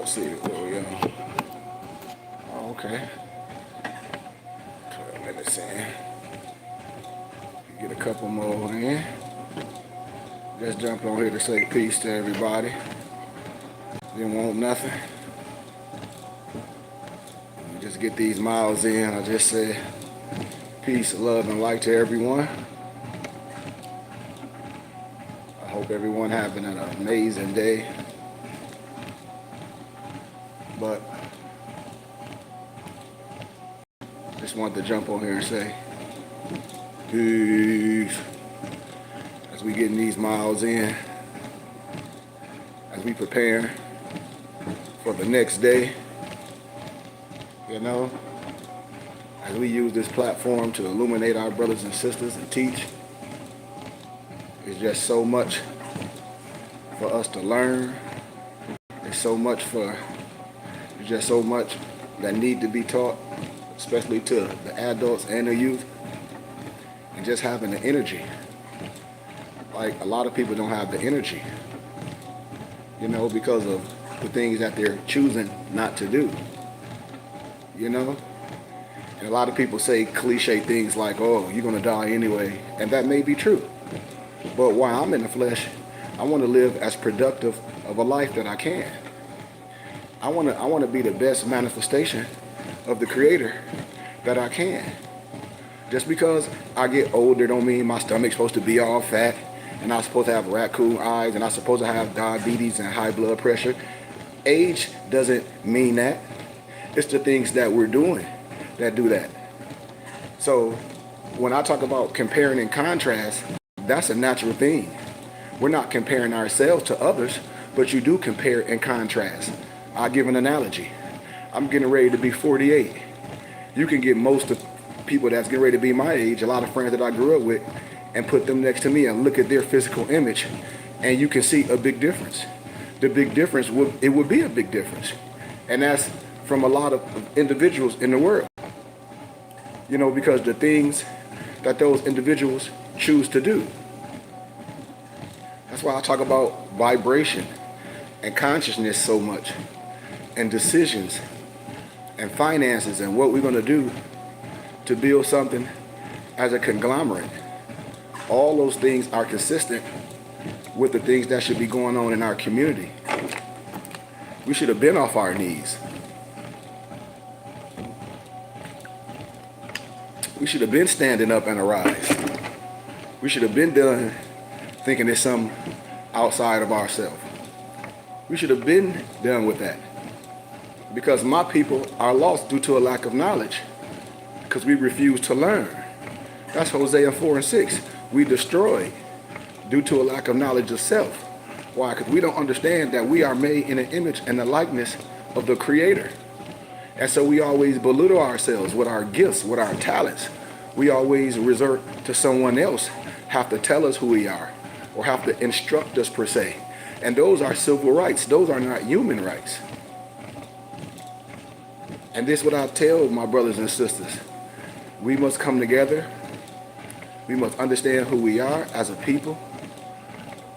let's see. Okay. 12 minutes in. Get a couple more in. Just jump on here to say peace to everybody. Didn't want nothing. Just get these miles in. I just said peace, love, and light to everyone. I hope everyone having an amazing day. But just wanted to jump on here and say peace as we getting these miles in, as we prepare for the next day. You know, as we use this platform to illuminate our brothers and sisters and teach. It's just so much for us to learn. There's just so much that need to be taught, especially to the adults and the youth. And just having the energy. Like, a lot of people don't have the energy, you know, because of the things that they're choosing not to do, you know. And a lot of people say cliche things like, oh, you're going to die anyway. And that may be true. But while I'm in the flesh, I want to live as productive of a life that I can. I want to be the best manifestation of the Creator that I can. Just because I get older don't mean my stomach's supposed to be all fat and I'm supposed to have raccoon eyes and I'm supposed to have diabetes and high blood pressure. Age doesn't mean that. It's the things that we're doing that do that. So when I talk about comparing and contrast, that's a natural thing. We're not comparing ourselves to others, but you do compare and contrast. I'll give an analogy. I'm getting ready to be 48. You can get most of people that's getting ready to be my age, a lot of friends that I grew up with, and put them next to me and look at their physical image, and you can see a big difference. The big difference would be a big difference. And that's from a lot of individuals in the world. You know, because the things that those individuals choose to do. That's why I talk about vibration and consciousness so much, and decisions and finances and what we're going to do to build something as a conglomerate. All those things are consistent with the things that should be going on in our community. We should have been off our knees. We should have been standing up and arise. We should have been done thinking it's something outside of ourselves. We should have been done with that. Because my people are lost due to a lack of knowledge. Because we refuse to learn. That's Hosea 4:6. We destroy due to a lack of knowledge of self. Why? Because we don't understand that we are made in an image and the likeness of the Creator. And so we always belittle ourselves with our gifts, with our talents. We always resort to someone else, have to tell us who we are, or have to instruct us per se. And those are civil rights. Those are not human rights. And this is what I tell my brothers and sisters. We must come together. We must understand who we are as a people.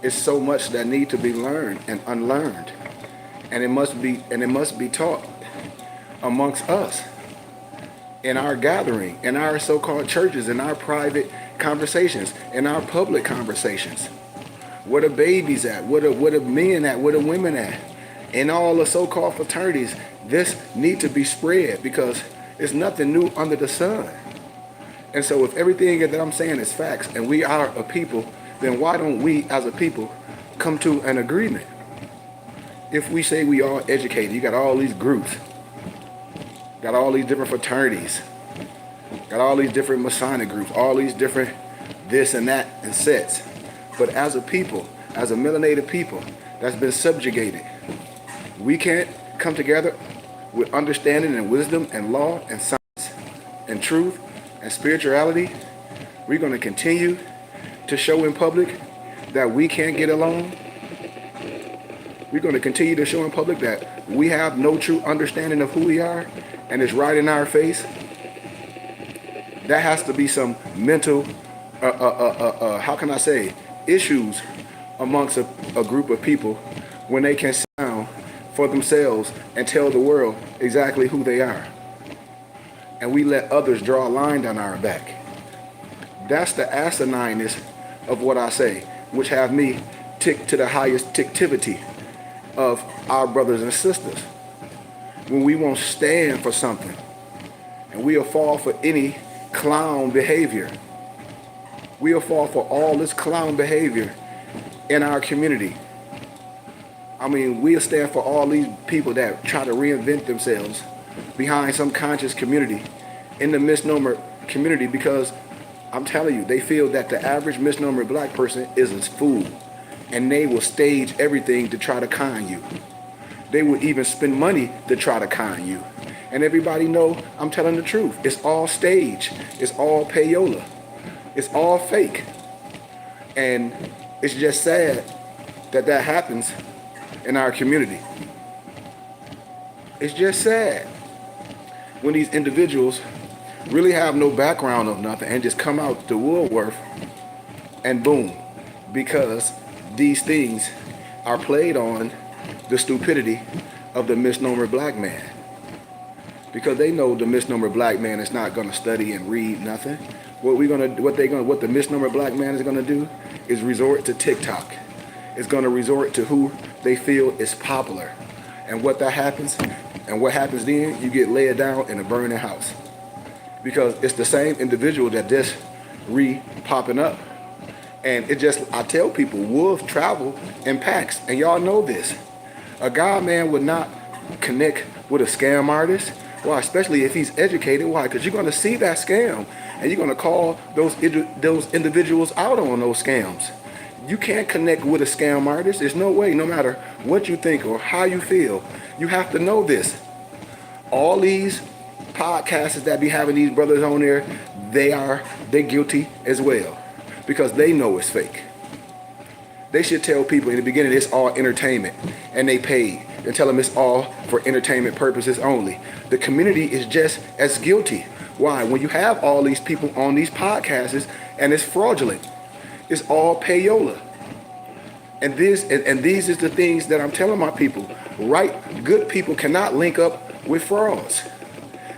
It's so much that need to be learned and unlearned. And it must be taught amongst us in our gathering, in our so-called churches, in our private conversations, in our public conversations. Where the babies at? Where the men at? Where the women at? In all the so-called fraternities, this need to be spread because it's nothing new under the sun. And so if everything that I'm saying is facts and we are a people, then why don't we as a people come to an agreement? If we say we are educated, you got all these groups, got all these different fraternities, got all these different Masonic groups, all these different this and that and sets. But as a people, as a melanated people that's been subjugated, we can't come together with understanding and wisdom and law and science and truth and spirituality. We're going to continue to show in public that we can't get along. We're going to continue to show in public that we have no true understanding of who we are, and it's right in our face. That has to be some mental, how can I say, issues amongst a group of people when they can sit down, for themselves and tell the world exactly who they are. And we let others draw a line down our back. That's the asinineness of what I say, which have me tick to the highest ticktivity of our brothers and sisters. When we won't stand for something, and we'll fall for any clown behavior. We'll fall for all this clown behavior in our community. I mean, we'll stand for all these people that try to reinvent themselves behind some conscious community in the misnomer community, because I'm telling you, they feel that the average misnomer black person is a fool, and they will stage everything to try to con you. They will even spend money to try to con you. And everybody know I'm telling the truth. It's all stage. It's all payola. It's all fake. And it's just sad that that happens in our community. It's just sad when these individuals really have no background of nothing and just come out the woodwork and boom, because these things are played on the stupidity of the misnomer black man. Because they know the misnomer black man is not going to study and read nothing. What the misnomer black man is going to do is resort to TikTok. It's going to resort to who they feel is popular. And what happens then, you get laid down in a burning house. Because it's the same individual that just popping up. And I tell people, wolves travel in packs, and y'all know this. A God man would not connect with a scam artist. Why? Especially if he's educated. Why? Because you're going to see that scam, and you're going to call those individuals out on those scams. You can't connect with a scam artist. There's no way, no matter what you think or how you feel. You have to know this. All these podcasters that be having these brothers on there, they're guilty as well, because they know it's fake. They should tell people in the beginning it's all entertainment, and they paid, and tell them it's all for entertainment purposes only. The community is just as guilty. Why? When you have all these people on these podcasts and it's fraudulent, it's all payola. And these is the things that I'm telling my people. Right? Good people cannot link up with frauds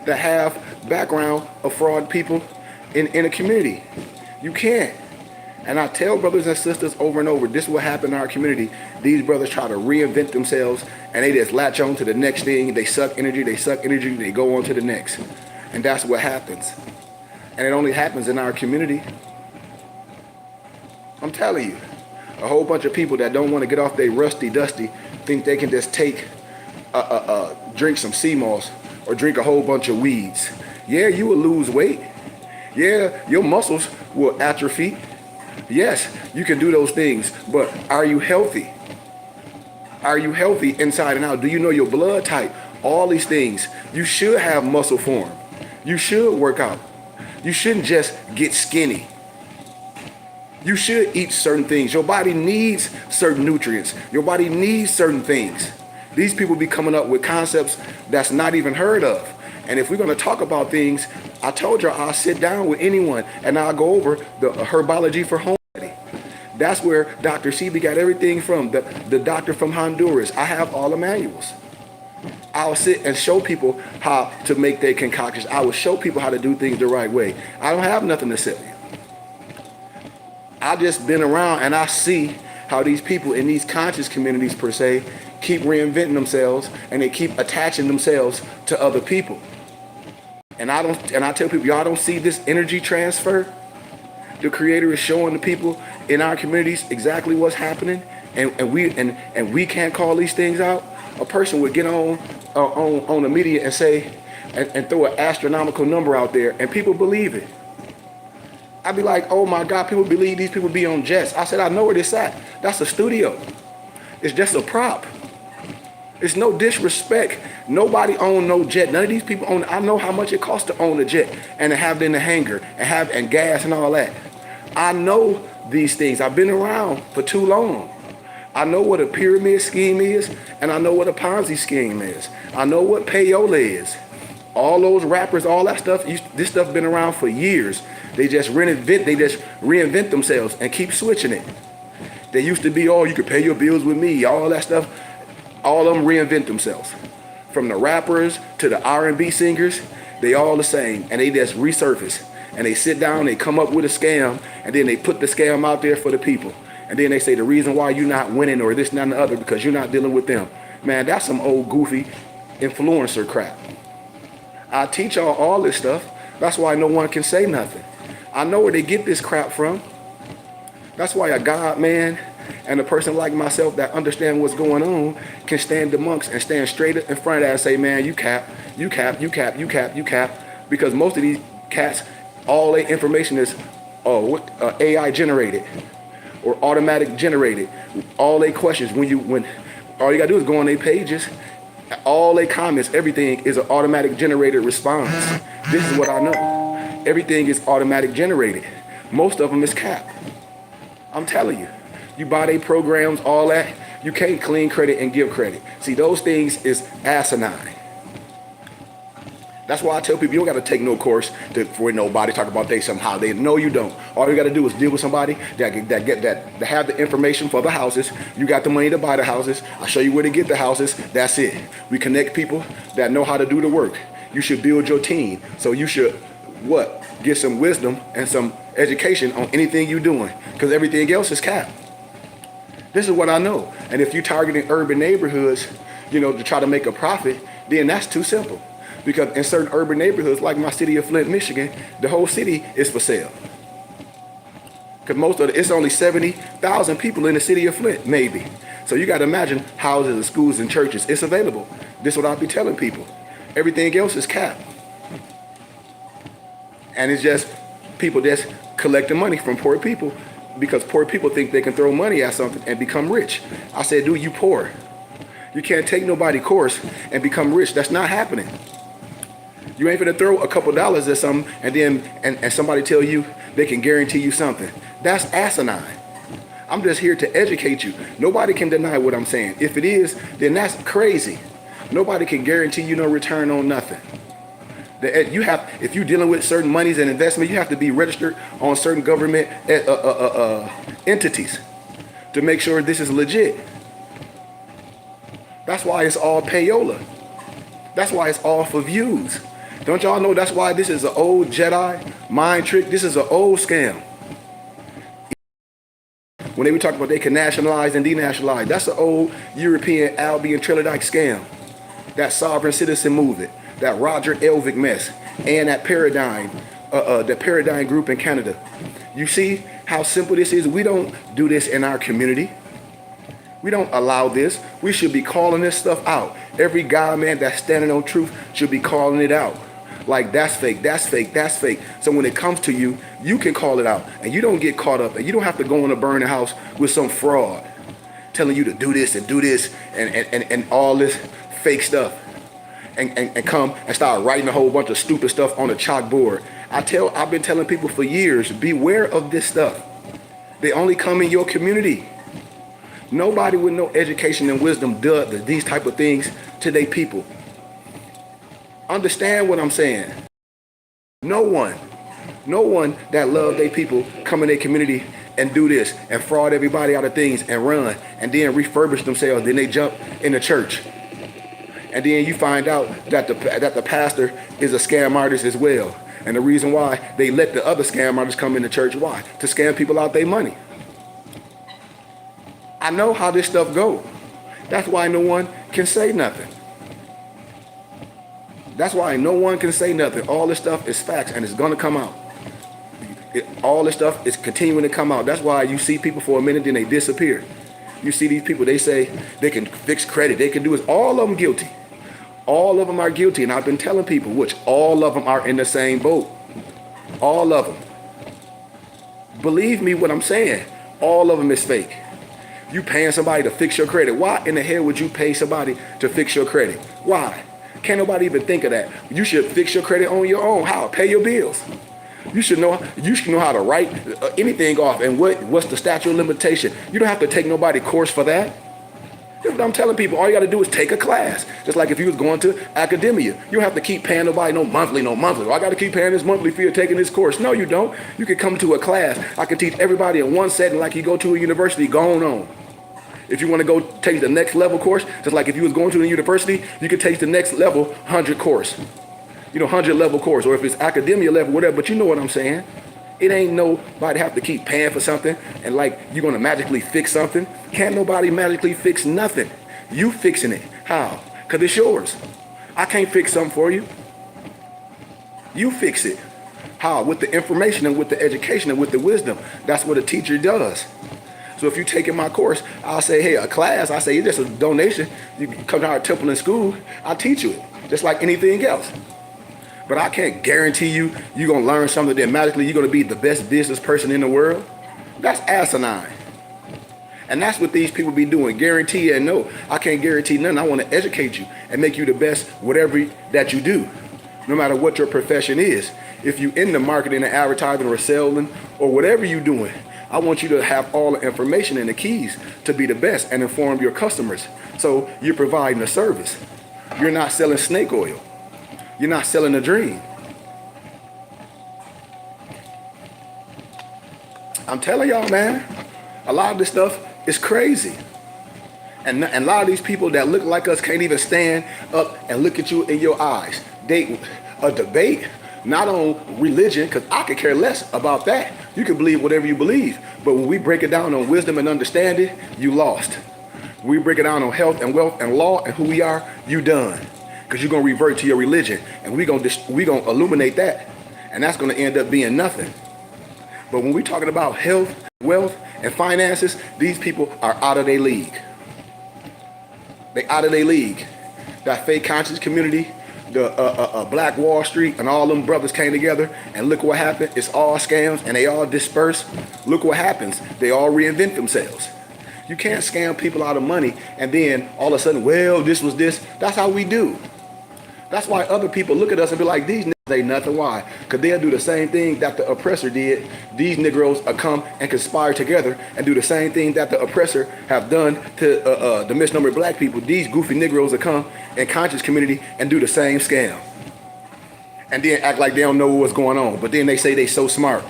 that have background of fraud people in a community. You can't. And I tell brothers and sisters over and over, this is what happened in our community. These brothers try to reinvent themselves, and they just latch on to the next thing. They suck energy, they go on to the next. And that's what happens. And it only happens in our community. I'm telling you, a whole bunch of people that don't want to get off their rusty dusty think they can just drink some sea moss or drink a whole bunch of weeds. Yeah, you will lose weight. Yeah, your muscles will atrophy. Yes, you can do those things, but are you healthy? Are you healthy inside and out? Do you know your blood type? All these things. You should have muscle form. You should work out. You shouldn't just get skinny. You should eat certain things. Your body needs certain nutrients. Your body needs certain things. These people be coming up with concepts that's not even heard of. And if we're going to talk about things, I told you I'll sit down with anyone and I'll go over the herbology for home. That's where Dr. Sebi got everything from, the doctor from Honduras. I have all the manuals. I'll sit and show people how to make their concoctions. I will show people how to do things the right way. I don't have nothing to sell you. I've just been around and I see how these people in these conscious communities per se keep reinventing themselves, and they keep attaching themselves to other people. And I tell people, y'all don't see this energy transfer? The Creator is showing the people in our communities exactly what's happening, and we can't call these things out. A person would get on the media and say and throw an astronomical number out there, and people believe it. I'd be like, oh my God, people believe these people be on jets. I said, I know where this at. That's a studio. It's just a prop. It's no disrespect. Nobody own no jet. None of these people own. I know how much it costs to own a jet and to have it in the hangar and gas and all that. I know these things. I've been around for too long. I know what a pyramid scheme is, and I know what a Ponzi scheme is. I know what payola is. All those rappers, all that stuff, this stuff been around for years. They just reinvent themselves and keep switching it. They used to be, oh, you could pay your bills with me, all that stuff. All of them reinvent themselves. From the rappers to the R&B singers, they all the same, and they just resurface. And they sit down, they come up with a scam, and then they put the scam out there for the people. And then they say the reason why you're not winning or this, that, and the other, because you're not dealing with them. Man, that's some old goofy influencer crap. I teach y'all all this stuff. That's why no one can say nothing. I know where they get this crap from. That's why a God man and a person like myself that understand what's going on can stand amongst and stand straight in front of that and say, man, you cap, you cap, you cap, you cap, you cap. Because most of these cats, all their information is AI generated or automatic generated. All their questions, when all you gotta do is go on their pages, all their comments, everything is an automatic generated response. This is what I know. Everything is automatic generated. Most of them is cap. I'm telling you. You buy their programs, all that, you can't clean credit and give credit. See, those things is asinine. That's why I tell people you don't got to take no course for nobody talk about they somehow. They know you don't. All you got to do is deal with somebody that have the information for the houses. You got the money to buy the houses. I'll show you where to get the houses. That's it. We connect people that know how to do the work. You should build your team. So you should get some wisdom and some education on anything you're doing, because everything else is cap. This is what I know. And if you're targeting urban neighborhoods, to try to make a profit, then that's too simple. Because in certain urban neighborhoods, like my city of Flint, Michigan, the whole city is for sale. Because it's only 70,000 people in the city of Flint, maybe. So you got to imagine houses and schools and churches. It's available. This is what I'll be telling people. Everything else is capped. And it's just people just collecting money from poor people, because poor people think they can throw money at something and become rich. I said, dude, you poor. You can't take nobody's course and become rich. That's not happening. You ain't gonna throw a couple dollars at something and then and somebody tell you they can guarantee you something. That's asinine. I'm just here to educate you. Nobody can deny what I'm saying. If it is, then that's crazy. Nobody can guarantee you no return on nothing. If you're dealing with certain monies and investment, you have to be registered on certain government entities to make sure this is legit. That's why it's all payola. That's why it's all for views. Don't y'all know that's why this is an old Jedi mind trick? This is an old scam. When they were talking about they can nationalize and denationalize, that's an old European Albion Trilodyke scam. That sovereign citizen movement, that Roger Elvig mess, and that paradigm group in Canada. You see how simple this is? We don't do this in our community. We don't allow this. We should be calling this stuff out. Every guy, man, that's standing on truth should be calling it out. Like, that's fake, that's fake, that's fake. So when it comes to you, you can call it out. And you don't get caught up. And you don't have to go in a burning house with some fraud telling you to do this and all this fake stuff. And come and start writing a whole bunch of stupid stuff on a chalkboard. I've been telling people for years, beware of this stuff. They only come in your community. Nobody with no education and wisdom does these type of things to their people. Understand what I'm saying. No one that love their people come in their community and do this and fraud everybody out of things and run and then refurbish themselves. Then they jump in the church. And then you find out that the pastor is a scam artist as well. And the reason why they let the other scam artists come in the church, why? To scam people out their money. I know how this stuff goes. That's why no one can say nothing. That's why no one can say nothing. All this stuff is facts and it's going to come out. All this stuff is continuing to come out. That's why you see people for a minute, then they disappear. You see these people, they say they can fix credit. They can do it. All of them guilty. All of them are guilty. And I've been telling people, which all of them are in the same boat. All of them. Believe me what I'm saying. All of them is fake. You paying somebody to fix your credit. Why in the hell would you pay somebody to fix your credit? Why? Can't nobody even think of that. You should fix your credit on your own. How? Pay your bills. You should know how to write anything off and what's the statute of limitation. You don't have to take nobody course for that. That's what I'm telling people. All you got to do is take a class. Just like if you was going to academia. You don't have to keep paying nobody no monthly. Oh, I got to keep paying this monthly fee of taking this course. No, you don't. You can come to a class. I can teach everybody in one setting like you go to a university. Going on. If you want to go take the next level course, just like if you was going to the university, you could take the next level 100 course. 100 level course, or if it's academia level, whatever, but you know what I'm saying. It ain't nobody have to keep paying for something and like you're gonna magically fix something. Can't nobody magically fix nothing. You fixing it. How? Because it's yours. I can't fix something for you. You fix it. How? With the information and with the education and with the wisdom. That's what a teacher does. So if you take in my course, I'll say, hey, a class, I say, it's just a donation. You come to our temple in school, I'll teach you it, just like anything else. But I can't guarantee you're going to learn something that magically you're going to be the best business person in the world. That's asinine. And that's what these people be doing. Guarantee and no, I can't guarantee nothing. I want to educate you and make you the best whatever that you do, no matter what your profession is. If you in the marketing and advertising or selling or whatever you're doing, I want you to have all the information and the keys to be the best and inform your customers. So you're providing a service. You're not selling snake oil. You're not selling a dream. I'm telling y'all, man, a lot of this stuff is crazy. And a lot of these people that look like us can't even stand up and look at you in your eyes. A debate, not on religion, because I could care less about that. You can believe whatever you believe. But when we break it down on wisdom and understanding, you lost. When we break it down on health and wealth and law and who we are, you done. Because you're going to revert to your religion. And we're going to illuminate that. And that's going to end up being nothing. But when we're talking about health, wealth, and finances, these people are out of their league. They out of their league. That fake conscious community, the Black Wall Street, and all them brothers came together, and look what happened. It's all scams, and they all disperse. Look what happens. They all reinvent themselves. You can't scam people out of money, and then all of a sudden, well, this was this. That's how we do. That's why other people look at us and be like, these niggas ain't nothing. Why? Because they'll do the same thing that the oppressor did. These Negroes will come and conspire together and do the same thing that the oppressor have done to the misnomer black people. These goofy Negroes will come in conscious community and do the same scam. And then act like they don't know what's going on. But then they say they so smart.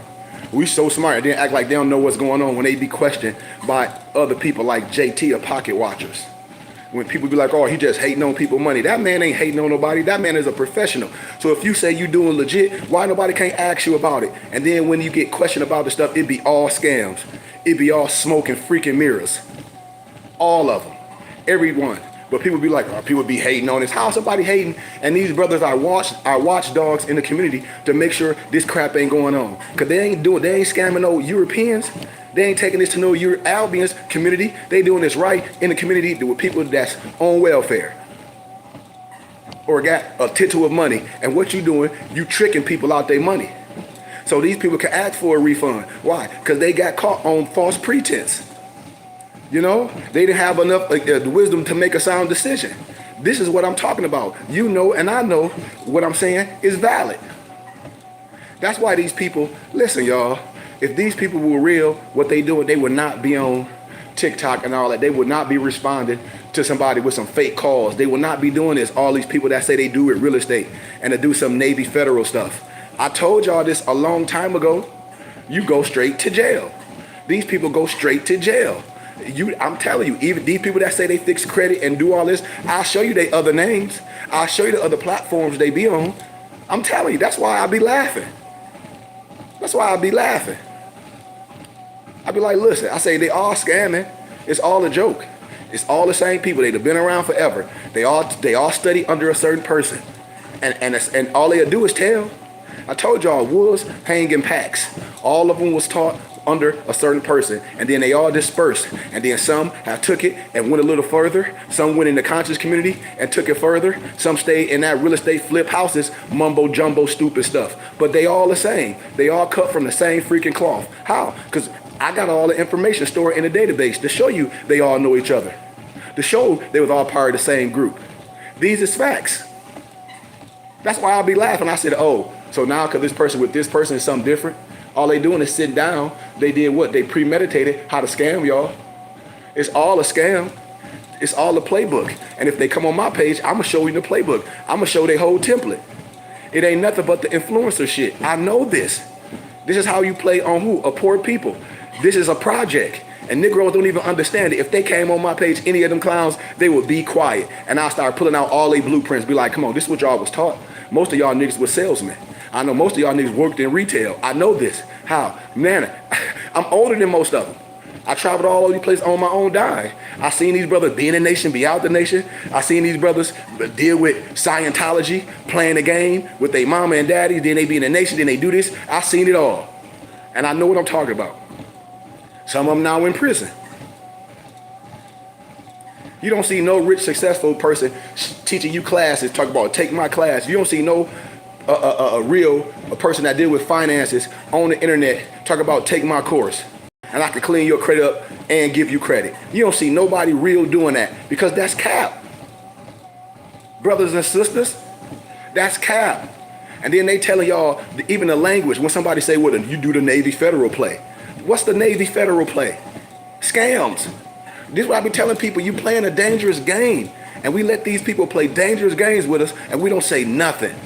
We so smart and then act like they don't know what's going on when they be questioned by other people like JT or pocket watchers. When people be like, oh, he just hating on people money. That man ain't hating on nobody. That man is a professional. So if you say you doing legit, why nobody can't ask you about it? And then when you get questioned about the stuff, it be all scams. It be all smoke and freaking mirrors. All of them. Everyone. But people be like, oh, people be hating on this. How somebody hating? And these brothers are watchdogs in the community to make sure this crap ain't going on. Because they ain't scamming no Europeans. They ain't taking this to no Albion's community. They doing this right in the community with people that's on welfare or got a tittle of money. And what you doing, you tricking people out their money. So these people can ask for a refund. Why? Because they got caught on false pretense. You know, they didn't have enough the wisdom to make a sound decision. This is what I'm talking about. You know, and I know what I'm saying is valid. That's why these people, listen, y'all, if these people were real, what they doing, they would not be on TikTok and all that. They would not be responding to somebody with some fake calls. They would not be doing this. All these people that say they do with real estate and to do some Navy federal stuff. I told y'all this a long time ago. You go straight to jail. These people go straight to jail. I'm telling you, even these people that say they fix credit and do all this, I'll show you their other names. I'll show you the other platforms they be on. I'm telling you, that's why I be laughing. That's why I be laughing. I be like, listen, I say they all scamming. It's all a joke. It's all the same people. They've been around forever. They all study under a certain person. And all they do is tell. I told y'all, wolves hang in packs. All of them was taught under a certain person, and then they all dispersed, and then some have took it and went a little further. Some went in the conscious community and took it further. Some stayed in that real estate flip houses, mumbo jumbo stupid stuff, but they all the same. They all cut from the same freaking cloth. How? Because I got all the information stored in a database to show you they all know each other, to show they was all part of the same group. These is facts. That's why I'll be laughing. I said, oh, so now because this person with this person is something different. All they doing is sitting down. They did what? They premeditated how to scam y'all. It's all a scam. It's all a playbook. And if they come on my page, I'm going to show you the playbook. I'm going to show their whole template. It ain't nothing but the influencer shit. I know this. This is how you play on who? A poor people. This is a project. And Negroes don't even understand it. If they came on my page, any of them clowns, they would be quiet. And I'll start pulling out all their blueprints, be like, come on, this is what y'all was taught. Most of y'all niggas were salesmen. I know most of y'all niggas worked in retail. I know this. How? Man, I'm older than most of them. I traveled all over the place on my own dime. I seen these brothers be in the nation, be out the nation. I seen these brothers deal with Scientology, playing the game with their mama and daddy. Then they be in the nation, then they do this. I seen it all. And I know what I'm talking about. Some of them now in prison. You don't see no rich, successful person teaching you classes, talk about take my class. You don't see no a person that deal with finances on the internet talk about take my course. And I can clean your credit up and give you credit. You don't see nobody real doing that because that's cap. Brothers and sisters, that's cap. And then they telling y'all, even the language, when somebody say, well, you do the Navy Federal play. What's the Navy Federal play? Scams. This is what I be telling people, you playing a dangerous game. And we let these people play dangerous games with us and we don't say nothing.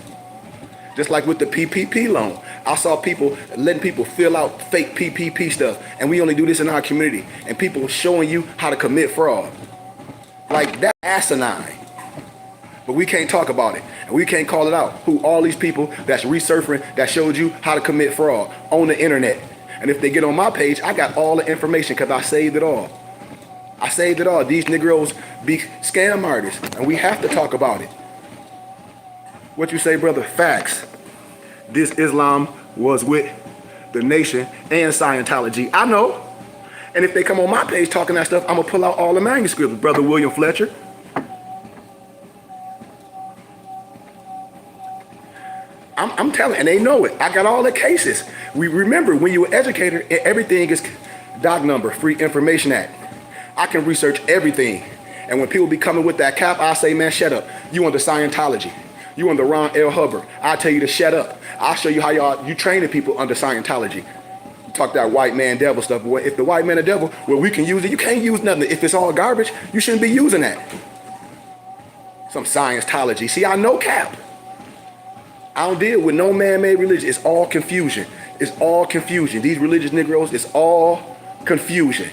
Just like with the PPP loan. I saw people letting people fill out fake PPP stuff. And we only do this in our community. And people showing you how to commit fraud. Like, that's asinine. But we can't talk about it. And we can't call it out. Who all these people that's resurfacing that showed you how to commit fraud on the internet. And if they get on my page, I got all the information because I saved it all. I saved it all. These Negroes be scam artists. And we have to talk about it. What you say, brother? Facts. This Islam was with the nation and Scientology. I know. And if they come on my page talking that stuff, I'm going to pull out all the manuscripts, brother William Fletcher. I'm telling, and they know it. I got all the cases. We remember when you're an educator, everything is doc number, Free Information Act. I can research everything. And when people be coming with that cap, I say, man, shut up. You under Scientology. You under Ron L. Hubbard. I'll tell you to shut up. I'll show you how you training people under Scientology. You talk that white man devil stuff. Well, if the white man a devil, well, we can use it. You can't use nothing. If it's all garbage, you shouldn't be using that. Some Scientology. See, I know cap. I don't deal with no man-made religion. It's all confusion. It's all confusion. These religious Negroes, it's all confusion.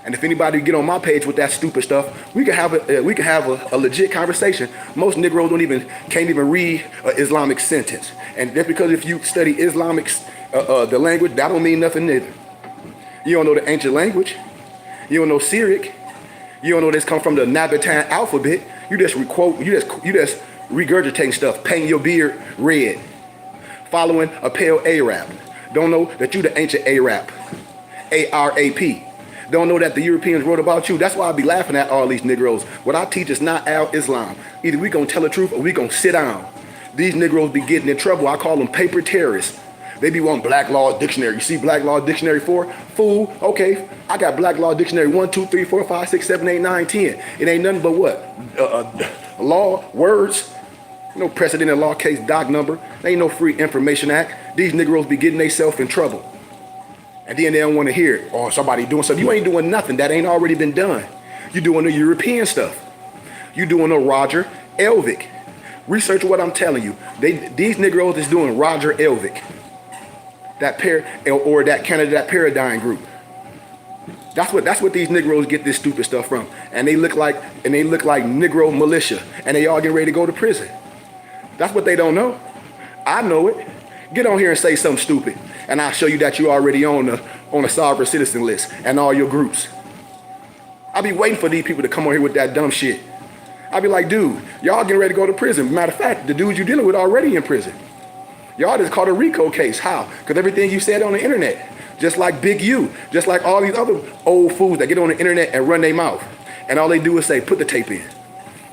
And if anybody get on my page with that stupid stuff, we can have a legit conversation. Most Negroes can't even read an Islamic sentence. And that's because if you study Islamic, the language, that don't mean nothing either. You don't know the ancient language. You don't know Syriac. You don't know this come from the Nabatean alphabet. You just quote. You just regurgitating stuff, painting your beard red, following a pale Arab. Don't know that you the ancient Arab, A-R-A-P. Don't know that the Europeans wrote about you. That's why I be laughing at all these Negroes. What I teach is not al-Islam. Either we gonna tell the truth or we gonna sit down. These Negroes be getting in trouble. I call them paper terrorists. They be wanting Black Law Dictionary. You see Black Law Dictionary 4? Fool, okay, I got Black Law Dictionary 1, 2, 3, 4, 5, 6, 7, 8, 9, 10. It ain't nothing but what? Law, words, no precedent in law case doc number. There ain't no Free Information Act. These Negroes be getting themselves in trouble. And then they don't want to hear it. Or somebody doing something. You ain't doing nothing. That ain't already been done. You doing the European stuff. You doing the Roger Elvick. Research what I'm telling you. These Negroes is doing Roger Elvick. That paradigm group. That's what these Negroes get this stupid stuff from. And they look like Negro militia. And they all get ready to go to prison. That's what they don't know. I know it. Get on here and say something stupid. And I'll show you that you already on a sovereign citizen list and all your groups. I'll be waiting for these people to come on here with that dumb shit. I'll be like, dude, y'all getting ready to go to prison. Matter of fact, the dudes you're dealing with already in prison. Y'all just caught a RICO case. How? Because everything you said on the internet, just like Big U, just like all these other old fools that get on the internet and run their mouth. And all they do is say, put the tape in.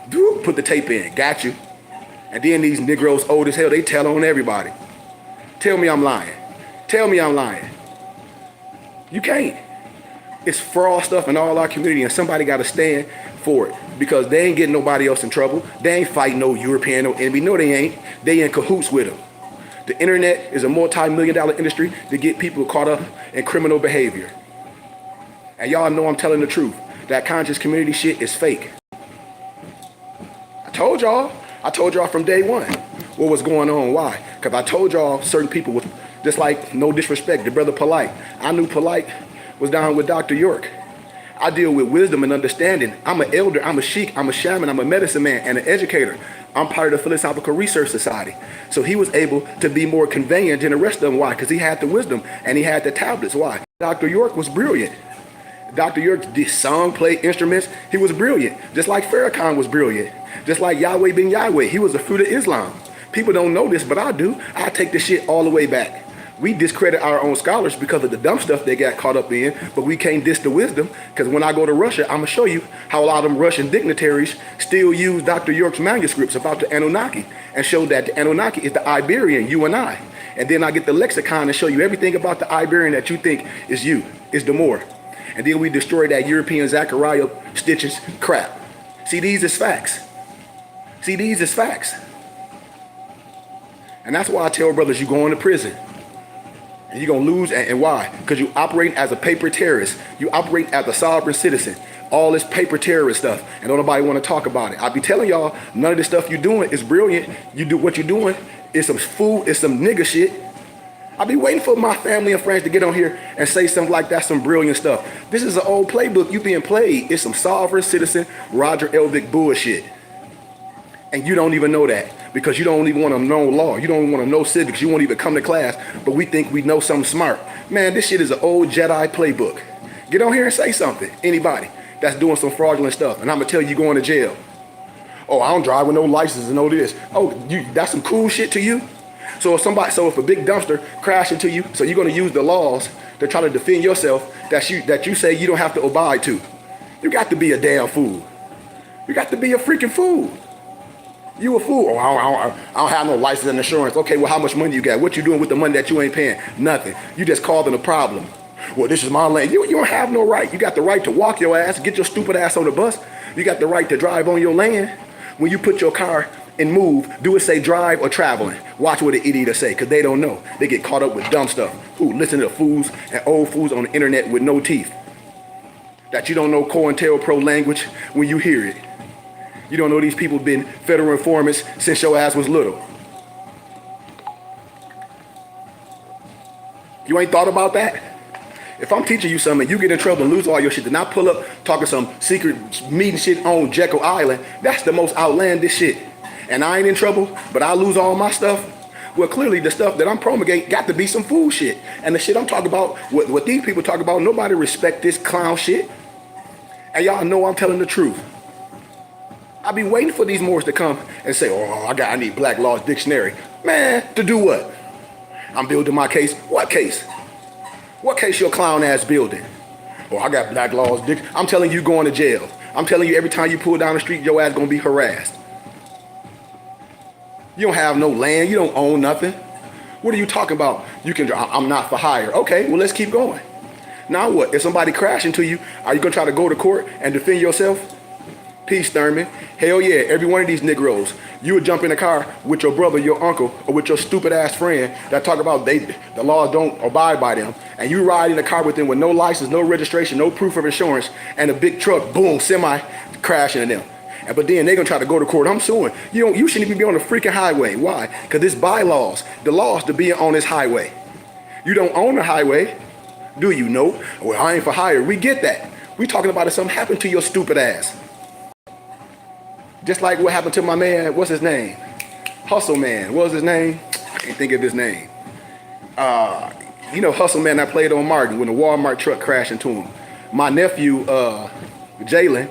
Dude, put the tape in. Got you. And then these Negroes old as hell, they tell on everybody. Tell me I'm lying. Tell me I'm lying. You can't. It's fraud stuff in all our community, and somebody got to stand for it because they ain't getting nobody else in trouble. They ain't fighting no European, no enemy. No, they ain't. They in cahoots with them. The internet is a multi-million-dollar industry to get people caught up in criminal behavior. And y'all know I'm telling the truth. That conscious community shit is fake. I told y'all from day one what was going on. Why? Because I told y'all certain people was just like, no disrespect, the brother Polite. I knew Polite was down with Dr. York. I deal with wisdom and understanding. I'm an elder, I'm a sheik, I'm a shaman, I'm a medicine man, and an educator. I'm part of the Philosophical Research Society. So he was able to be more convenient than the rest of them. Why? Because he had the wisdom and he had the tablets. Why? Dr. York was brilliant. Dr. York did song, played instruments. He was brilliant. Just like Farrakhan was brilliant. Just like Yahweh bin Yahweh. He was the fruit of Islam. People don't know this, but I do. I take this shit all the way back. We discredit our own scholars because of the dumb stuff they got caught up in, but we can't diss the wisdom, because when I go to Russia, I'm going to show you how a lot of them Russian dignitaries still use Dr. York's manuscripts about the Anunnaki and show that the Anunnaki is the Iberian, you and I. And then I get the lexicon and show you everything about the Iberian that you think is you, is the Moor. And then we destroy that European Zachariah stitches crap. See, these is facts. See, these is facts. And that's why I tell brothers, you go into prison. And you're going to lose, and why? Because you operate as a paper terrorist. You operate as a sovereign citizen. All this paper terrorist stuff, and don't nobody want to talk about it. I be telling y'all, none of this stuff you're doing is brilliant. You do what you're doing is some fool, it's some nigga shit. I be waiting for my family and friends to get on here and say something like that, some brilliant stuff. This is an old playbook you being played. It's some sovereign citizen Roger Elvick bullshit. And you don't even know that because you don't even want to know law. You don't want to know civics. You won't even come to class, but we think we know something smart. Man, this shit is an old Jedi playbook. Get on here and say something. Anybody that's doing some fraudulent stuff. And I'm going to tell you going to jail. Oh, I don't drive with no license and no this. Oh, that's some cool shit to you? So if a big dumpster crash into you, so you're going to use the laws to try to defend yourself that you say you don't have to abide to. You got to be a damn fool. You got to be a freaking fool. You a fool. Oh, I don't have no license and insurance. Okay, well, how much money you got? What you doing with the money that you ain't paying? Nothing. You just causing a problem. Well, this is my lane. You don't have no right. You got the right to walk your ass, get your stupid ass on the bus. You got the right to drive on your land. When you put your car and move, do it say drive or traveling? Watch what the idiot say, because they don't know. They get caught up with dumb stuff. Listen to fools and old fools on the internet with no teeth. That you don't know COINTELPRO language when you hear it. You don't know these people been federal informants since your ass was little. You ain't thought about that? If I'm teaching you something, you get in trouble and lose all your shit, then I pull up talking some secret meeting shit on Jekyll Island. That's the most outlandish shit. And I ain't in trouble, but I lose all my stuff. Well, clearly the stuff that I'm promulgating got to be some fool shit. And the shit I'm talking about, what these people talk about, nobody respect this clown shit. And y'all know I'm telling the truth. I be waiting for these Moors to come and say, oh, I need Black Law's Dictionary. Man, to do what? I'm building my case. What case? What case your clown ass building? Oh, I got Black Law's Dictionary. I'm telling you going to jail. I'm telling you every time you pull down the street, your ass gonna be harassed. You don't have no land. You don't own nothing. What are you talking about? I'm not for hire. Okay, well, let's keep going. Now what? If somebody crash into you, are you gonna try to go to court and defend yourself? Peace, Thurman. Hell yeah, every one of these Negroes, you would jump in a car with your brother, your uncle, or with your stupid ass friend that talk about the laws don't abide by them, and you ride in a car with them with no license, no registration, no proof of insurance, and a big truck, boom, semi crashing into them. But then they're gonna try to go to court. I'm suing. You shouldn't even be on the freaking highway. Why? Because it's bylaws, the laws to be on this highway. You don't own the highway, do you? No. Well, I ain't for hire. We get that. We talking about if something happened to your stupid ass. Just like what happened to my man, what's his name? Hustle Man, what was his name? I can't think of his name. Hustle Man that played on Martin when the Walmart truck crashed into him. My nephew, Jalen,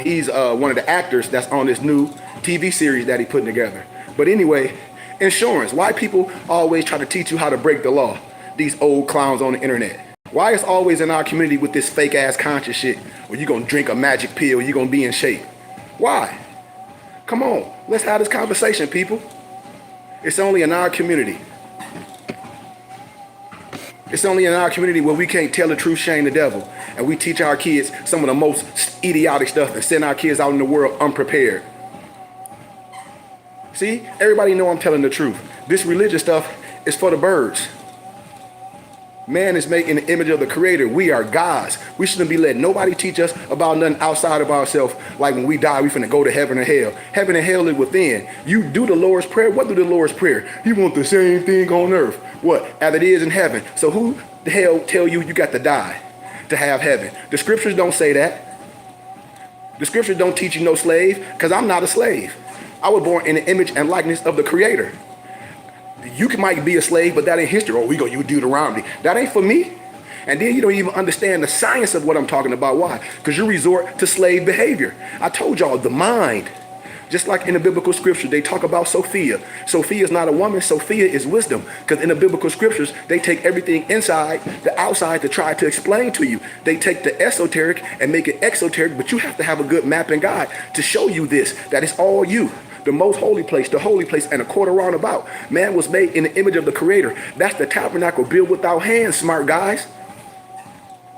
he's one of the actors that's on this new TV series that he putting together. But anyway, insurance. Why people always try to teach you how to break the law? These old clowns on the internet. Why it's always in our community with this fake ass conscious shit where you gonna drink a magic pill, you gonna be in shape? Why? Come on, let's have this conversation, people. It's only in our community. It's only in our community where we can't tell the truth, shame the devil. And we teach our kids some of the most idiotic stuff and send our kids out in the world unprepared. See, everybody know I'm telling the truth. This religious stuff is for the birds. Man is made in the image of the Creator. We are gods. We shouldn't be letting nobody teach us about nothing outside of ourselves. Like when we die, we finna go to heaven and hell. Heaven and hell is within. You do the Lord's Prayer. What do the Lord's Prayer? He want the same thing on earth. What? As it is in heaven. So who the hell tell you got to die? to have heaven. The scriptures don't say that. The scriptures don't teach you no slave, because I'm not a slave. I was born in the image and likeness of the Creator. You might be a slave, but that ain't history. Oh, you Deuteronomy. That ain't for me. And then you don't even understand the science of what I'm talking about. Why? Because you resort to slave behavior. I told y'all, the mind. Just like in the biblical scripture, they talk about Sophia. Sophia is not a woman. Sophia is wisdom. Because in the biblical scriptures, they take everything inside, the outside to try to explain to you. They take the esoteric and make it exoteric, but you have to have a good map and guide to show you this, that it's all you. The most holy place, the holy place, and a quarter roundabout. Man was made in the image of the Creator. That's the tabernacle built without hands, smart guys.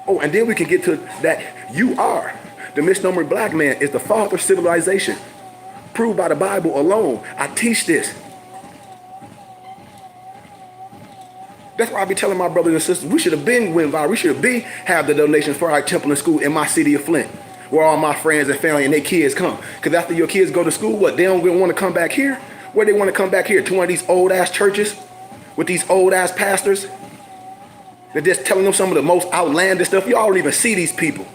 Oh, and then we can get to that you are. The misnomer black man is the father of civilization. Proved by the Bible alone. I teach this. That's why I be telling my brothers and sisters, we should have been went viral. We should have been have the donations for our temple and school in my city of Flint, where all my friends and family and their kids come. Because after your kids go to school, what? They don't want to come back here? Where they want to come back here? To one of these old ass churches with these old ass pastors? They're just telling them some of the most outlandish stuff. Y'all don't even see these people.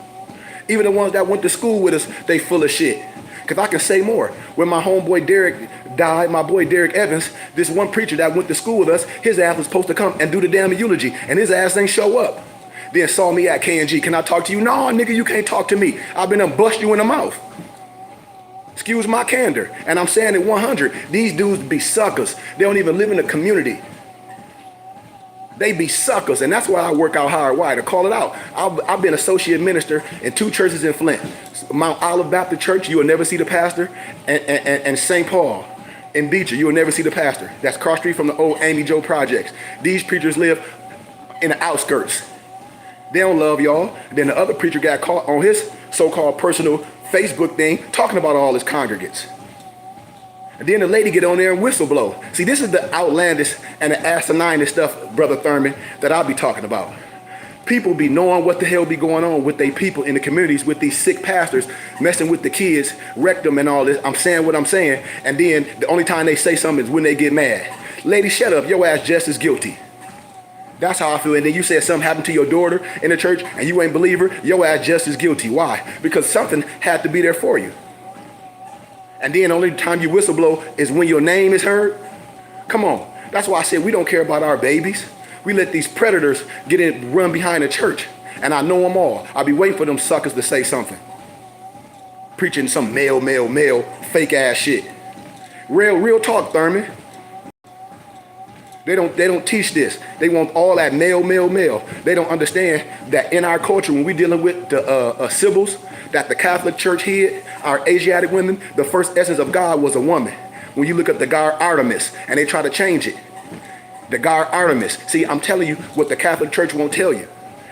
Even the ones that went to school with us, they full of shit. Because I can say more. When my homeboy Derek died, my boy Derek Evans, this one preacher that went to school with us, his ass was supposed to come and do the damn eulogy, and his ass ain't show up. Then saw me at K&G. Can I talk to you? No, nigga, you can't talk to me. I've been done bust you in the mouth. Excuse my candor. And I'm saying it 100. These dudes be suckers. They don't even live in the community. They be suckers, and that's why I work out hard. Why? To call it out. I've been associate minister in 2 churches in Flint. Mount Olive Baptist Church, you will never see the pastor, and St. Paul in Beecher, you will never see the pastor. That's cross street from the old Amy Jo projects. These preachers live in the outskirts. They don't love y'all. Then the other preacher got caught on his so-called personal Facebook thing talking about all his congregants. And then the lady get on there and whistle blow. See, this is the outlandish and the asinine stuff, Brother Thurman, that I'll be talking about. People be knowing what the hell be going on with their people in the communities, with these sick pastors, messing with the kids, wreck them and all this. I'm saying what I'm saying, and then the only time they say something is when they get mad. Lady, shut up. Your ass just as guilty. That's how I feel. And then you said something happened to your daughter in the church, and you ain't believe her. Your ass just as guilty. Why? Because something had to be there for you. And then the only time you whistleblow is when your name is heard. Come on. That's why I said we don't care about our babies. We let these predators get in, run behind the church. And I know them all. I'll be waiting for them suckers to say something. Preaching some male, fake ass shit. Real talk, Thurman. They don't teach this. They want all that male. They don't understand that in our culture, when we're dealing with the Sibyls, that the Catholic Church hid, our Asiatic women, the first essence of God was a woman. When you look at the god Artemis, and they try to change it. The god Artemis. See, I'm telling you what the Catholic Church won't tell you.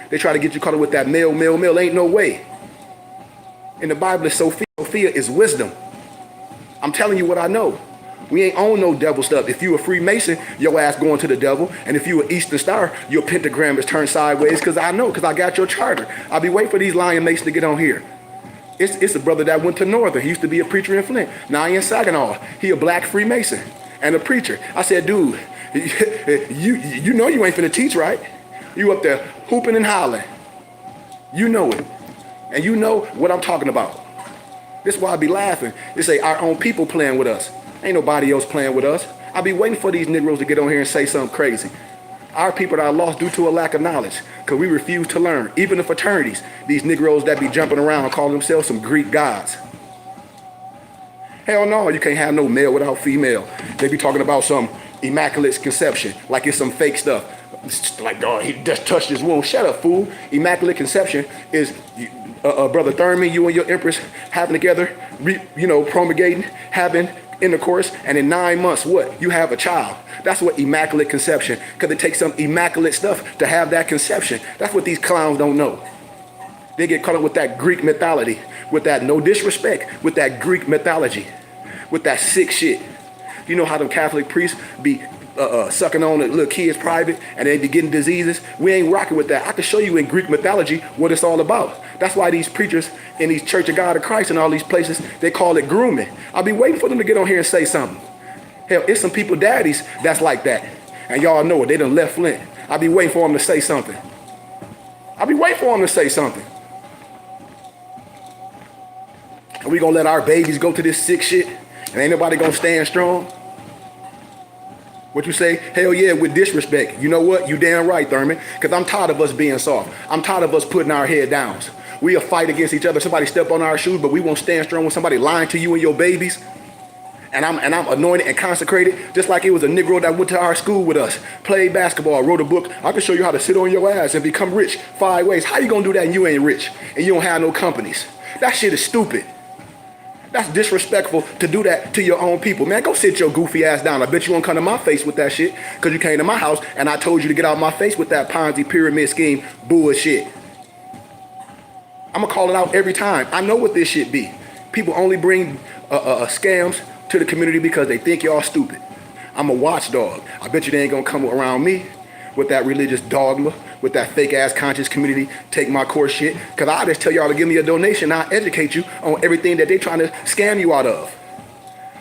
They try to get you caught up with that male. Ain't no way. In the Bible, it's Sophia. Sophia is wisdom. I'm telling you what I know. We ain't on no devil stuff. If you a Freemason, your ass going to the devil. And if you an Eastern Star, your pentagram is turned sideways, because I know, because I got your charter. I'll be waiting for these Lion Masons to get on here. It's a brother that went to Northern. He used to be a preacher in Flint. Now he in Saginaw. He a black Freemason and a preacher. I said, dude, you know you ain't finna teach, right? You up there hooping and hollering. You know it. And you know what I'm talking about. This is why I be laughing. They say our own people playing with us. Ain't nobody else playing with us. I be waiting for these Negroes to get on here and say something crazy. Our people that are lost due to a lack of knowledge, because we refuse to learn. Even the fraternities, these Negroes that be jumping around calling themselves some Greek gods. Hell no, you can't have no male without female. They be talking about some immaculate conception, like it's some fake stuff. It's like, oh, he just touched his womb. Shut up, fool. Immaculate conception is Brother Thurman, you and your empress having together, promulgating, having intercourse, and in 9 months, what? You have a child. That's what immaculate conception, because it takes some immaculate stuff to have that conception. That's what these clowns don't know. They get caught up with that Greek mythology, with that, no disrespect, with that Greek mythology, with that sick shit. You know how them Catholic priests be sucking on the little kids private and they be getting diseases? We ain't rocking with that. I can show you in Greek mythology what it's all about. That's why these preachers in these Church of God of Christ and all these places, they call it grooming. I'll be waiting for them to get on here and say something. Hell, it's some people daddies that's like that. And y'all know it. They done left Flint. I'll be waiting for them to say something. I'll be waiting for them to say something. And we gonna let our babies go to this sick shit and ain't nobody gonna stand strong? What you say? Hell yeah, with disrespect. You know what? You damn right, Thurman. Because I'm tired of us being soft. I'm tired of us putting our head down. We'll fight against each other. Somebody step on our shoes, but we won't stand strong when somebody lying to you and your babies. And I'm anointed and consecrated, just like it was a Negro that went to our school with us, played basketball, wrote a book. I can show you how to sit on your ass and become rich 5 ways. How you gonna do that and you ain't rich and you don't have no companies? That shit is stupid. That's disrespectful to do that to your own people. Man, go sit your goofy ass down. I bet you won't come to my face with that shit because you came to my house and I told you to get out of my face with that Ponzi pyramid scheme bullshit. I'm going to call it out every time. I know what this shit be. People only bring scams to the community because they think y'all stupid. I'm a watchdog. I bet you they ain't going to come around me with that religious dogma, with that fake ass conscious community, take my course shit. Cause I just tell y'all to give me a donation, I'll educate you on everything that they trying to scam you out of.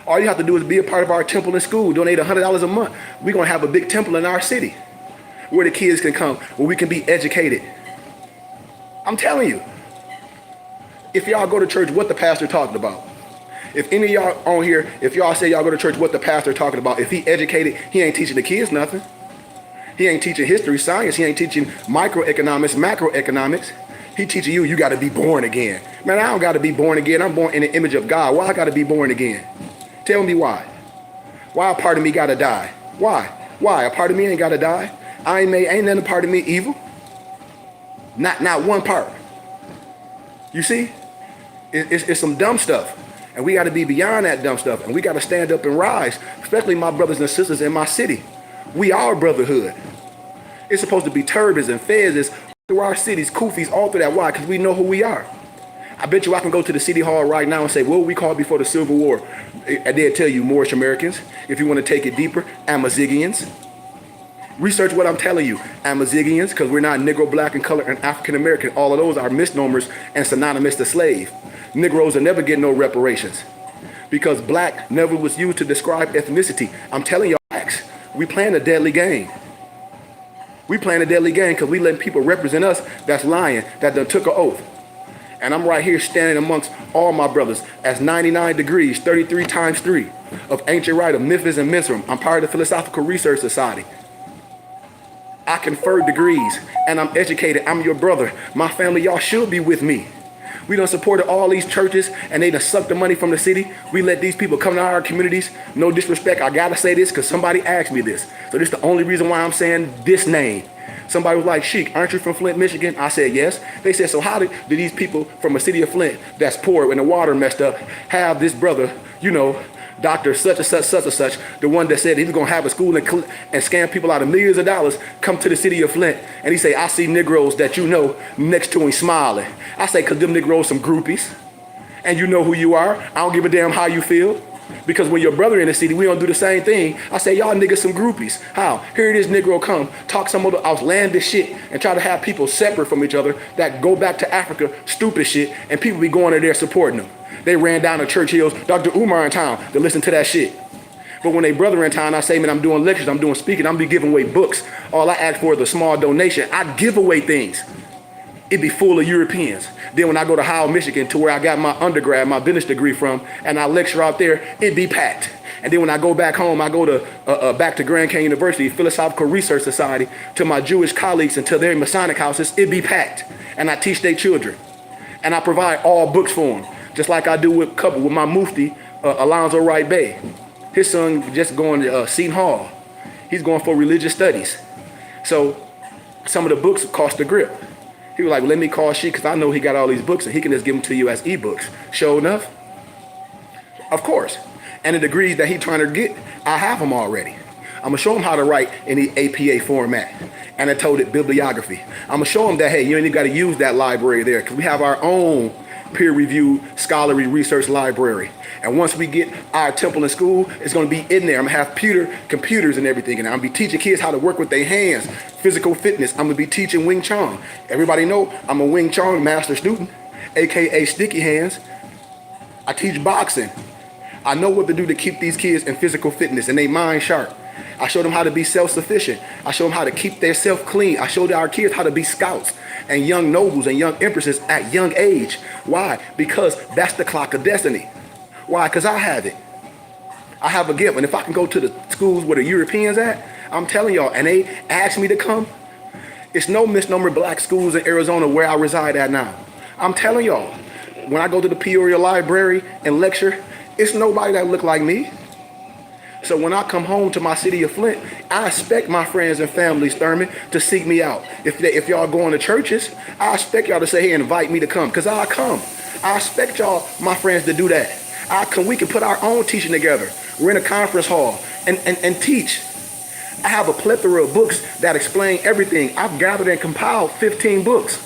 All you have to do is be a part of our temple in school, donate $100 a month. We're gonna have a big temple in our city where the kids can come, where we can be educated. I'm telling you, if y'all go to church, what the pastor talking about? If any of y'all on here, if y'all say y'all go to church, what the pastor talking about? If he educated, he ain't teaching the kids nothing. He ain't teaching history, science. He ain't teaching microeconomics, macroeconomics. He teaching you got to be born again. Man, I don't got to be born again. I'm born in the image of God. Why I got to be born again? Tell me why. Why a part of me got to die? Why? Why? A part of me ain't got to die. Ain't none part of me evil. Not one part. You see? It's some dumb stuff. And we got to be beyond that dumb stuff. And we got to stand up and rise, especially my brothers and sisters in my city. We are brotherhood. It's supposed to be turbans and fezes through our cities, kufis, all through that. Why? Because we know who we are. I bet you I can go to the city hall right now and say, what we called before the Civil War? And they'll tell you Moorish Americans. If you want to take it deeper, Amazigians. Research what I'm telling you. Amazigians, because we're not Negro, Black, and Color, and African American. All of those are misnomers and synonymous to slave. Negroes will never get no reparations because black never was used to describe ethnicity. I'm telling y'all facts. We playing a deadly game. We playing a deadly game because we letting people represent us that's lying, that done took an oath. And I'm right here standing amongst all my brothers as 99 degrees, 33 times 3 of ancient writer, Memphis and Misram. I'm part of the Philosophical Research Society. I confer degrees and I'm educated. I'm your brother. My family, y'all should be with me. We done supported all these churches and they done sucked the money from the city. We let these people come to our communities. No disrespect, I gotta say this because somebody asked me this. So this is the only reason why I'm saying this name. Somebody was like, Sheik, aren't you from Flint, Michigan? I said, yes. They said, so how did these people from a city of Flint that's poor when the water messed up have this brother, Dr. such and such, the one that said he was going to have a school and scam people out of millions of dollars, come to the city of Flint. And he say, I see Negroes that you know next to him smiling. I say, because them Negroes some groupies. And you know who you are. I don't give a damn how you feel. Because when your brother in the city, we don't do the same thing. I say, y'all niggas some groupies. How? Here it is, Negro come, talk some of the outlandish shit and try to have people separate from each other that go back to Africa, stupid shit, and people be going in there supporting them. They ran down to Church Hills, Dr. Umar in town to listen to that shit. But when they brother in town, I say, man, I'm doing lectures, I'm doing speaking, I'm be giving away books. All I ask for is a small donation. I give away things. It be full of Europeans. Then when I go to Howell, Michigan, to where I got my undergrad, my business degree from, and I lecture out there, it be packed. And then when I go back home, I go to back to Grand Canyon University, Philosophical Research Society, to my Jewish colleagues and to their Masonic houses, it be packed. And I teach their children. And I provide all books for them, just like I do with my Mufti, Alonzo Wright Bay. His son just going to Seton Hall. He's going for religious studies. So some of the books cost a grip. He was like, let me call Sheik because I know he got all these books and he can just give them to you as ebooks. Sure enough, of course. And the degrees that he trying to get, I have them already. I'm going to show him how to write in the APA format. And I told it bibliography. I'm going to show him that, hey, you ain't even got to use that library there because we have our own peer-reviewed scholarly research library. And once we get our temple in school, it's going to be in there. I'm going to have computers and everything. And I'm going to be teaching kids how to work with their hands, physical fitness. I'm going to be teaching Wing Chun. Everybody know I'm a Wing Chun master student, AKA sticky hands. I teach boxing. I know what to do to keep these kids in physical fitness and their mind sharp. I show them how to be self-sufficient. I show them how to keep their self clean. I showed our kids how to be scouts. and young nobles and young empresses at young age. Why? Because that's the clock of destiny. Why? Because I have it. I have a gift. And if I can go to the schools where the Europeans at, I'm telling y'all, and they ask me to come, it's no misnomer black schools in Arizona where I reside at now. I'm telling y'all, when I go to the Peoria Library and lecture, it's nobody that look like me. So when I come home to my city of Flint, I expect my friends and families, Thurman, to seek me out. If y'all going to churches, I expect y'all to say, hey, invite me to come, because I'll come. I expect y'all, my friends, to do that. We can put our own teaching together. We're in a conference hall and teach. I have a plethora of books that explain everything. I've gathered and compiled 15 books.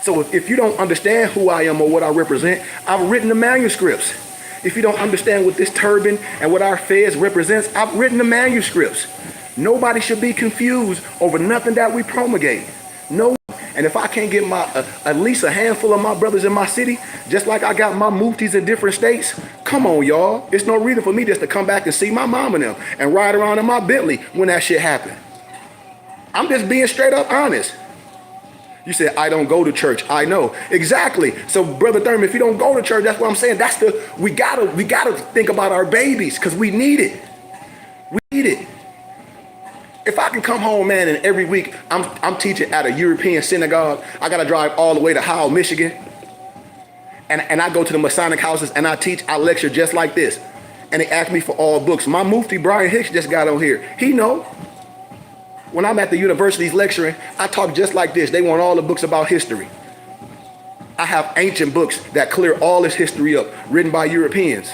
So if you don't understand who I am or what I represent, I've written the manuscripts. If you don't understand what this turban and what our fez represents, I've written the manuscripts. Nobody should be confused over nothing that we promulgate. No. And if I can't get at least a handful of my brothers in my city, just like I got my muftis in different states, come on, y'all. It's no reason for me just to come back and see my mom and them and ride around in my Bentley when that shit happened. I'm just being straight up honest. You said, I don't go to church. I know. Exactly. So, Brother Thurman, if you don't go to church, that's what I'm saying. We gotta think about our babies, because we need it. We need it. If I can come home, man, and every week I'm teaching at a European synagogue, I gotta drive all the way to Howell, Michigan. And I go to the Masonic houses and I lecture just like this. And they ask me for all books. My Mufti, Brian Hicks, just got on here. He know. When I'm at the universities lecturing, I talk just like this. They want all the books about history. I have ancient books that clear all this history up, written by Europeans.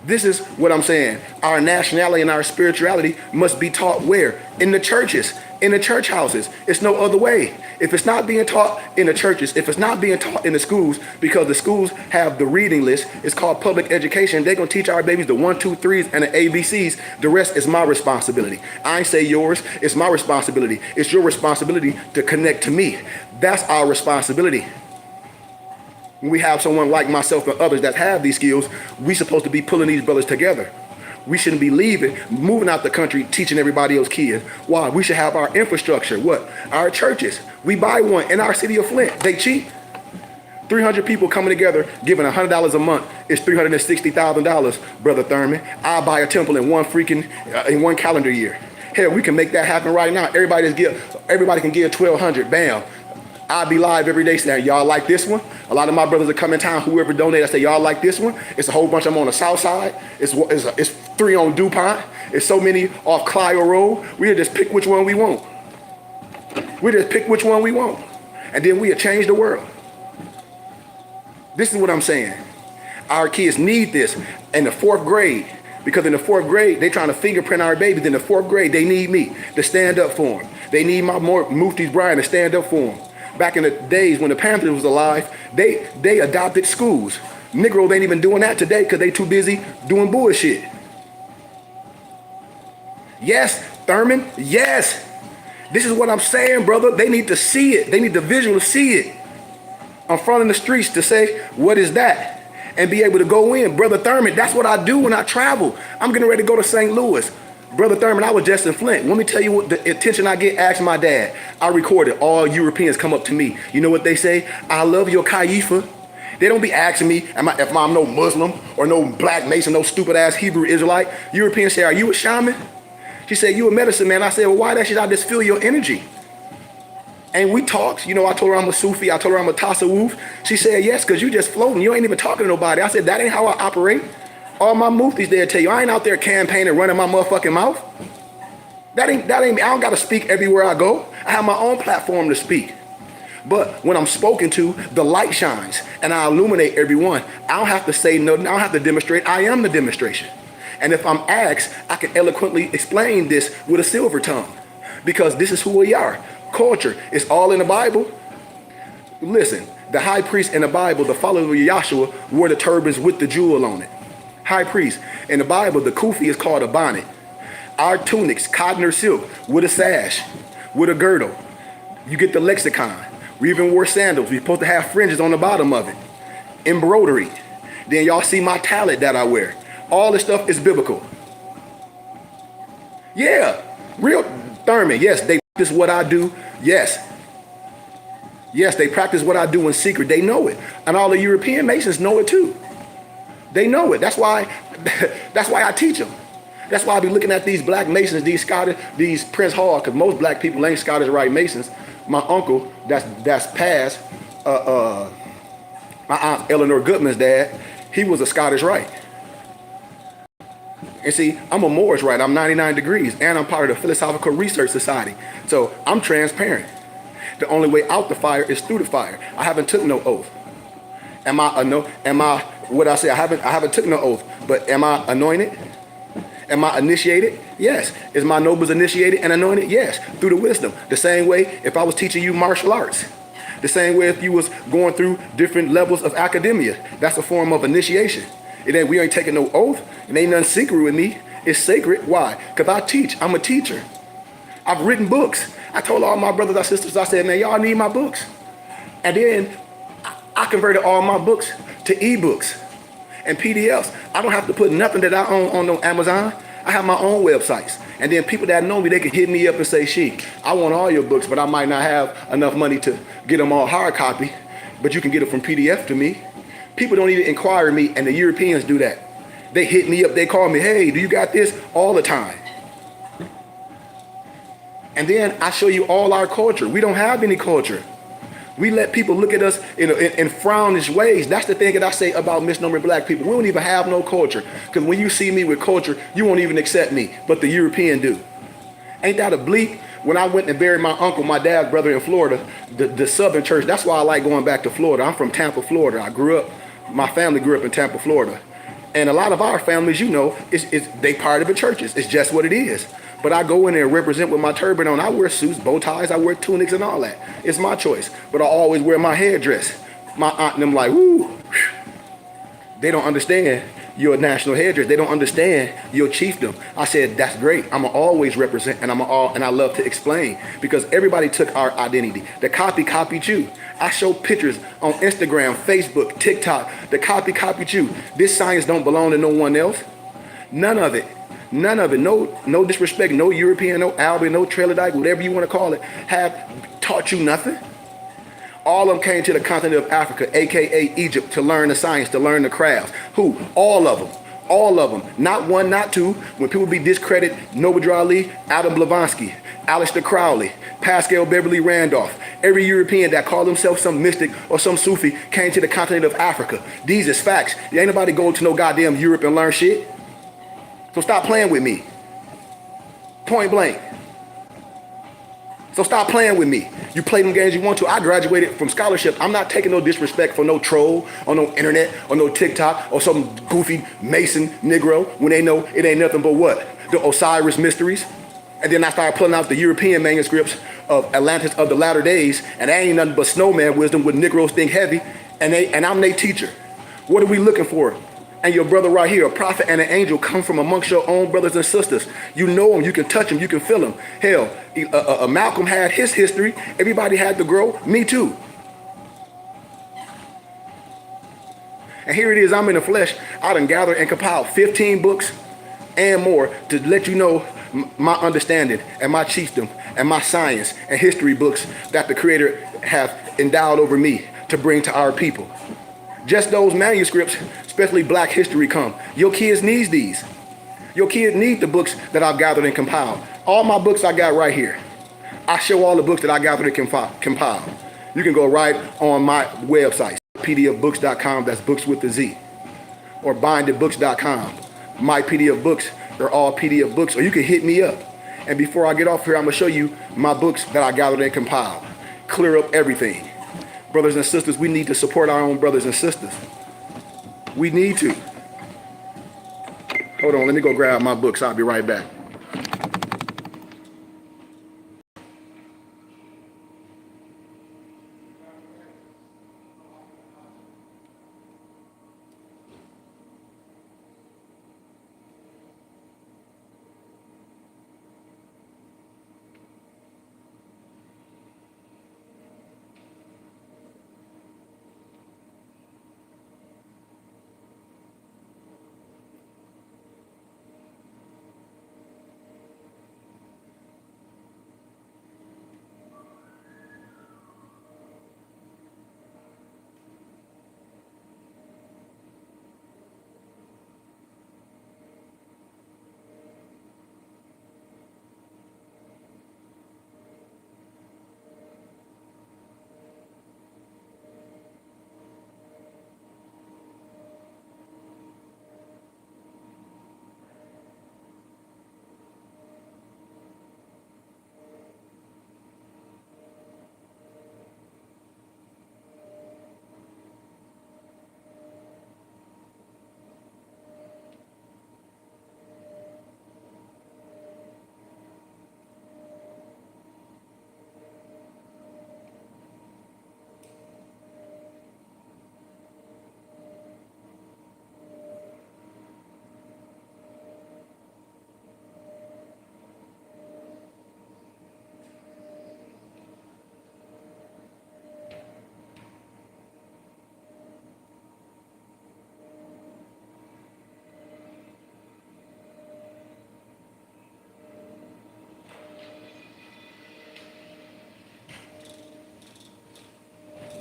This is what I'm saying. Our nationality and our spirituality must be taught where? In the churches, in the church houses. It's no other way. If it's not being taught in the churches, if it's not being taught in the schools, because the schools have the reading list, it's called public education. They're going to teach our babies the 1, 2, 3s and the ABCs. The rest is my responsibility. I ain't say yours. It's my responsibility. It's your responsibility to connect to me. That's our responsibility. When we have someone like myself and others that have these skills, we're supposed to be pulling these brothers together. We shouldn't be moving out the country, teaching everybody else kids. Why? We should have our infrastructure. What? Our churches. We buy one in our city of Flint. They cheap. 300 people coming together, giving $100 a month is $360,000, Brother Thurman. I'll buy a temple in one calendar year. Hell, we can make that happen right now. Everybody can give $1,200. Bam. I'll be live every day saying, y'all like this one? A lot of my brothers that come in town, whoever donate, I say, y'all like this one? It's a whole bunch of them on the south side. It's 3 on DuPont. It's so many off Clio Road. We just pick which one we want. And then we'll change the world. This is what I'm saying. Our kids need this in the 4th grade. Because in the 4th grade, they're trying to fingerprint our babies. In the 4th grade, they need me to stand up for them. They need my Mufti's Brian to stand up for them. Back in the days when the Panthers was alive, they adopted schools. Negroes ain't even doing that today because they too busy doing bullshit. Yes, Thurman, yes. This is what I'm saying, brother. They need to see it. They need the visual to see it. I'm front in the streets to say, what is that? And be able to go in. Brother Thurman, that's what I do when I travel. I'm getting ready to go to St. Louis. Brother Thurman, I was just in Flint. Let me tell you what the attention I get. Ask my dad. I recorded. All Europeans come up to me. You know what they say? I love your Kaifa. They don't be asking me if I'm no Muslim or no black Mason, no stupid ass Hebrew Israelite. Europeans say, are you a shaman? She said, you a medicine man. I said, well, why that shit? I just feel your energy. And we talked. You know, I told her I'm a Sufi. I told her I'm a Tasawwuf. She said, yes, because you just floating. You ain't even talking to nobody. I said, that ain't how I operate. All my muftis there tell you, I ain't out there campaigning, running my motherfucking mouth. That ain't me. I don't got to speak everywhere I go. I have my own platform to speak. But when I'm spoken to, the light shines and I illuminate everyone. I don't have to say no. I don't have to demonstrate. I am the demonstration. And if I'm asked, I can eloquently explain this with a silver tongue, because this is who we are. Culture is all in the Bible. Listen, the high priest in the Bible, the followers of Yahshua, wore the turbans with the jewel on it. High priest. In the Bible, the kufi is called a bonnet. Our tunics, cotton or silk, with a sash, with a girdle. You get the lexicon. We even wore sandals. We're supposed to have fringes on the bottom of it. Embroidery. Then y'all see my talent that I wear. All this stuff is biblical. Yeah, real Thurman. Yes, they practice what I do? Yes. Yes, they practice what I do in secret. They know it. And all the European Masons know it too. They know it. That's why I teach them. That's why I be looking at these black Masons, these Scottish, these Prince Hall, because most black people ain't Scottish Rite Masons. My uncle, that's passed, my aunt Eleanor Goodman's dad, he was a Scottish Rite. And see, I'm a Moorish Rite. I'm 99 degrees, and I'm part of the Philosophical Research Society. So I'm transparent. The only way out the fire is through the fire. I haven't took no oath. Am I what I say? I haven't took no oath, but am I anointed? Am I initiated? Yes. Is my nobles initiated and anointed? Yes. Through the wisdom. The same way if I was teaching you martial arts. The same way if you was going through different levels of academia. That's a form of initiation. We ain't taking no oath. It ain't nothing secret with me. It's sacred. Why? Because I teach. I'm a teacher. I've written books. I told all my brothers and sisters, I said, man, y'all need my books. And then I converted all my books to ebooks and PDFs. I don't have to put nothing that I own on no Amazon. I have my own websites. And then people that know me, they can hit me up and say, Sheik, I want all your books, but I might not have enough money to get them all hard copy, but you can get it from PDF to me. People don't even inquire me, and the Europeans do that. They hit me up, they call me, hey, do you got this? All the time. And then I show you all our culture. We don't have any culture. We let people look at us in frownish ways. That's the thing that I say about misnomering black people. We don't even have no culture. Because when you see me with culture, you won't even accept me. But the European do. Ain't that a bleep? When I went and buried my uncle, my dad's brother in Florida, the Southern church, that's why I like going back to Florida. I'm from Tampa, Florida. My family grew up in Tampa, Florida. And a lot of our families, they part of the churches. It's just what it is. But I go in there and represent with my turban on. I wear suits, bow ties, I wear tunics and all that. It's my choice. But I always wear my headdress. My aunt and them like, woo. They don't understand your national headdress. They don't understand your chiefdom. I said, that's great. I'm going to always represent, and I love to explain. Because everybody took our identity. The copy copied you. I show pictures on Instagram, Facebook, TikTok. The copy copied you. This science don't belong to no one else. None of it. None of it. No disrespect. No European, no Albert, no Trailer whatever you want to call it, have taught you nothing. All of them came to the continent of Africa, aka Egypt, to learn the science, to learn the crafts. Who? All of them. All of them. Not one, not two. When people be discredited, Noble Ali, Adam Blavatsky, Aleister Crowley, Pascal Beverly Randolph, every European that called himself some mystic or some Sufi came to the continent of Africa. These is facts. Ain't nobody go to no goddamn Europe and learn shit. So stop playing with me. Point blank. So stop playing with me. You play them games you want to. I graduated from scholarship. I'm not taking no disrespect for no troll on no internet or no TikTok or some goofy Mason Negro when they know it ain't nothing but what? The Osiris mysteries. And then I started pulling out the European manuscripts of Atlantis of the latter days, and that ain't nothing but snowman wisdom with Negroes think heavy, and I'm their teacher. What are we looking for? And your brother right here, a prophet and an angel, come from amongst your own brothers and sisters. You know them, you can touch them, you can feel them. Hell, Malcolm had his history. Everybody had to grow. Me too. And here it is, I'm in the flesh. I done gathered and compiled 15 books and more to let you know my understanding and my chiefdom and my science and history books that the Creator have endowed over me to bring to our people. Just those manuscripts, especially Black History come. Your kids need these. Your kids need the books that I've gathered and compiled. All my books I got right here. I show all the books that I gathered and compiled. You can go right on my website, pdfbooks.com, that's books with the Z, or bindedbooks.com. My PDF books, they're all PDF books, or you can hit me up. And before I get off here, I'm gonna show you my books that I gathered and compiled. Clear up everything. Brothers and sisters, we need to support our own brothers and sisters. We need to. Hold on, let me go grab my books. I'll be right back.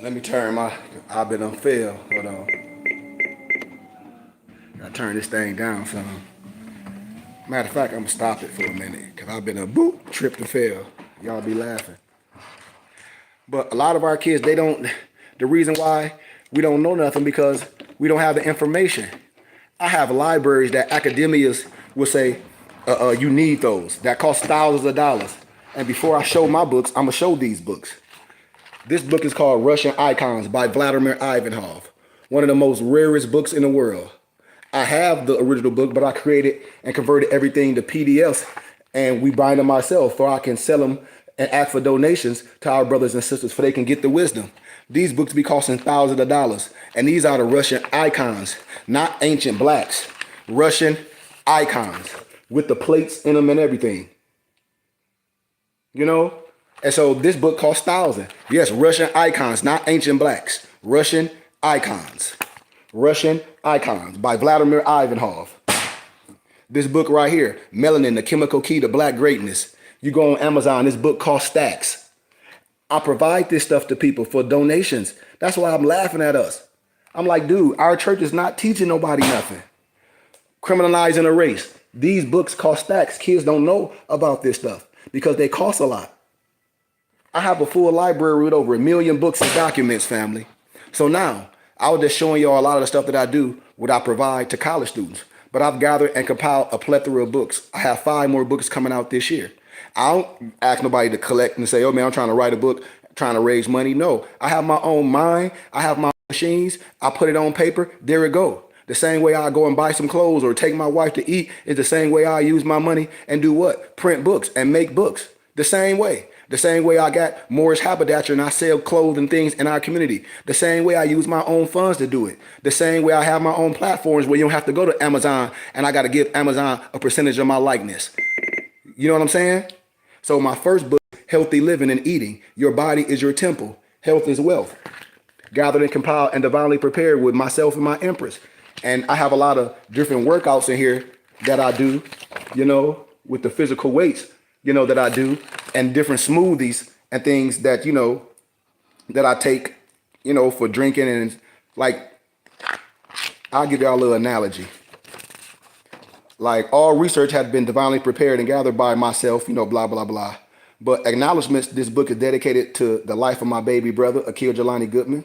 Let me turn I've been unfair. Hold on. Gotta turn this thing down some. Matter of fact, I'm gonna stop it for a minute because I've been a boop, tripped and fell. Y'all be laughing. But a lot of our kids, the reason why we don't know nothing because we don't have the information. I have libraries that academias will say, you need those. That cost thousands of dollars. And before I show my books, I'm gonna show these books. This book is called Russian Icons by Vladimir Ivanov, one of the most rarest books in the world. I have the original book, but I created and converted everything to PDFs, and we bind them myself so I can sell them and ask for donations to our brothers and sisters so they can get the wisdom. These books be costing thousands of dollars, and these are the Russian icons, not ancient blacks. Russian icons with the plates in them and everything. You know? And so this book costs thousands. Yes, Russian icons, not ancient blacks. Russian icons. Russian Icons by Vladimir Ivanov. This book right here, Melanin, the Chemical Key to Black Greatness. You go on Amazon, this book costs stacks. I provide this stuff to people for donations. That's why I'm laughing at us. I'm like, dude, our church is not teaching nobody nothing. Criminalizing a race. These books cost stacks. Kids don't know about this stuff because they cost a lot. I have a full library with over 1 million books and documents, family. So now, I was just showing y'all a lot of the stuff that I do, what I provide to college students. But I've gathered and compiled a plethora of books. I have 5 more books coming out this year. I don't ask nobody to collect and say, oh man, I'm trying to write a book, trying to raise money. No, I have my own mind. I have my own machines. I put it on paper. There it go. The same way I go and buy some clothes or take my wife to eat is the same way I use my money and do what? Print books and make books. The same way. The same way I got Morris Haberdasher and I sell clothes and things in our community. The same way I use my own funds to do it. The same way I have my own platforms where you don't have to go to Amazon and I got to give Amazon a percentage of my likeness. You know what I'm saying? So my first book, Healthy Living and Eating. Your body is your temple. Health is wealth. Gathered and compiled and divinely prepared with myself and my empress. And I have a lot of different workouts in here that I do, you know, with the physical weights, you know, that I do, and different smoothies and things that, you know, that I take, you know, for drinking. And like, I'll give y'all a little analogy. Like, all research had been divinely prepared and gathered by myself, you know, blah, blah, blah. But acknowledgments, this book is dedicated to the life of my baby brother, Akil Jelani Goodman.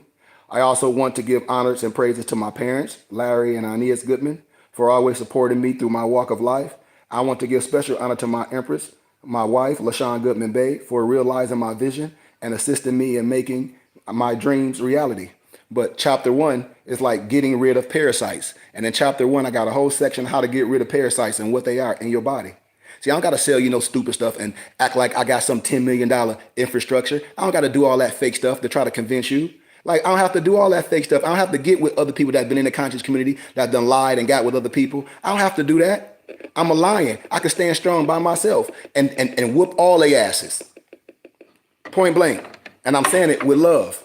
I also want to give honors and praises to my parents, Larry and Aeneas Goodman, for always supporting me through my walk of life. I want to give special honor to my empress, my wife, LaShawn Goodman Bay, for realizing my vision and assisting me in making my dreams reality. But chapter 1 is like getting rid of parasites. And in chapter 1, I got a whole section how to get rid of parasites and what they are in your body. See, I don't got to sell you no stupid stuff and act like I got some $10 million infrastructure. I don't got to do all that fake stuff to try to convince you. Like, I don't have to do all that fake stuff. I don't have to get with other people that have been in the conscious community that done lied and got with other people. I don't have to do that. I'm a lion. I can stand strong by myself and whoop all they asses. Point blank. And I'm saying it with love.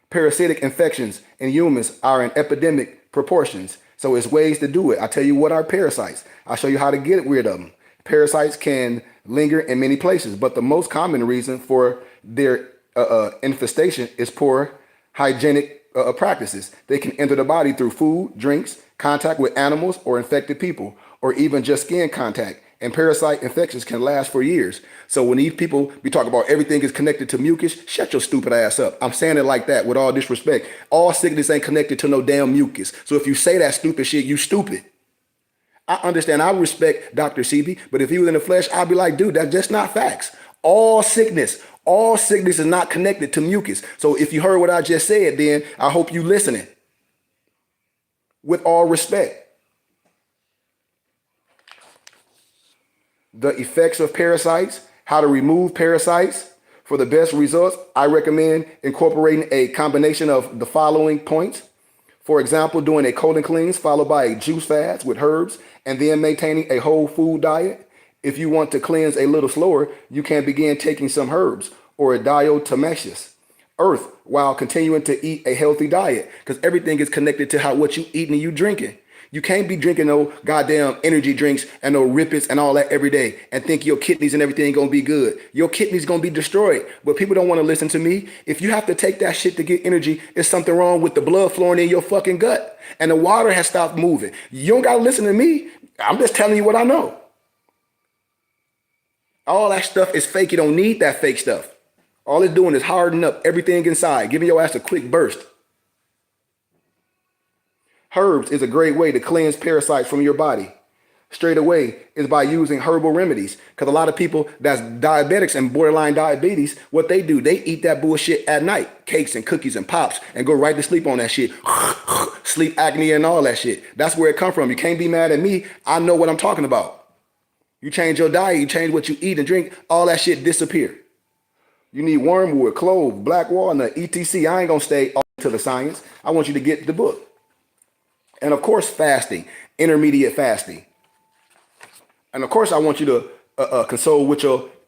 Parasitic infections in humans are in epidemic proportions. So it's ways to do it. I tell you what are parasites. I'll show you how to get rid of them. Parasites can linger in many places, but the most common reason for their infestation is poor hygienic practices. They can enter the body through food, drinks, contact with animals or infected people, or even just skin contact. And parasite infections can last for years. So when these people be talking about everything is connected to mucus, shut your stupid ass up. I'm saying it like that with all disrespect. All sickness ain't connected to no damn mucus. So if you say that stupid shit, you stupid. I understand. I respect Dr. CB, but if he was in the flesh, I'd be like, dude, that's just not facts. All sickness is not connected to mucus. So if you heard what I just said, then I hope you listening. With all respect. The effects of parasites, how to remove parasites. For the best results, I recommend incorporating a combination of the following points. For example, doing a colon cleanse followed by a juice fast with herbs and then maintaining a whole food diet. If you want to cleanse a little slower, you can begin taking some herbs or a diatomaceous earth while continuing to eat a healthy diet, because everything is connected to what you eating and you drinking. You can't be drinking no goddamn energy drinks and no rippets and all that every day and think your kidneys and everything gonna be good. Your kidneys gonna be destroyed. But people don't want to listen to me. If you have to take that shit to get energy, it's something wrong with the blood flowing in your fucking gut. And the water has stopped moving. You don't gotta listen to me. I'm just telling you what I know. All that stuff is fake. You don't need that fake stuff. All it's doing is hardening up everything inside, giving your ass a quick burst. Herbs is a great way to cleanse parasites from your body. Straight away is by using herbal remedies. Because a lot of people that's diabetics and borderline diabetes, what they do, they eat that bullshit at night. Cakes and cookies and pops and go right to sleep on that shit. Sleep apnea and all that shit. That's where it come from. You can't be mad at me. I know what I'm talking about. You change your diet, you change what you eat and drink, all that shit disappear. You need wormwood, clove, black walnut, etc. I ain't gonna stay all to the science. I want you to get the book. And of course, fasting, intermediate fasting. And of course, I want you to consult with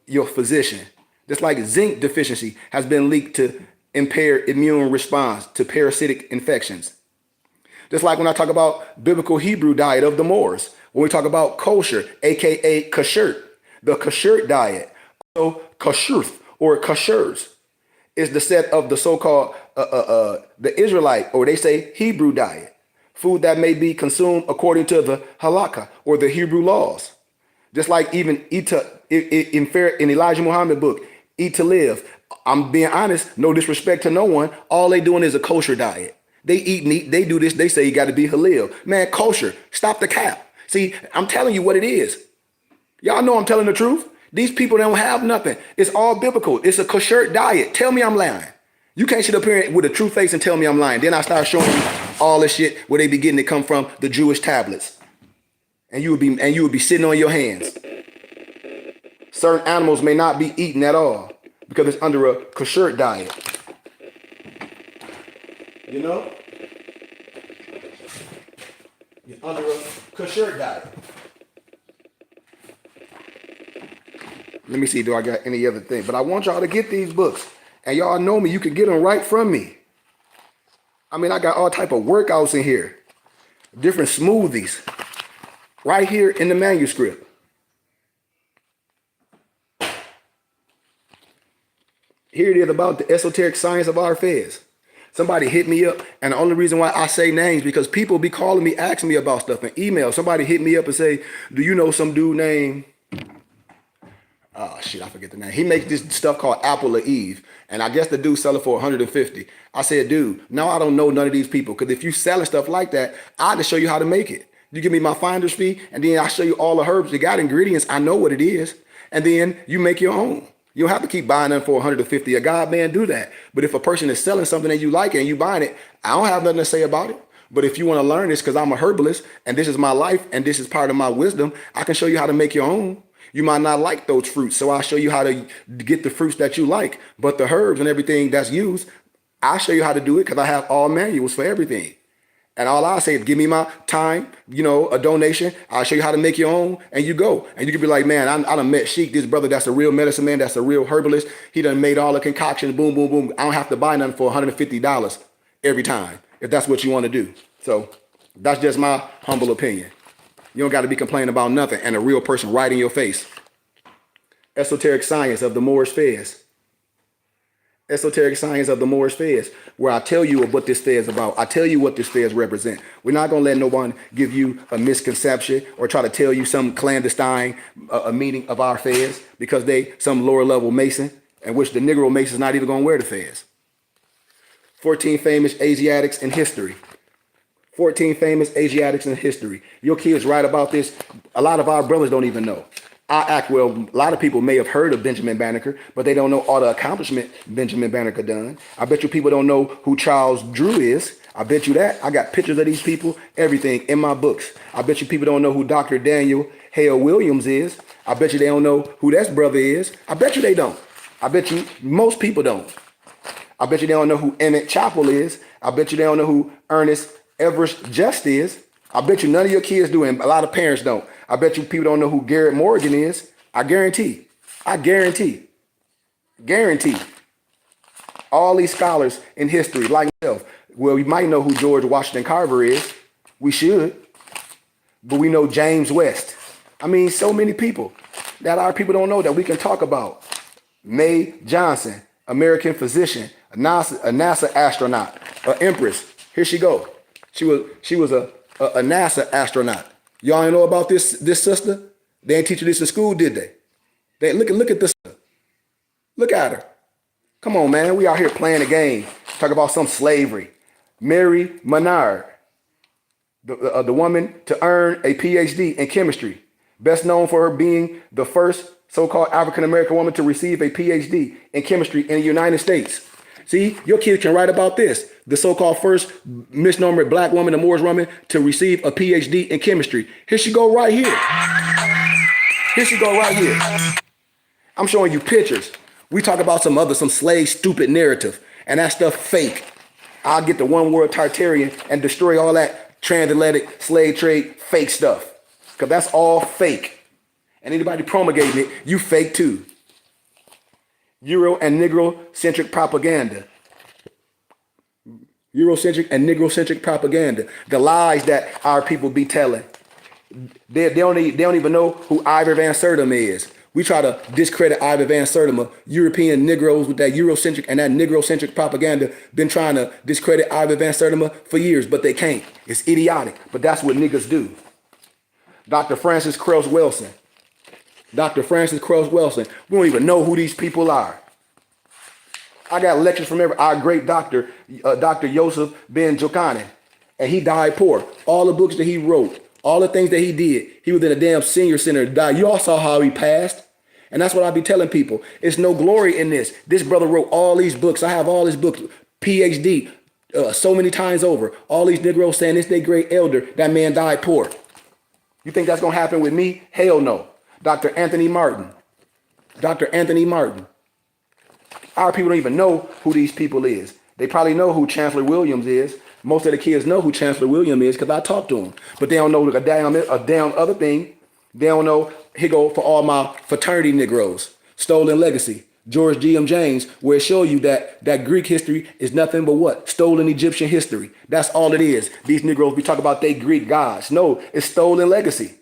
your physician. Just like zinc deficiency has been linked to impaired immune response to parasitic infections. Just like when I talk about biblical Hebrew diet of the Moors, when we talk about kosher, aka kasher, the kasher diet, also kashruf or kashers, is the set of the so-called the Israelite, or they say Hebrew diet. Food that may be consumed according to the halakha or the Hebrew laws. Just like even in Elijah Muhammad book, Eat to Live. I'm being honest, no disrespect to no one. All they doing is a kosher diet. They eat meat, they do this, they say you got to be halal. Man, kosher, stop the cap. See, I'm telling you what it is. Y'all know I'm telling the truth. These people don't have nothing. It's all biblical. It's a kosher diet. Tell me I'm lying. You can't sit up here with a true face and tell me I'm lying. Then I start showing you all this shit where they be getting it come from, the Jewish tablets. And you would be sitting on your hands. Certain animals may not be eaten at all because it's under a kosher diet. You know? You're under a kosher diet. Let me see, do I got any other thing? But I want y'all to get these books. And y'all know me, you can get them right from me. I mean, I got all type of workouts in here. Different smoothies. Right here in the manuscript. Here it is about the esoteric science of our affairs. Somebody hit me up, and the only reason why I say names, because people be calling me, asking me about stuff in email. Somebody hit me up and say, do you know some dude named... Oh shit, I forget the name. He makes this stuff called Apple of Eve. And I guess the dude sell it for 150. I said, dude, no, I don't know none of these people. Because if you selling stuff like that, I'll just show you how to make it. You give me my finder's fee, and then I show you all the herbs. You got ingredients. I know what it is. And then you make your own. You don't have to keep buying them for 150. A God man do that. But if a person is selling something that you like and you buying it, I don't have nothing to say about it. But if you want to learn this, because I'm a herbalist and this is my life and this is part of my wisdom, I can show you how to make your own. You might not like those fruits, so I'll show you how to get the fruits that you like. But the herbs and everything that's used, I'll show you how to do it because I have all manuals for everything. And all I'll say is give me my time, a donation. I'll show you how to make your own, and you go. And you can be like, man, I done met Sheik, this brother that's a real medicine man, that's a real herbalist. He done made all the concoctions, boom, boom, boom. I don't have to buy nothing for $150 every time, if that's what you want to do. So that's just my humble opinion. You don't got to be complaining about nothing, and a real person right in your face. Esoteric science of the Moorish fairs. Esoteric science of the Moorish fairs, where I tell you what this fair is about. I tell you what this fairs represent. We're not going to let no one give you a misconception or try to tell you some clandestine meaning of our fairs because they some lower level Mason, in which the Negro Mason's not even going to wear the fairs. 14 famous Asiatics in history. 14 famous Asiatics in history. Your kids write about this. A lot of our brothers don't even know. A lot of people may have heard of Benjamin Banneker, but they don't know all the accomplishment Benjamin Banneker done. I bet you people don't know who Charles Drew is. I bet you that. I got pictures of these people, everything in my books. I bet you people don't know who Dr. Daniel Hale Williams is. I bet you they don't know who that brother is. I bet you they don't. I bet you most people don't. I bet you they don't know who Emmett Chappell is. I bet you they don't know who Ernest Everest Just is. I bet you none of your kids do, and a lot of parents don't. I bet you people don't know who Garrett Morgan is. I guarantee. Guarantee. All these scholars in history, like myself, well, we might know who George Washington Carver is. We should. but we know James West. I mean, so many people that our people don't know that we can talk about. Mae Johnson, American physician, a NASA astronaut, an empress. Here she go. She was a NASA astronaut. Y'all ain't know about this sister? They ain't teach you this in school, did they? They look at this. Look at her. Come on, man. We out here playing a game. Talk about some slavery. Mary Menard, the woman to earn a PhD in chemistry, best known for her being the first so-called African-American woman to receive a PhD in chemistry in the United States. See, your kids can write about this. The so-called first misnomer black woman, the Moorish woman, to receive a PhD in chemistry. Here she go right here. Here she go right here. I'm showing you pictures. We talk about some slave stupid narrative, and that stuff fake. I'll get the one word Tartarian and destroy all that transatlantic slave trade fake stuff. Because that's all fake. And anybody promulgating it, you fake too. Euro and Negro-centric propaganda. Eurocentric and Negrocentric propaganda. The lies that our people be telling. They don't even know who Ivor Van Sertima is. We try to discredit Ivor Van Sertima. European Negroes with that Eurocentric and that Negrocentric propaganda been trying to discredit Ivor Van Sertima for years, but they can't. It's idiotic, but that's what niggas do. Dr. Francis Krauss Wilson. Dr. Francis Krauss Wilson. We don't even know who these people are. I got lectures from our great doctor, Dr. Yosef Ben Jochanan, and he died poor. All the books that he wrote, all the things that he did, he was in a damn senior center to die. You all saw how he passed. And that's what I be telling people. It's no glory in this. This brother wrote all these books. I have all his books, PhD, so many times over. All these Negroes saying this their great elder, that man died poor. You think that's going to happen with me? Hell no. Dr. Anthony Martin. Dr. Anthony Martin. Our people don't even know who these people is. They probably know who Chancellor Williams is. Most of the kids know who Chancellor Williams is because I talk to them. But they don't know a damn other thing. They don't know, here go for all my fraternity Negroes. Stolen Legacy. George G.M. James, where it show you that Greek history is nothing but what? Stolen Egyptian history. That's all it is. These Negroes, we talk about they Greek gods. No, it's stolen legacy.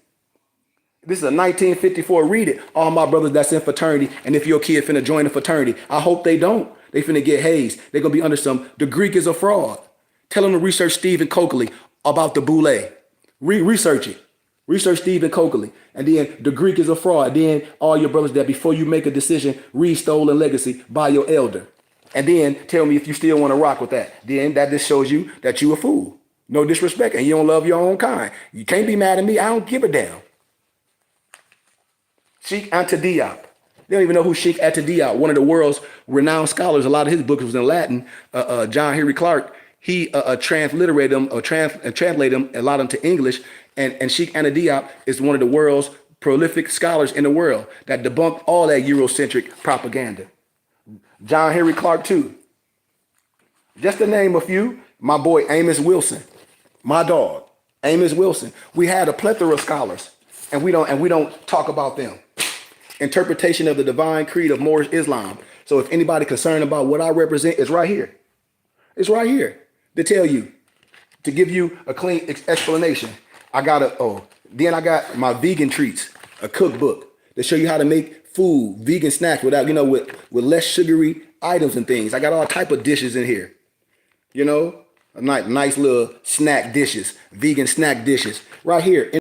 This is a 1954. Read it. All my brothers that's in fraternity, and if your kid finna join a fraternity, I hope they don't. They finna get hazed. They're gonna be under some, the Greek is a fraud. Tell them to research Stephen Coakley about the boule. Research it. Research Stephen Coakley. And then the Greek is a fraud. Then all your brothers that before you make a decision, read Stolen Legacy by your elder. And then tell me if you still want to rock with that. Then that just shows you that you a fool. No disrespect. And you don't love your own kind. You can't be mad at me. I don't give a damn. Sheikh Anta Diop. They don't even know who Sheikh Anta Diop, one of the world's renowned scholars. A lot of his books was in Latin. John Henry Clark, he transliterated them or translated them a lot into English. And Sheikh Anta Diop is one of the world's prolific scholars in the world that debunked all that Eurocentric propaganda. John Henry Clark too. Just to name a few, my boy Amos Wilson, my dog, Amos Wilson. We had a plethora of scholars, and we don't talk about them. Interpretation of the divine creed of Moorish Islam. So if anybody concerned about what I represent, it's right here. It's right here to tell you, to give you a clean explanation. Then I got my vegan treats, a cookbook to show you how to make food, vegan snacks without, with less sugary items and things. I got all type of dishes in here, a nice little snack dishes, vegan snack dishes right here.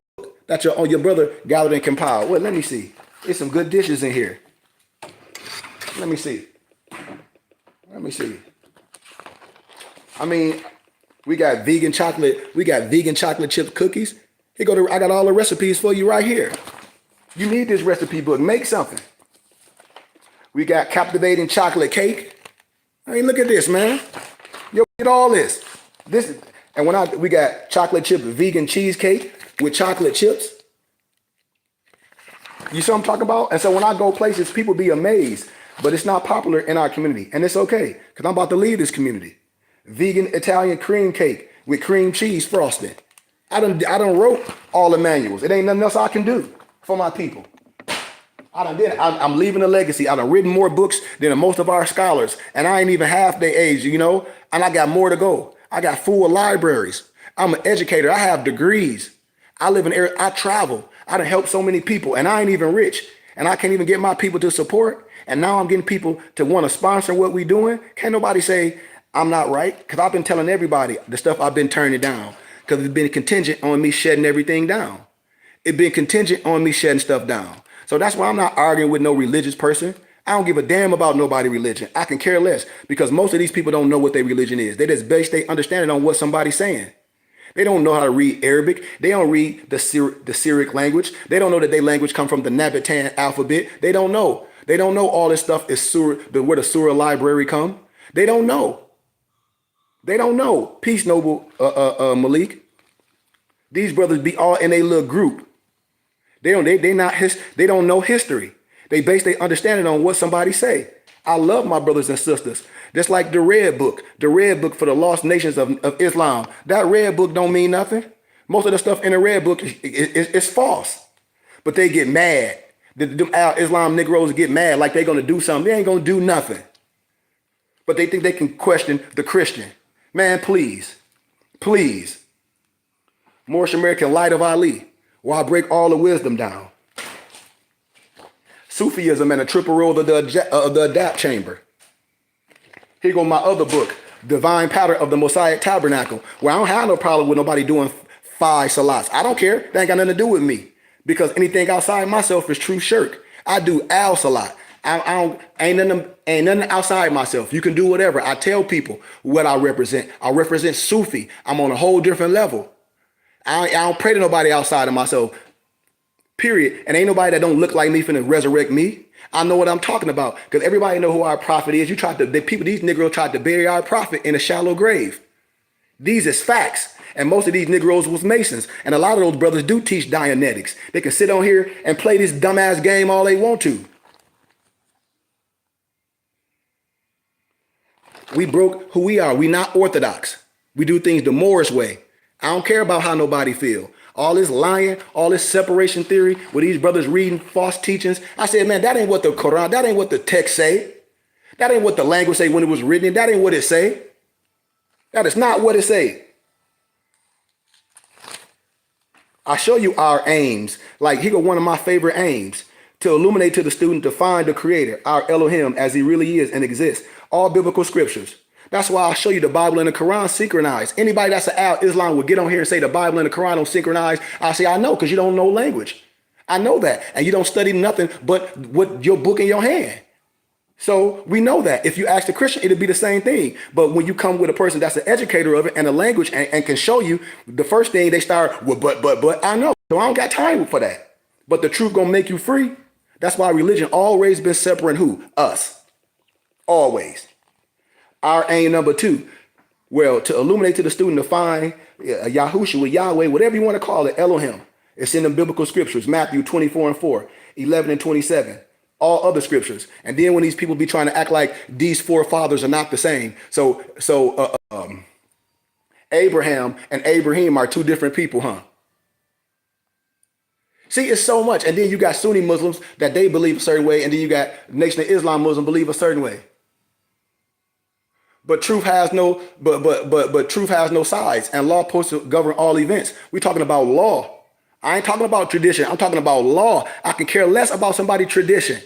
That your brother gathered and compiled. Well, let me see. There's some good dishes in here. Let me see. I mean, we got vegan chocolate. We got vegan chocolate chip cookies. I got all the recipes for you right here. You need this recipe book. Make something. We got captivating chocolate cake. I mean, look at this, man. You get all this. We got chocolate chip vegan cheesecake with chocolate chips. You see what I'm talking about? And so when I go places, people be amazed, but it's not popular in our community. And it's okay, because I'm about to leave this community. Vegan Italian cream cake with cream cheese frosting. I done wrote all the manuals. It ain't nothing else I can do for my people. I done did it. I'm leaving a legacy. I done written more books than most of our scholars, and I ain't even half their age, and I got more to go. I got full libraries. I'm an educator. I have degrees. I live in area, I travel. I done helped so many people and I ain't even rich. And I can't even get my people to support. And now I'm getting people to want to sponsor what we doing. Can't nobody say I'm not right. Because I've been telling everybody the stuff I've been turning down. Because it's been contingent on me shedding everything down. It's been contingent on me shedding stuff down. So that's why I'm not arguing with no religious person. I don't give a damn about nobody's religion. I can care less because most of these people don't know what their religion is. They just base their understanding on what somebody's saying. They don't know how to read Arabic. They don't read the Syriac language. They don't know that their language come from the Nabatean alphabet. They don't know. They don't know all this stuff is where the Surah library come. They don't know. They don't know. Peace, Noble Malik. These brothers be all in a little group. They don't know history. They base their understanding on what somebody say. I love my brothers and sisters. Just like the red book for the lost nations of Islam. That red book don't mean nothing. Most of the stuff in the red book is false. But they get mad. Them Islam Negroes get mad like they're going to do something. They ain't going to do nothing. But they think they can question the Christian. Man, please. Please. Moorish American Light of Ali. Where I break all the wisdom down. Sufism and a triple roll of the adapt chamber. Here go my other book, Divine Pattern of the Mosaic Tabernacle, where I don't have no problem with nobody doing 5 salats. I don't care. That ain't got nothing to do with me. Because anything outside myself is true shirk. I do al salat. Ain't nothing outside myself. You can do whatever. I tell people what I represent. I represent Sufi. I'm on a whole different level. I don't pray to nobody outside of myself. Period. And ain't nobody that don't look like me finna resurrect me. I know what I'm talking about because everybody know who our prophet is. These Negroes tried to bury our prophet in a shallow grave. These is facts. And most of these Negroes was Masons. And a lot of those brothers do teach Dianetics. They can sit on here and play this dumbass game all they want to. We broke who we are. We not Orthodox. We do things the Moorish way. I don't care about how nobody feel. All this lying, all this separation theory, with these brothers reading false teachings. I said, man, that ain't what the Quran, that ain't what the text say. That ain't what the language say when it was written. That ain't what it say. That is not what it say. I show you our aims. Like here go one of my favorite aims. To illuminate to the student to find the creator, our Elohim, as he really is and exists. All biblical scriptures. That's why I show you the Bible and the Quran synchronized. Anybody that's an Al-Islam would get on here and say the Bible and the Quran don't synchronize. I say, I know, because you don't know language. I know that. And you don't study nothing but what your book in your hand. So we know that. If you ask the Christian, it'll be the same thing. But when you come with a person that's an educator of it and a language and can show you, the first thing they start with, but, I know. So I don't got time for that. But the truth gonna make you free. That's why religion always been separating who? Us. Always. Our aim number 2, well, to illuminate to the student to find Yahushua, Yahweh, whatever you want to call it, Elohim. It's in the biblical scriptures, Matthew 24:4, 11 and 27, all other scriptures. And then when these people be trying to act like these forefathers are not the same. So Abraham and Abraham are 2 different people, huh? See, it's so much. And then you got Sunni Muslims that they believe a certain way. And then you got Nation of Islam Muslims believe a certain way. But truth has no, but truth has no sides, and law supposed to govern all events. We're talking about law. I ain't talking about tradition. I'm talking about law. I can care less about somebody's tradition.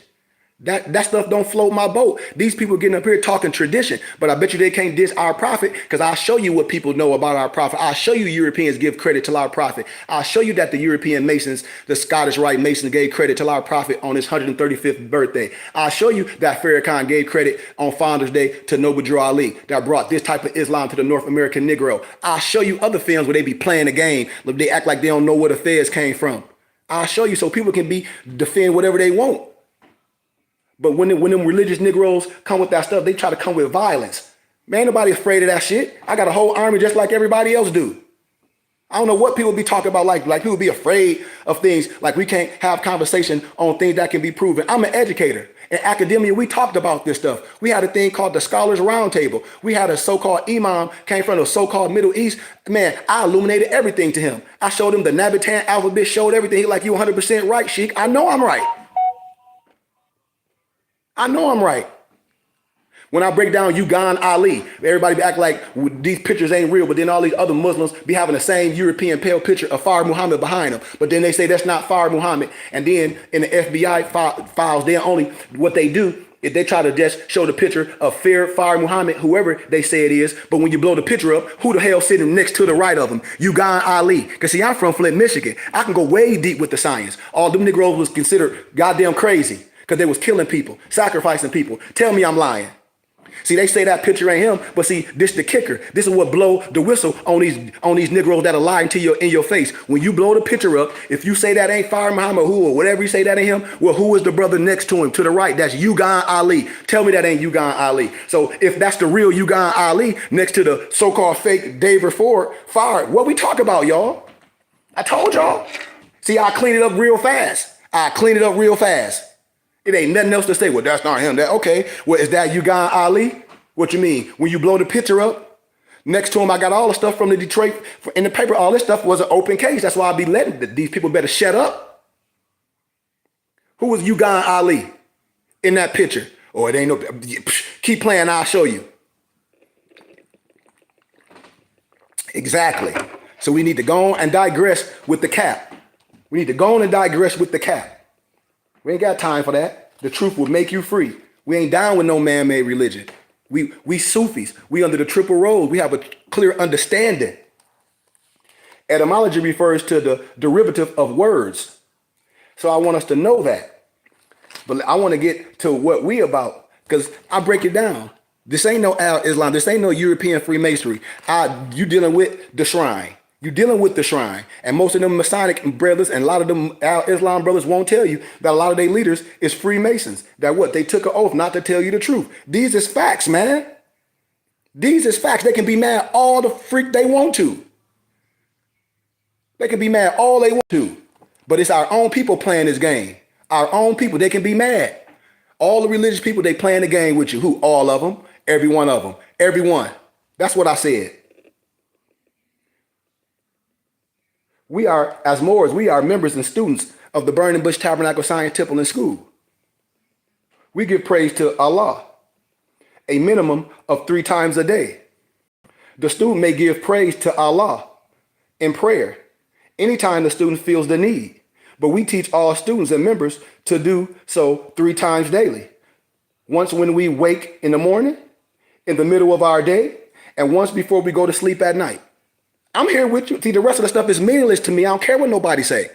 That stuff don't float my boat. These people getting up here talking tradition, but I bet you they can't diss our prophet because I'll show you what people know about our prophet. I'll show you Europeans give credit to our prophet. I'll show you that the European Masons, the Scottish Rite Masons gave credit to our prophet on his 135th birthday. I'll show you that Farrakhan gave credit on Founders Day to Noble Drew Ali that brought this type of Islam to the North American Negro. I'll show you other films where they be playing the game. They act like they don't know where the feds came from. I'll show you so people can defend whatever they want. But when them religious Negroes come with that stuff, they try to come with violence. Man, nobody afraid of that shit. I got a whole army just like everybody else do. I don't know what people be talking about, like people be afraid of things, like we can't have conversation on things that can be proven. I'm an educator. In academia, we talked about this stuff. We had a thing called the Scholars Roundtable. We had a so-called imam, came from the so-called Middle East. Man, I illuminated everything to him. I showed him the Nabatean alphabet, showed everything. He like, you 100% right, Sheikh. I know I'm right. I know I'm right. When I break down Ugan Ali, everybody be acting like these pictures ain't real, but then all these other Muslims be having the same European pale picture of Fard Muhammad behind them. But then they say that's not Fard Muhammad. And then in the FBI files, they only, what they do is they try to just show the picture of Fard Muhammad, whoever they say it is. But when you blow the picture up, who the hell sitting next to the right of him? Ugan Ali. Because see, I'm from Flint, Michigan. I can go way deep with the science. All them Negroes was considered goddamn crazy because they was killing people, sacrificing people. Tell me I'm lying. See, they say that picture ain't him, but see, this the kicker. This is what blow the whistle on these Negroes that are lying to in your face. When you blow the picture up, if you say that ain't Fard Muhammad who or whatever you say that ain't him, well, who is the brother next to him to the right? That's Ugan Ali. Tell me that ain't Ugan Ali. So if that's the real Ugan Ali next to the so-called fake David Fard, what we talk about, y'all? I told y'all. See, I clean it up real fast. It ain't nothing else to say. Well, that's not him. That okay. Well, is that Ugan Ali? What you mean? When you blow the picture up, next to him, I got all the stuff from the Detroit in the paper. All this stuff was an open case. That's why I be letting these people better shut up. Who was Ugan Ali in that picture? Oh, it ain't no. Keep playing. I'll show you. Exactly. So we need to go on and digress with the cap. We ain't got time for that. The truth will make you free. We ain't down with no man-made religion. We Sufis. We under the triple rose. We have a clear understanding. Etymology refers to the derivative of words. So I want us to know that. But I want to get to what we about, because I break it down. This ain't no Al-Islam. This ain't no European Freemasonry. You dealing with the shrine. And most of them Masonic brothers and a lot of them Al-Islam brothers won't tell you that a lot of their leaders is Freemasons. That what? They took an oath not to tell you the truth. These is facts, man. These is facts. They can be mad all the freak they want to. But it's our own people playing this game. Our own people, they can be mad. All the religious people, they playing the game with you. Who? All of them. Every one of them. Everyone. That's what I said. We are, as Moors, we are members and students of the Burning Bush Tabernacle Science Temple and School. We give praise to Allah, a minimum of 3 times a day. The student may give praise to Allah in prayer anytime the student feels the need, but we teach all students and members to do so 3 times daily. Once when we wake in the morning, in the middle of our day, and once before we go to sleep at night. I'm here with you. See, the rest of the stuff is meaningless to me. I don't care what nobody say.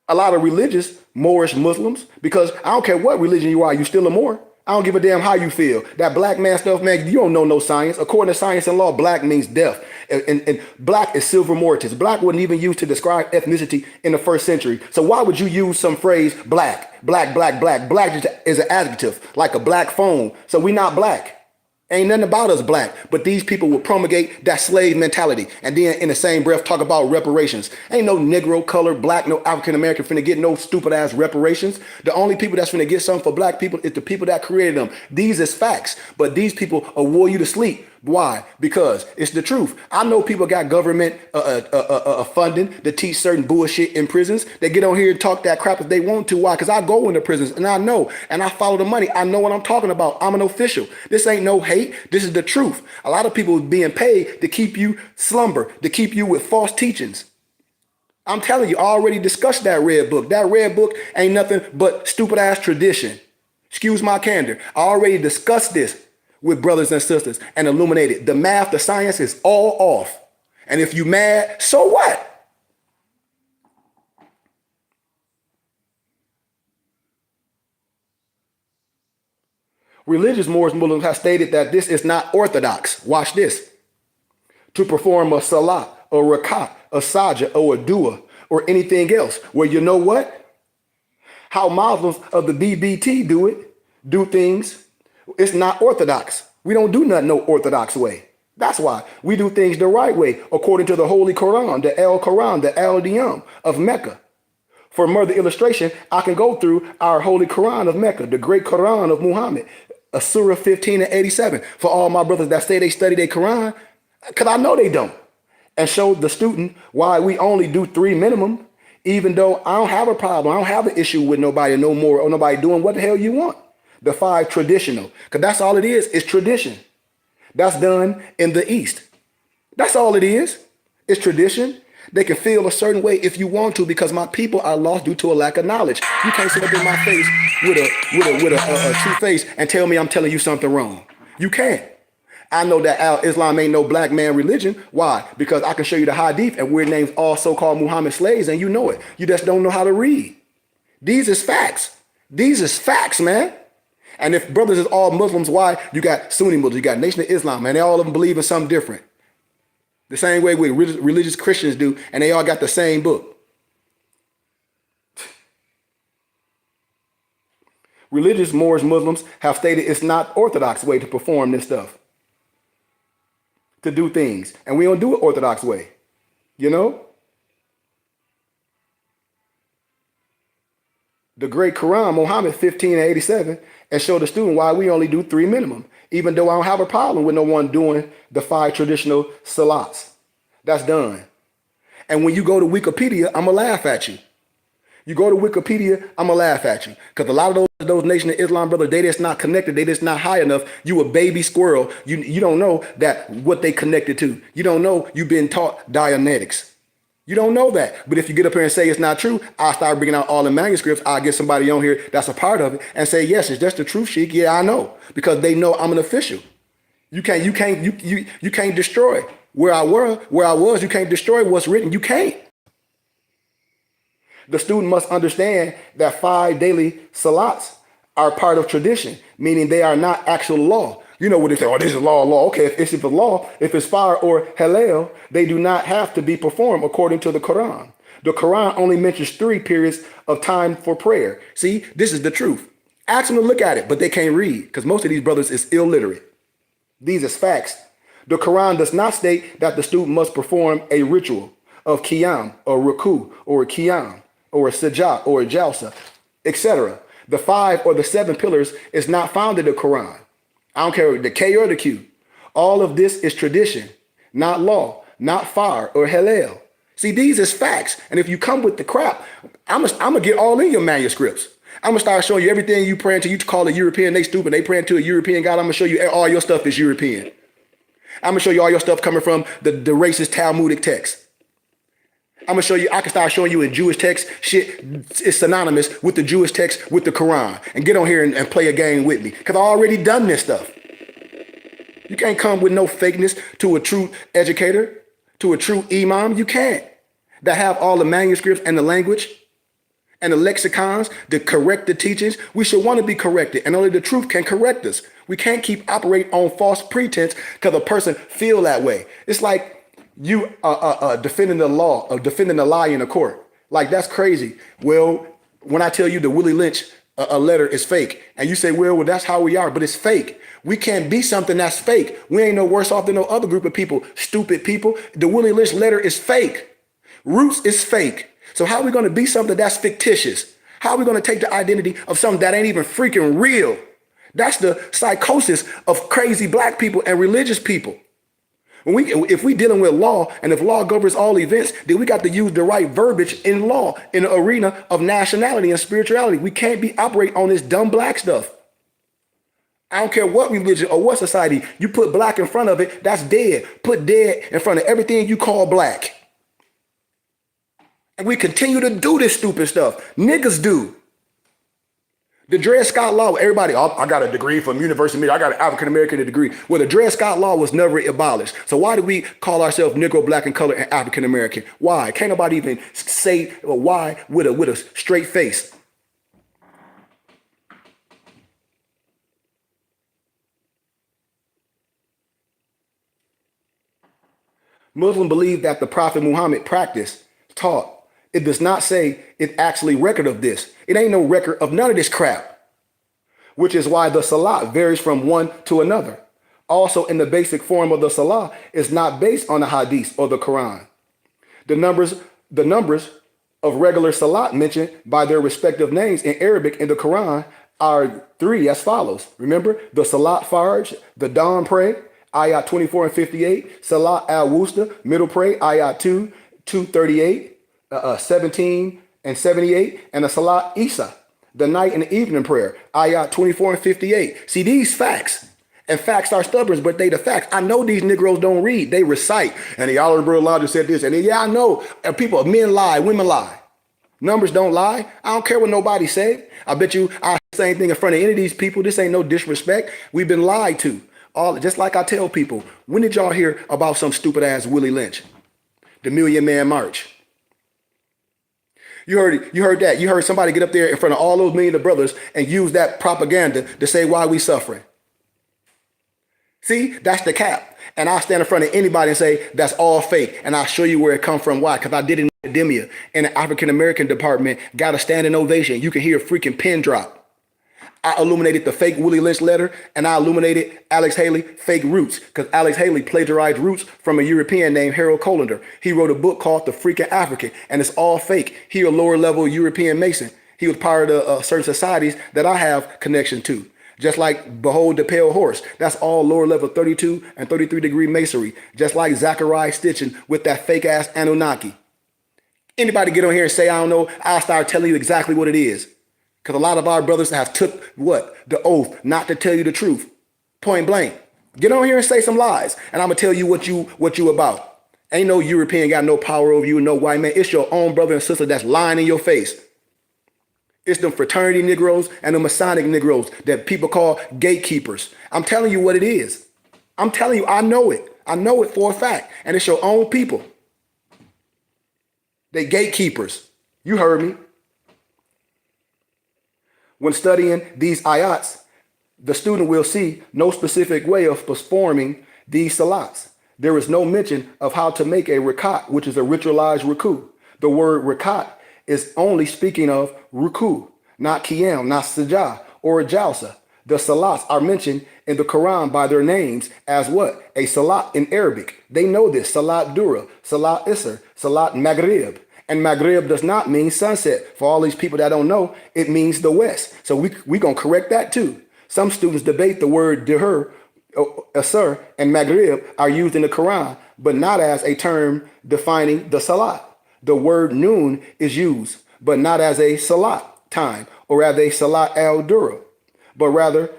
A lot of religious Moorish Muslims, because I don't care what religion you are, you still a Moor. I don't give a damn how you feel. That black man stuff, man, you don't know no science. According to science and law, black means death. And black is silver mortis. Black wasn't even used to describe ethnicity in the 1st century. So why would you use some phrase black? Black is an adjective, like a black phone. So we not black. Ain't nothing about us black, but these people will promulgate that slave mentality and then in the same breath talk about reparations. Ain't no Negro, color, black, no African American finna get no stupid ass reparations. The only people that's finna get something for black people is the people that created them. These is facts, but these people will wore you to sleep. Why? Because it's the truth. I know people got government funding to teach certain bullshit in prisons. They get on here and talk that crap if they want to. Why? Because I go into prisons and I know, and I follow the money. I know what I'm talking about. I'm an official. This ain't no hate. This is the truth. A lot of people are being paid to keep you slumber, to keep you with false teachings. I'm telling you, I already discussed that red book. That red book ain't nothing but stupid ass tradition. Excuse my candor. I already discussed this with brothers and sisters and illuminated. The math, the science is all off. And if you mad, so what? Religious Moors Muslims have stated that this is not orthodox. Watch this. To perform a salah, a rakat, a sajda, or a dua, or anything else. Well, you know what? How Muslims of the BBT do things, it's not orthodox. We don't do nothing no orthodox way. That's why we do things the right way, according to the Holy Quran, the Al-Quran, the Al-Diyam of Mecca. For further illustration, I can go through our Holy Quran of Mecca, the great Quran of Muhammad, Surah 15 and 87, for all my brothers that say they study their Quran, because I know they don't, and show the student why we only do 3 minimum, even though I don't have a problem. I don't have an issue with nobody no more or nobody doing what the hell you want. The 5 traditional. Because that's all it is tradition. That's done in the East. That's all it is. It's tradition. They can feel a certain way if you want to, because my people are lost due to a lack of knowledge. You can't sit up in my face with a true face and tell me I'm telling you something wrong. You can't. I know that Islam ain't no black man religion. Why? Because I can show you the hadith and where it names all so-called Muhammad slaves, and you know it. You just don't know how to read. These is facts. These is facts, man. And if brothers is all Muslims, why? You got Sunni Muslims, you got Nation of Islam, man. They all of them believe in something different. The same way with religious Christians do, and they all got the same book. Religious Moors Muslims have stated it's not orthodox way to perform this stuff, to do things. And we don't do it orthodox way, you know? The great Quran, Muhammad 15:87, and show the student why we only do 3 minimum, even though I don't have a problem with no one doing the 5 traditional salats. That's done. And when you go to Wikipedia, I'm going to laugh at you. You go to Wikipedia, I'm going to laugh at you. Because a lot of those Nation of Islam brothers, they just not connected. They just not high enough. You a baby squirrel. You don't know that what they connected to. You don't know you've been taught Dianetics. You don't know that. But if you get up here and say it's not true, I'll start bringing out all the manuscripts. I'll get somebody on here that's a part of it and say, yes, it's just the truth, Sheikh. Yeah, I know. Because they know I'm an official. You can't destroy where I was. You can't destroy what's written. You can't. The student must understand that 5 daily salats are part of tradition, meaning they are not actual law. You know what they say, oh, this is law. Okay, if it's a law, if it's fire or halal, they do not have to be performed according to the Quran. The Quran only mentions 3 periods of time for prayer. See, this is the truth. Ask them to look at it, but they can't read because most of these brothers is illiterate. These is facts. The Quran does not state that the student must perform a ritual of qiyam or ruku or qiyam or a sajah or a jalsa, etc. The 5 or the 7 pillars is not found in the Quran. I don't care the K or the Q. All of this is tradition, not law, not fire or halal. See, these is facts. And if you come with the crap, I'm gonna get all in your manuscripts. I'm gonna start showing you everything you praying to. You call it European, they stupid. They praying to a European God. I'm gonna show you all your stuff is European. I'm gonna show you all your stuff coming from the racist Talmudic text. I'm gonna show you, I can start showing you in Jewish text, shit is synonymous with the Jewish text, with the Quran. And get on here and play a game with me. Because I already done this stuff. You can't come with no fakeness to a true educator, to a true imam. You can't. That have all the manuscripts and the language and the lexicons to correct the teachings. We should want to be corrected. And only the truth can correct us. We can't keep operating on false pretense because a person feel that way. It's like you defending the law, or defending the lie in a court. Like, that's crazy. Well, when I tell you the Willie Lynch a letter is fake, and you say, well, that's how we are, but it's fake. We can't be something that's fake. We ain't no worse off than no other group of people, stupid people. The Willie Lynch letter is fake. Roots is fake. So how are we going to be something that's fictitious? How are we going to take the identity of something that ain't even freaking real? That's the psychosis of crazy black people and religious people. If we dealing with law, and if law governs all events, then we got to use the right verbiage in law in the arena of nationality and spirituality. We can't be operating on this dumb black stuff. I don't care what religion or what society, you put black in front of it, that's dead. Put dead in front of everything you call black. And we continue to do this stupid stuff. Niggas do. The Dred Scott Law, everybody, oh, I got a degree from University, I got an African-American degree. Well, the Dred Scott Law was never abolished. So why do we call ourselves Negro, Black, and Color, and African-American? Why? Can't nobody even say why with a straight face. Muslims believe that the Prophet Muhammad practiced, taught. It does not say it actually record of this. It ain't no record of none of this crap, which is why the salah varies from one to another. Also, in the basic form of the salah is not based on the hadith or the Quran. The numbers of regular salat mentioned by their respective names in Arabic in the Quran are 3 as follows. Remember, the salat farj, the dawn prayer, ayat 24 and 58, salat al-wusta, middle prayer, ayat 238, 17 and 78, and the salat Isa, the night and evening prayer, ayat 24 and 58. See, these facts, and facts are stubborn, but they the facts. I know these Negroes don't read, they recite. And the Honorable Elijah said this, and yeah, I know people, men lie, women lie. Numbers don't lie. I don't care what nobody say. I bet you I same thing in front of any of these people. This ain't no disrespect. We've been lied to. Just like I tell people, when did y'all hear about some stupid ass Willie Lynch? The Million Man March. You heard that. You heard somebody get up there in front of all those million of brothers and use that propaganda to say why we suffering. See, that's the cap. And I'll stand in front of anybody and say, that's all fake. And I'll show you where it come from. Why? Because I did it in academia in the African-American department, got a standing ovation. You can hear a freaking pin drop. I illuminated the fake Willie Lynch letter, and I illuminated Alex Haley fake roots, because Alex Haley plagiarized roots from a European named Harold Colander. He wrote a book called The Freaking African, and it's all fake. He a lower level European Mason. He was part of certain societies that I have connection to. Just like Behold the Pale Horse. That's all lower level 32 and 33 degree masonry. Just like Zachariah Stitching with that fake ass Anunnaki. Anybody get on here and say, I don't know, I'll start telling you exactly what it is. Because a lot of our brothers have took what? The oath not to tell you the truth. Point blank. Get on here and say some lies. And I'm going to tell you what you about. Ain't no European got no power over you, no white man. It's your own brother and sister that's lying in your face. It's them fraternity Negroes and the Masonic Negroes that people call gatekeepers. I'm telling you what it is. I'm telling you, I know it. I know it for a fact. And it's your own people. They gatekeepers. You heard me. When studying these ayats, the student will see no specific way of performing these salats. There is no mention of how to make a rakat, which is a ritualized ruku. The word rakat is only speaking of ruku, not qiyam, not sajah, or jalsa. The salats are mentioned in the Quran by their names as what? A salat in Arabic. They know this. Salat dura, salat isr, salat maghrib. And maghrib does not mean sunset. For all these people that don't know, it means the west. So we going to correct that too. Some students debate the word dihur, asr, and maghrib are used in the Quran, but not as a term defining the salat. The word noon is used, but not as a salat time, or as a salat al-dura, but rather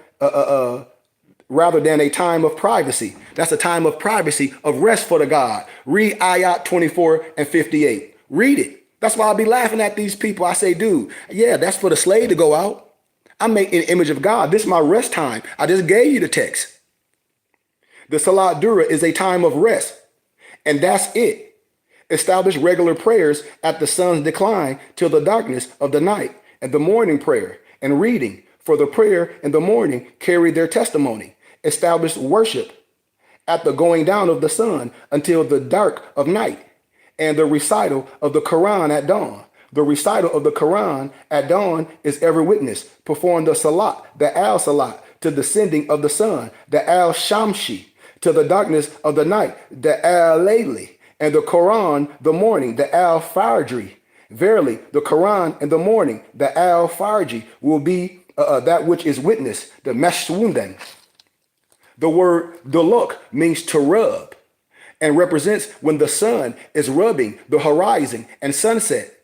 than a time of privacy. That's a time of privacy, of rest for the God. Read ayat 24 and 58. Read it. That's why I'll be laughing at these people. I say, dude, yeah, that's for the slave to go out. I'm made in the image of God. This is my rest time. I just gave you the text. The Salat Dura is a time of rest, and that's it. Establish regular prayers at the sun's decline till the darkness of the night, and the morning prayer and reading for the prayer in the morning carry their testimony. Establish worship at the going down of the sun until the dark of night, and the recital of the Quran at dawn. The recital of the Quran at dawn is every witness. Perform the salat, the al-salat, to the sending of the sun, the al-shamshi, to the darkness of the night, the al-layli, and the Quran the morning, the al-fajri. Verily, the Quran in the morning, the al-fajri, will be that which is witnessed, the mashwundan. The word duluk means to rub, and represents when the sun is rubbing the horizon and sunset.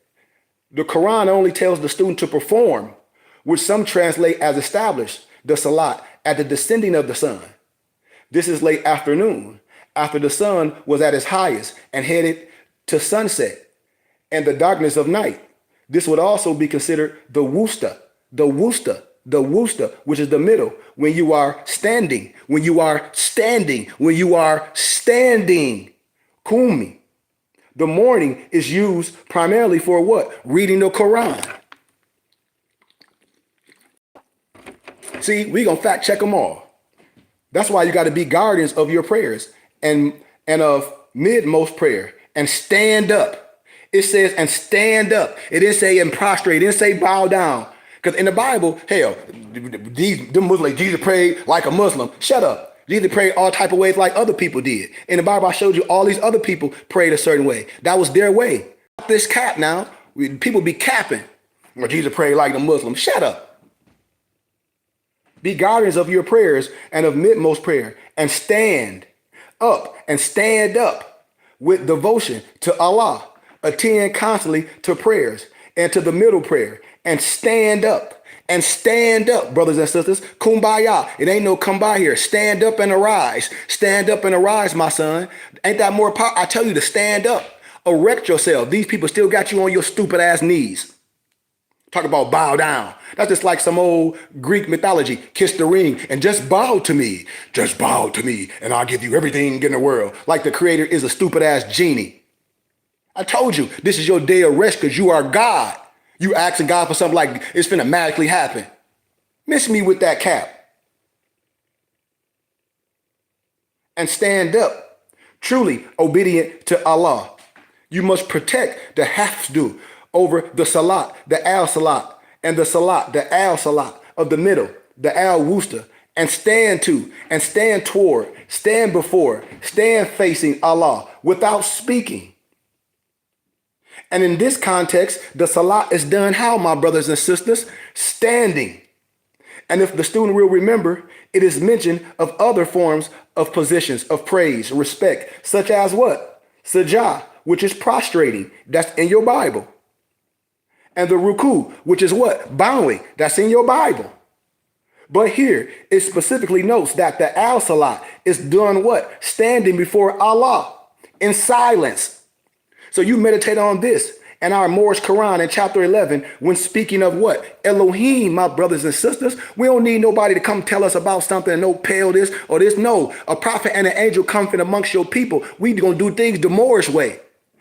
The Quran only tells the student to perform, which some translate as establish, the salat at the descending of the sun. This is late afternoon, after the sun was at its highest and headed to sunset, and the darkness of night. This would also be considered the wusta, which is the middle, when you are standing, Kumi. The morning is used primarily for what? Reading the Quran. See, we gonna fact check them all. That's why you got to be guardians of your prayers and of midmost prayer, and stand up. It says, and stand up. It didn't say and prostrate. It didn't say bow down. Because in the Bible, hell, them Muslims, Jesus prayed like a Muslim. Shut up. Jesus prayed all type of ways like other people did. In the Bible, I showed you all these other people prayed a certain way. That was their way. This cap now, people be capping. Well, Jesus prayed like a Muslim. Shut up. Be guardians of your prayers and of midmost prayer, and stand up with devotion to Allah. Attend constantly to prayers and to the middle prayer, and stand up and stand up, brothers and sisters. Kumbaya. It ain't no come by here. Stand up and arise. Stand up and arise, my son. Ain't that more power? I tell you to stand up. Erect yourself. These people still got you on your stupid ass knees. Talk about bow down. That's just like some old Greek mythology. Kiss the ring and just bow to me. Just bow to me and I'll give you everything in the world. Like the creator is a stupid ass genie. I told you, this is your day of rest because you are God. You asking God for something like it's finna magically happen. Miss me with that cap. And stand up, truly obedient to Allah. You must protect the hafdu over the salat, the al-salat, and the salat, the al-salat of the middle, the al-wusta, and stand to, and stand toward, stand before, stand facing Allah without speaking. And in this context, the salat is done how, my brothers and sisters? Standing. And if the student will remember, it is mentioned of other forms of positions of praise, respect, such as what? Sajah, which is prostrating. That's in your Bible. And the ruku, which is what? Bowing. That's in your Bible. But here, it specifically notes that the al-salat is done what? Standing before Allah in silence. So you meditate on this and our Moorish Quran in chapter 11 when speaking of what? Elohim, my brothers and sisters. We don't need nobody to come tell us about something and no pale this or this. No, a prophet and an angel come from amongst your people. We gonna do things the Moorish way.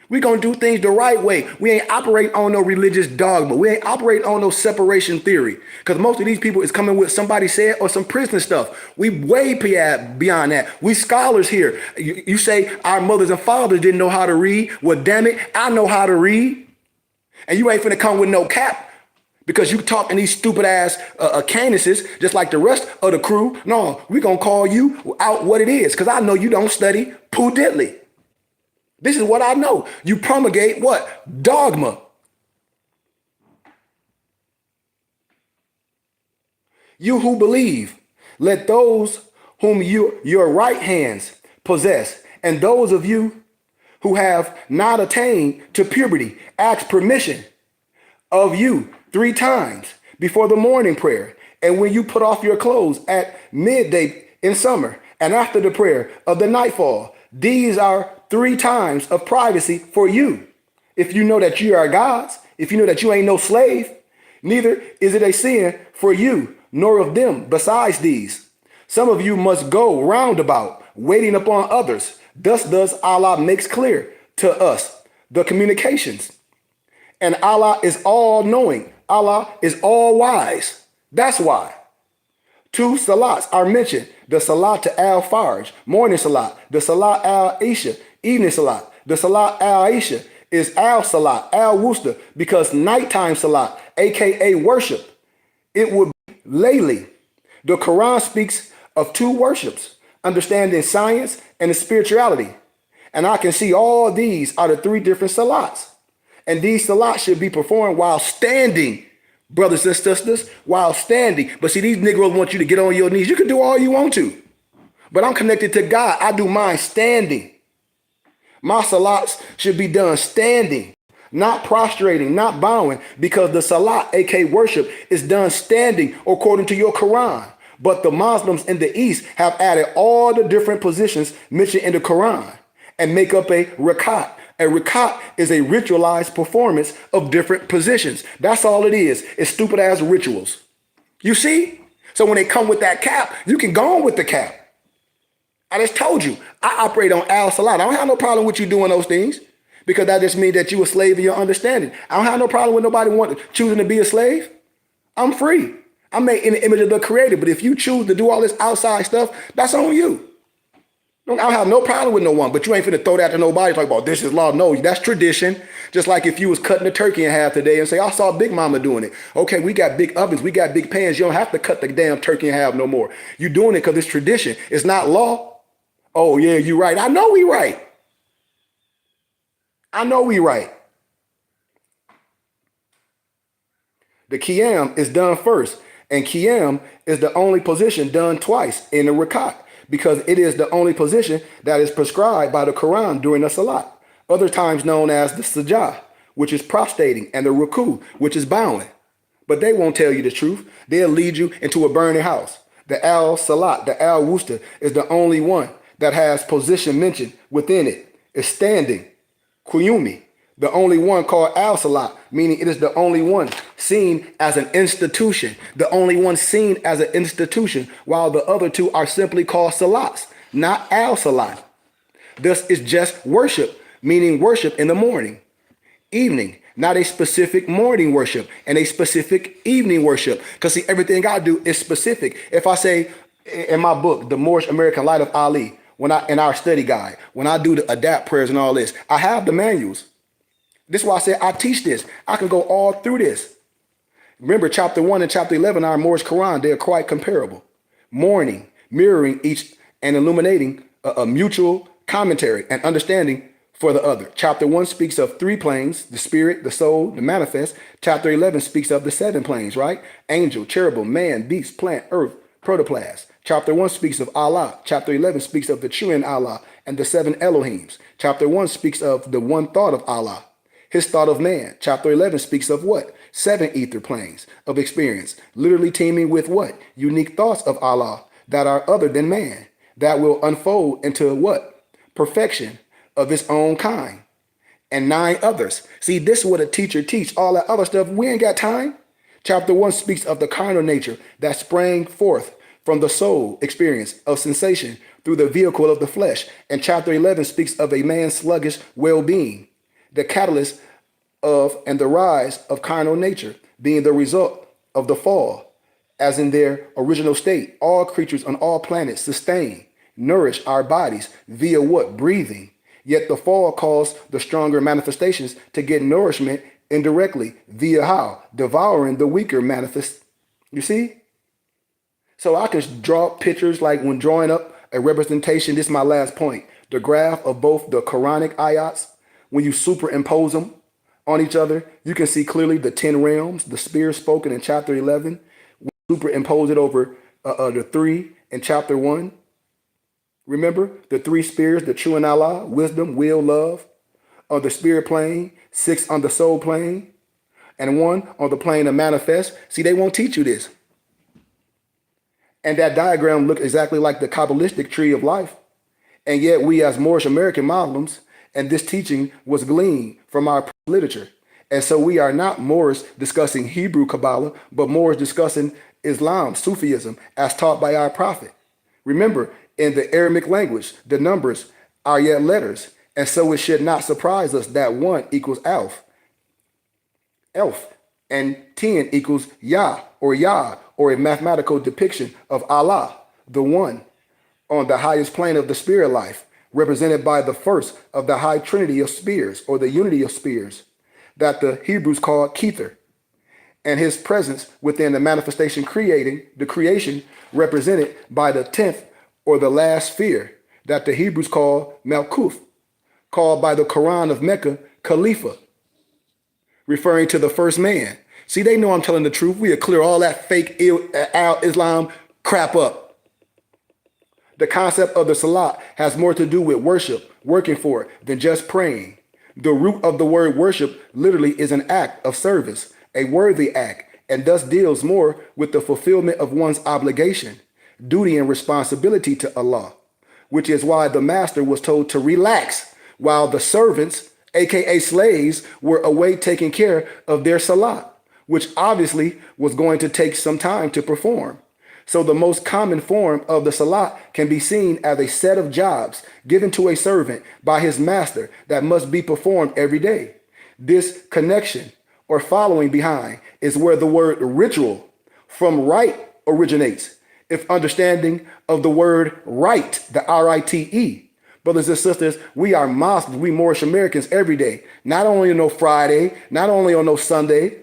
We gonna do things the right way. We ain't operate on no religious dogma. We ain't operate on no separation theory. Because most of these people is coming with somebody said or some prison stuff. We way beyond that. We scholars here. You say our mothers and fathers didn't know how to read. Well, damn it, I know how to read. And you ain't finna come with no cap because you talking these stupid ass canuses just like the rest of the crew. No, we gonna call you out what it is because I know you don't study poo diddly. This is what I know. You promulgate what? Dogma. You who believe, let those whom your right hands possess, and those of you who have not attained to puberty, ask permission of you 3 times before the morning prayer, and when you put off your clothes at midday in summer, and after the prayer of the nightfall. These are 3 times of privacy for you. If you know that you are God's, if you know that you ain't no slave, neither is it a sin for you, nor of them besides these. Some of you must go roundabout, waiting upon others. Thus does Allah makes clear to us the communications. And Allah is all knowing. Allah is all wise. That's why 2 salats are mentioned. The salat to al-Farj, morning salat. The salat al-Isha, evening salat. The salat al-Isha is al-Salat, al-Wusta, because nighttime salat, aka worship, it would be layli. The Quran speaks of 2 worships, understanding science and the spirituality. And I can see all these are the 3 different salats. And these salats should be performed while standing. Brothers and sisters, while standing. But see, these Negroes want you to get on your knees. You can do all you want to. But I'm connected to God. I do mine standing. My salats should be done standing, not prostrating, not bowing, because the salat, aka worship, is done standing according to your Quran. But the Muslims in the East have added all the different positions mentioned in the Quran and make up a rakat. A rakat is a ritualized performance of different positions. That's all it is. It's stupid ass rituals. You see? So when they come with that cap, you can go on with the cap. I just told you, I operate on al-Salat. I don't have no problem with you doing those things because that just means that you a slave in your understanding. I don't have no problem with nobody choosing to be a slave. I'm free. I'm made in the image of the Creator. But if you choose to do all this outside stuff, that's on you. I don't have no problem with no one, but you ain't finna throw that to nobody talk about this is law. No, that's tradition. Just like if you was cutting a turkey in half today and say, I saw Big Mama doing it. Okay, we got big ovens, we got big pans. You don't have to cut the damn turkey in half no more. You doing it because it's tradition. It's not law. Oh yeah, you right. I know we right. I know we right. The Qiyam is done first, and Qiyam is the only position done twice in the Rakat, because it is the only position that is prescribed by the Quran during the Salat, other times known as the Sajah, which is prostrating, and the Ruku, which is bowing. But they won't tell you the truth. They'll lead you into a burning house. The Al-Salat, the Al-Wusta, is the only one that has position mentioned within it. It's standing. Quyumi, the only one called Al-Salat, meaning it is the only one seen as an institution. The only one seen as an institution, while the other two are simply called Salats, not Al-Salat. This is just worship, meaning worship in the morning, evening, not a specific morning worship and a specific evening worship. Because see, everything I do is specific. If I say in my book, The Moorish American Light of Ali, in our study guide, when I do the adapt prayers and all this, I have the manuals. This is why I say I teach this. I can go all through this. Remember, chapter 1 and chapter 11, our Moorish Quran, they are quite comparable. Mourning, mirroring each and illuminating a mutual commentary and understanding for the other. Chapter 1 speaks of 3 planes, the spirit, the soul, the manifest. Chapter 11 speaks of the 7 planes, right? Angel, cherubim, man, beast, plant, earth, protoplasm. Chapter 1 speaks of Allah. Chapter 11 speaks of the true in Allah and the 7 Elohims. Chapter 1 speaks of the one thought of Allah, his thought of man. Chapter 11 speaks of what? 7 ether planes of experience, literally teeming with what? Unique thoughts of Allah that are other than man, that will unfold into what? Perfection of its own kind. And 9 others. See, this is what a teacher teach. All that other stuff, we ain't got time. Chapter 1 speaks of the carnal nature that sprang forth from the soul experience of sensation through the vehicle of the flesh. And chapter 11 speaks of a man's sluggish well-being, the catalyst of and the rise of carnal nature being the result of the fall. As in their original state, all creatures on all planets sustain, nourish our bodies via what? Breathing. Yet the fall caused the stronger manifestations to get nourishment indirectly via how? Devouring the weaker manifest. You see? So I can draw pictures like when drawing up a representation. This is my last point. The graph of both the Quranic ayats, when you superimpose them on each other, you can see clearly the 10 realms, the spear spoken in chapter 11. We superimpose it over the 3 in chapter 1. Remember the 3 spheres, the true in Allah, wisdom, will, love, on the spirit plane, 6 on the soul plane, and 1 on the plane of manifest. See, they won't teach you this. And that diagram looked exactly like the Kabbalistic tree of life. And yet we as Moorish American Muslims, and this teaching was gleaned from our literature. And so we are not Moors discussing Hebrew Kabbalah, but Moors discussing Islam, Sufism, as taught by our prophet. Remember, in the Aramaic language, the numbers are yet letters. And so it should not surprise us that 1 equals Alf, and 10 equals Yah, or a mathematical depiction of Allah, the one, on the highest plane of the spirit life, represented by the first of the high trinity of spheres, or the unity of spheres, that the Hebrews call Kether, and his presence within the manifestation the creation represented by the 10th or the last sphere that the Hebrews call Malkuth, called by the Quran of Mecca Khalifa, referring to the first man. See, they know I'm telling the truth. We'll clear all that fake Islam crap up. The concept of the Salat has more to do with worship, working for it, than just praying. The root of the word worship literally is an act of service, a worthy act, and thus deals more with the fulfillment of one's obligation, duty, and responsibility to Allah, which is why the master was told to relax while the servants, aka slaves, were away taking care of their salat, which obviously was going to take some time to perform. So the most common form of the salat can be seen as a set of jobs given to a servant by his master that must be performed every day. This connection or following behind is where the word ritual from rite originates. If understanding of the word right, the R-I-T-E. Brothers and sisters, we are Muslims, we Moorish Americans every day, not only on no Friday, not only on no Sunday.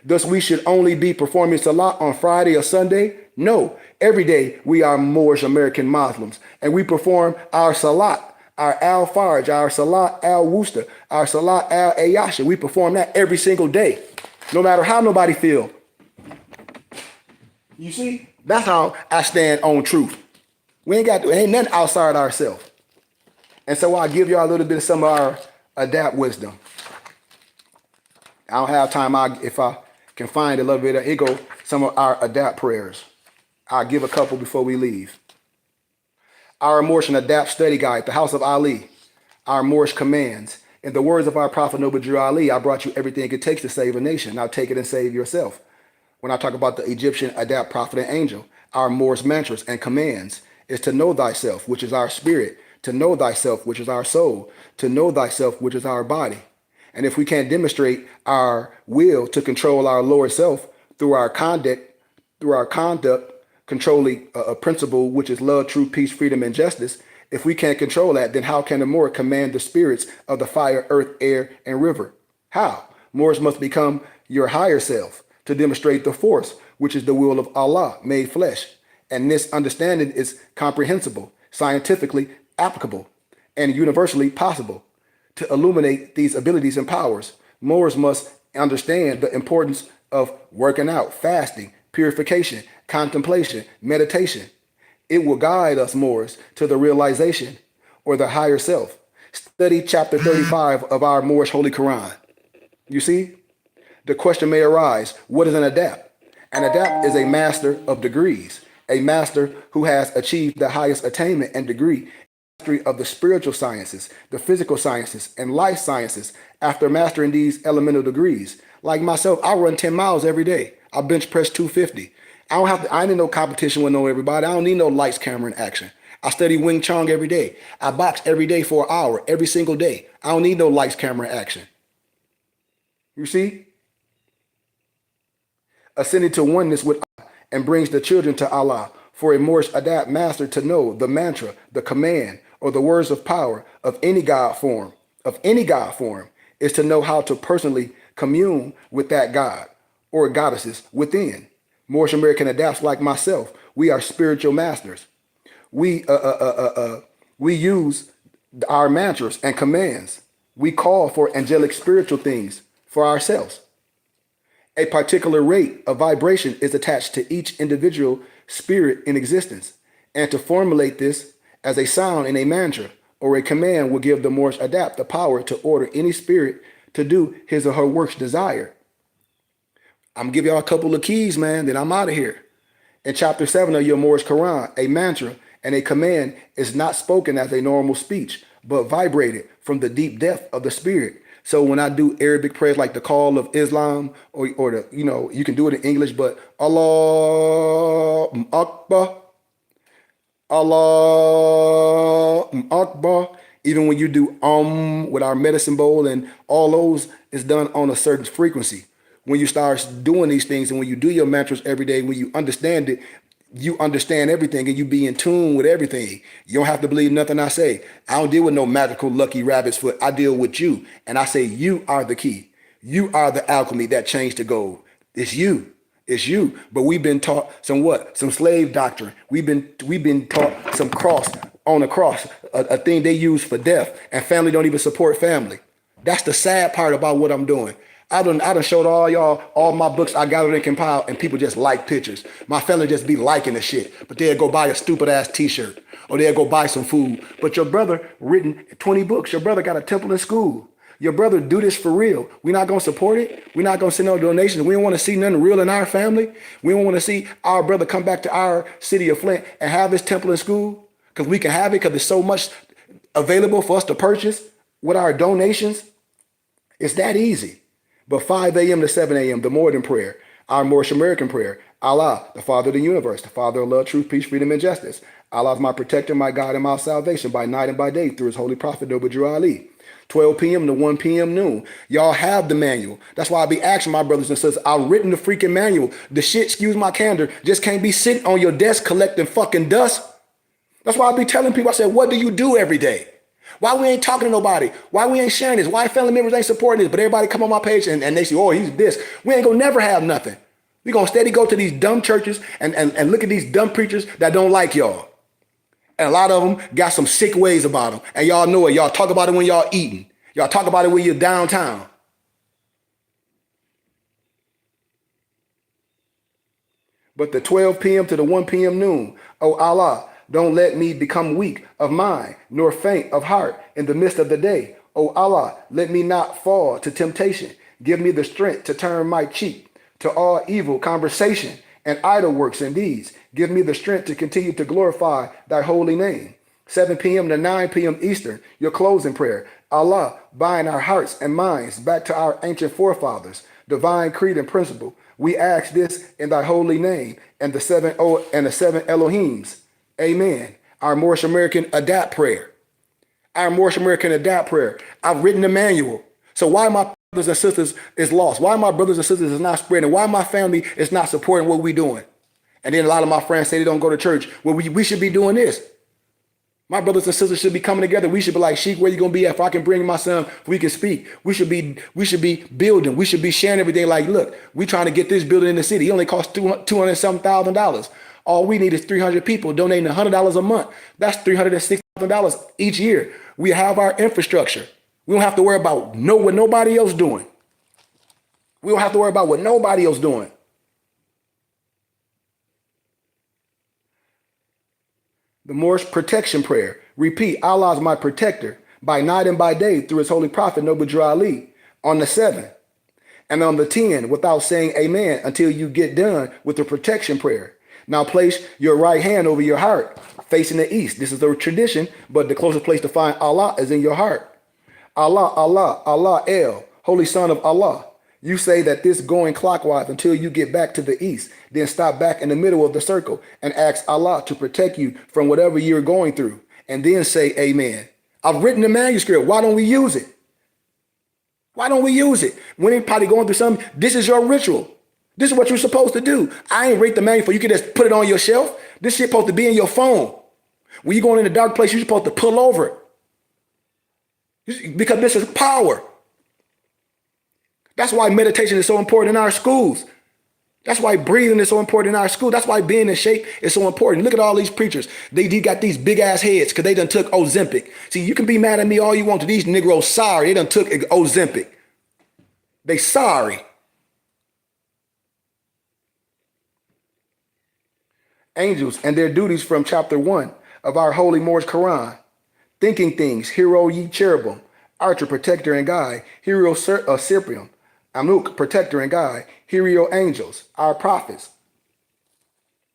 Thus, we should only be performing salat on Friday or Sunday. No, every day we are Moorish American Muslims, and we perform our salat, our al-Farj, our salat al-Wusta, our salat al-Ayasha. We perform that every single day, no matter how nobody feel. You see, that's how I stand on truth. We ain't nothing outside ourselves. And so I'll give y'all a little bit of some of our adapt wisdom. I don't have time. If I can find it a little bit, here go some of our adapt prayers. I'll give a couple before we leave. Our Moorish Adapt Study Guide, the House of Ali. Our Moorish Commands. In the words of our Prophet Noble Drew Ali, I brought you everything it takes to save a nation. Now take it and save yourself. When I talk about the Egyptian Adapt Prophet and Angel, our Moorish mantras and commands is to know thyself, which is our spirit, to know thyself, which is our soul, to know thyself, which is our body. And if we can't demonstrate our will to control our lower self through our conduct, controlling a principle which is love, truth, peace, freedom, and justice, if we can't control that, then how can the Moor command the spirits of the fire, earth, air, and river? How? Moors must become your higher self to demonstrate the force, which is the will of Allah made flesh. And this understanding is comprehensible, scientifically applicable, and universally possible. To illuminate these abilities and powers, Moors must understand the importance of working out, fasting, purification, contemplation, meditation. It will guide us, Moors, to the realization or the higher self. Study chapter 35 of our Moorish Holy Quran. You see, the question may arise, what is an adapt? An adapt is a master of degrees, a master who has achieved the highest attainment and degree of the spiritual sciences, the physical sciences, and life sciences after mastering these elemental degrees. Like myself, I run 10 miles every day. I bench press 250. I ain't in no competition with no everybody. I don't need no lights, camera, and action. I study Wing Chun every day. I box every day for an hour, every single day. I don't need no lights, camera, and action. You see? Ascending to oneness with Allah and brings the children to Allah. For a Moorish adapt master to know the mantra, the command, or the words of power of any God form, is to know how to personally commune with that God or goddesses within. Moorish American adapts like myself, we are spiritual masters. We use our mantras and commands. We call for angelic spiritual things for ourselves. A particular rate of vibration is attached to each individual spirit in existence, and to formulate this as a sound in a mantra or a command will give the Moorish adapt the power to order any spirit to do his or her works desired. I'm gonna give y'all a couple of keys, man, then I'm out of here. In chapter 7 of your Moorish Quran, a mantra and a command is not spoken as a normal speech, but vibrated from the deep depth of the spirit. So when I do Arabic prayers like the call of Islam, or the, you can do it in English, but Allah Akbar, Allah Akbar. Even when you do with our medicine bowl and all those is done on a certain frequency. When you start doing these things and when you do your mantras every day, when you understand it, you understand everything and you be in tune with everything. You don't have to believe nothing I say. I don't deal with no magical lucky rabbit's foot. I deal with you. And I say you are the key. You are the alchemy that changed the gold. It's you. It's you. But we've been taught some what? Some slave doctrine. We've been taught some cross on a cross, a thing they use for death, and family don't even support family. That's the sad part about what I'm doing. I done showed all y'all all my books I gathered and compiled, and people just like pictures. My family just be liking the shit, but they'll go buy a stupid ass t-shirt or they'll go buy some food. But your brother written 20 books. Your brother got a temple in school. Your brother do this for real. We're not gonna support it. We're not gonna send no donations. We don't want to see nothing real in our family. We don't want to see our brother come back to our city of Flint and have his temple in school, because we can have it because there's so much available for us to purchase with our donations. It's that easy. But 5 a.m. to 7 a.m., the Moorning prayer, our Moorish American prayer, Allah, the Father of the universe, the Father of love, truth, peace, freedom, and justice. Allah is my protector, my God, and my salvation by night and by day through his holy prophet, Noble Drew Ali. 12 p.m. to 1 p.m. noon. Y'all have the manual. That's why I be asking my brothers and sisters, I've written the freaking manual. The shit, excuse my candor, just can't be sitting on your desk collecting fucking dust. That's why I be telling people, I said, what do you do every day? Why we ain't talking to nobody? Why we ain't sharing this? Why family members ain't supporting this? But everybody come on my page and they say, oh, he's this. We ain't gonna never have nothing. We gonna steady go to these dumb churches and look at these dumb preachers that don't like y'all. And a lot of them got some sick ways about them. And y'all know it. Y'all talk about it when y'all eating. Y'all talk about it when you're downtown. But the 12 p.m. to the 1 p.m. noon, oh Allah, don't let me become weak of mind, nor faint of heart in the midst of the day. O Allah, let me not fall to temptation. Give me the strength to turn my cheek to all evil conversation and idle works and deeds. Give me the strength to continue to glorify thy holy name. 7 p.m. to 9 p.m. Eastern, your closing prayer. Allah, bind our hearts and minds back to our ancient forefathers, divine creed and principle. We ask this in thy holy name and the seven Elohims. Amen. Our Moorish American Adapt prayer. Our Moorish American Adapt prayer. I've written the manual. So why my brothers and sisters is lost? Why my brothers and sisters is not spreading? Why my family is not supporting what we're doing? And then a lot of my friends say they don't go to church. Well, we should be doing this. My brothers and sisters should be coming together. We should be like, Sheik, where you gonna be at? If I can bring my son, we can speak. We should be building. We should be sharing everything. Like, look, we trying to get this building in the city. It only costs $200,000. All we need is 300 people donating $100 a month. That's $360,000 each year. We have our infrastructure. We don't have to worry about what nobody else doing. We don't have to worry about what nobody else doing. The Moorish protection prayer. Repeat, Allah is my protector by night and by day through his holy prophet, Noble Drew Ali, on the 7th. And on the 10th, without saying amen until you get done with the protection prayer. Now place your right hand over your heart, facing the east. This is the tradition, but the closest place to find Allah is in your heart. Allah, Allah, Allah, El, Holy Son of Allah. You say that this going clockwise until you get back to the east, then stop back in the middle of the circle and ask Allah to protect you from whatever you're going through, and then say amen. I've written the manuscript. Why don't we use it? Why don't we use it? When anybody going through something, this is your ritual. This is what you're supposed to do. I ain't write the manuscript. You can just put it on your shelf. This shit supposed to be in your phone. When you're going in a dark place, you're supposed to pull over it. Because this is power. That's why meditation is so important in our schools. That's why breathing is so important in our school. That's why being in shape is so important. Look at all these preachers. They got these big ass heads because they done took Ozempic. See, you can be mad at me all you want to. These Negroes sorry. They done took Ozempic. They sorry. Angels and their duties from chapter 1 of our holy Moorish Quran. Thinking things, hero ye cherubim, archer, protector and guide, hero Cyprian, Amuk, protector and guide, hero angels, our prophets,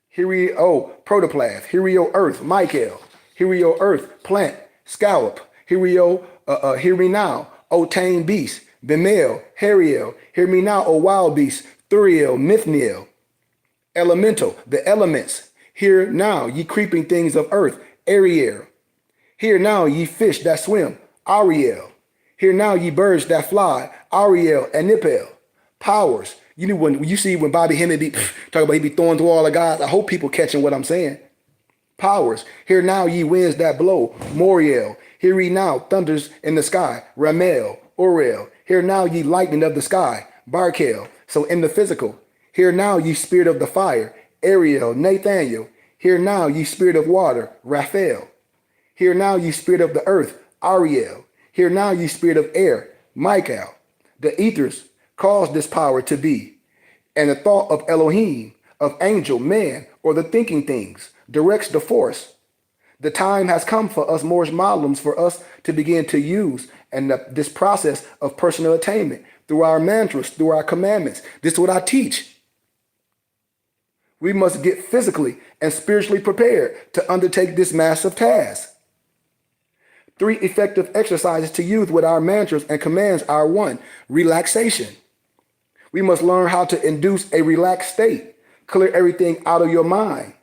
hero protoplasm, hero earth, Michael, hero earth, plant, scallop, hero, hear me now, O tame beast, Bemel, Hariel, hear me now, O wild beast, Thuriel, Mithniel, elemental, the elements, hear now, ye creeping things of earth, Ariel, hear now, ye fish that swim, Ariel, hear now, ye birds that fly, Ariel and Nipel, powers. You know, when you see when Bobby Hemmett be talking about he be throwing through all the guys, I hope people catching what I'm saying. Powers. Hear now, ye winds that blow, Moriel. Hear ye now, thunders in the sky, Ramel, Orel. Hear now, ye lightning of the sky, Barkel. So in the physical, hear now, ye spirit of the fire, Ariel, Nathaniel. Hear now, ye spirit of water, Raphael. Hear now, ye spirit of the earth, Ariel. Hear now, ye spirit of air, Michael. The ethers cause this power to be, and the thought of Elohim, of angel, man, or the thinking things, directs the force. The time has come for us Moorish Muslims for us to begin to use and this process of personal attainment through our mantras, through our commandments. This is what I teach. We must get physically and spiritually prepared to undertake this massive task. 3 effective exercises to use with our mantras and commands are 1, relaxation. We must learn how to induce a relaxed state, clear everything out of your mind,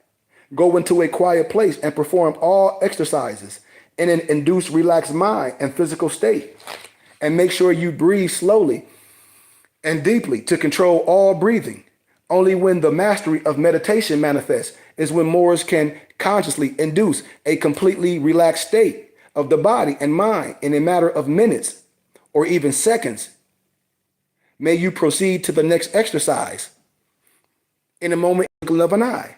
go into a quiet place and perform all exercises in an induced relaxed mind and physical state. And make sure you breathe slowly and deeply to control all breathing. Only when the mastery of meditation manifests is when Moors can consciously induce a completely relaxed state of the body and mind in a matter of minutes or even seconds. May you proceed to the next exercise in a moment of an eye.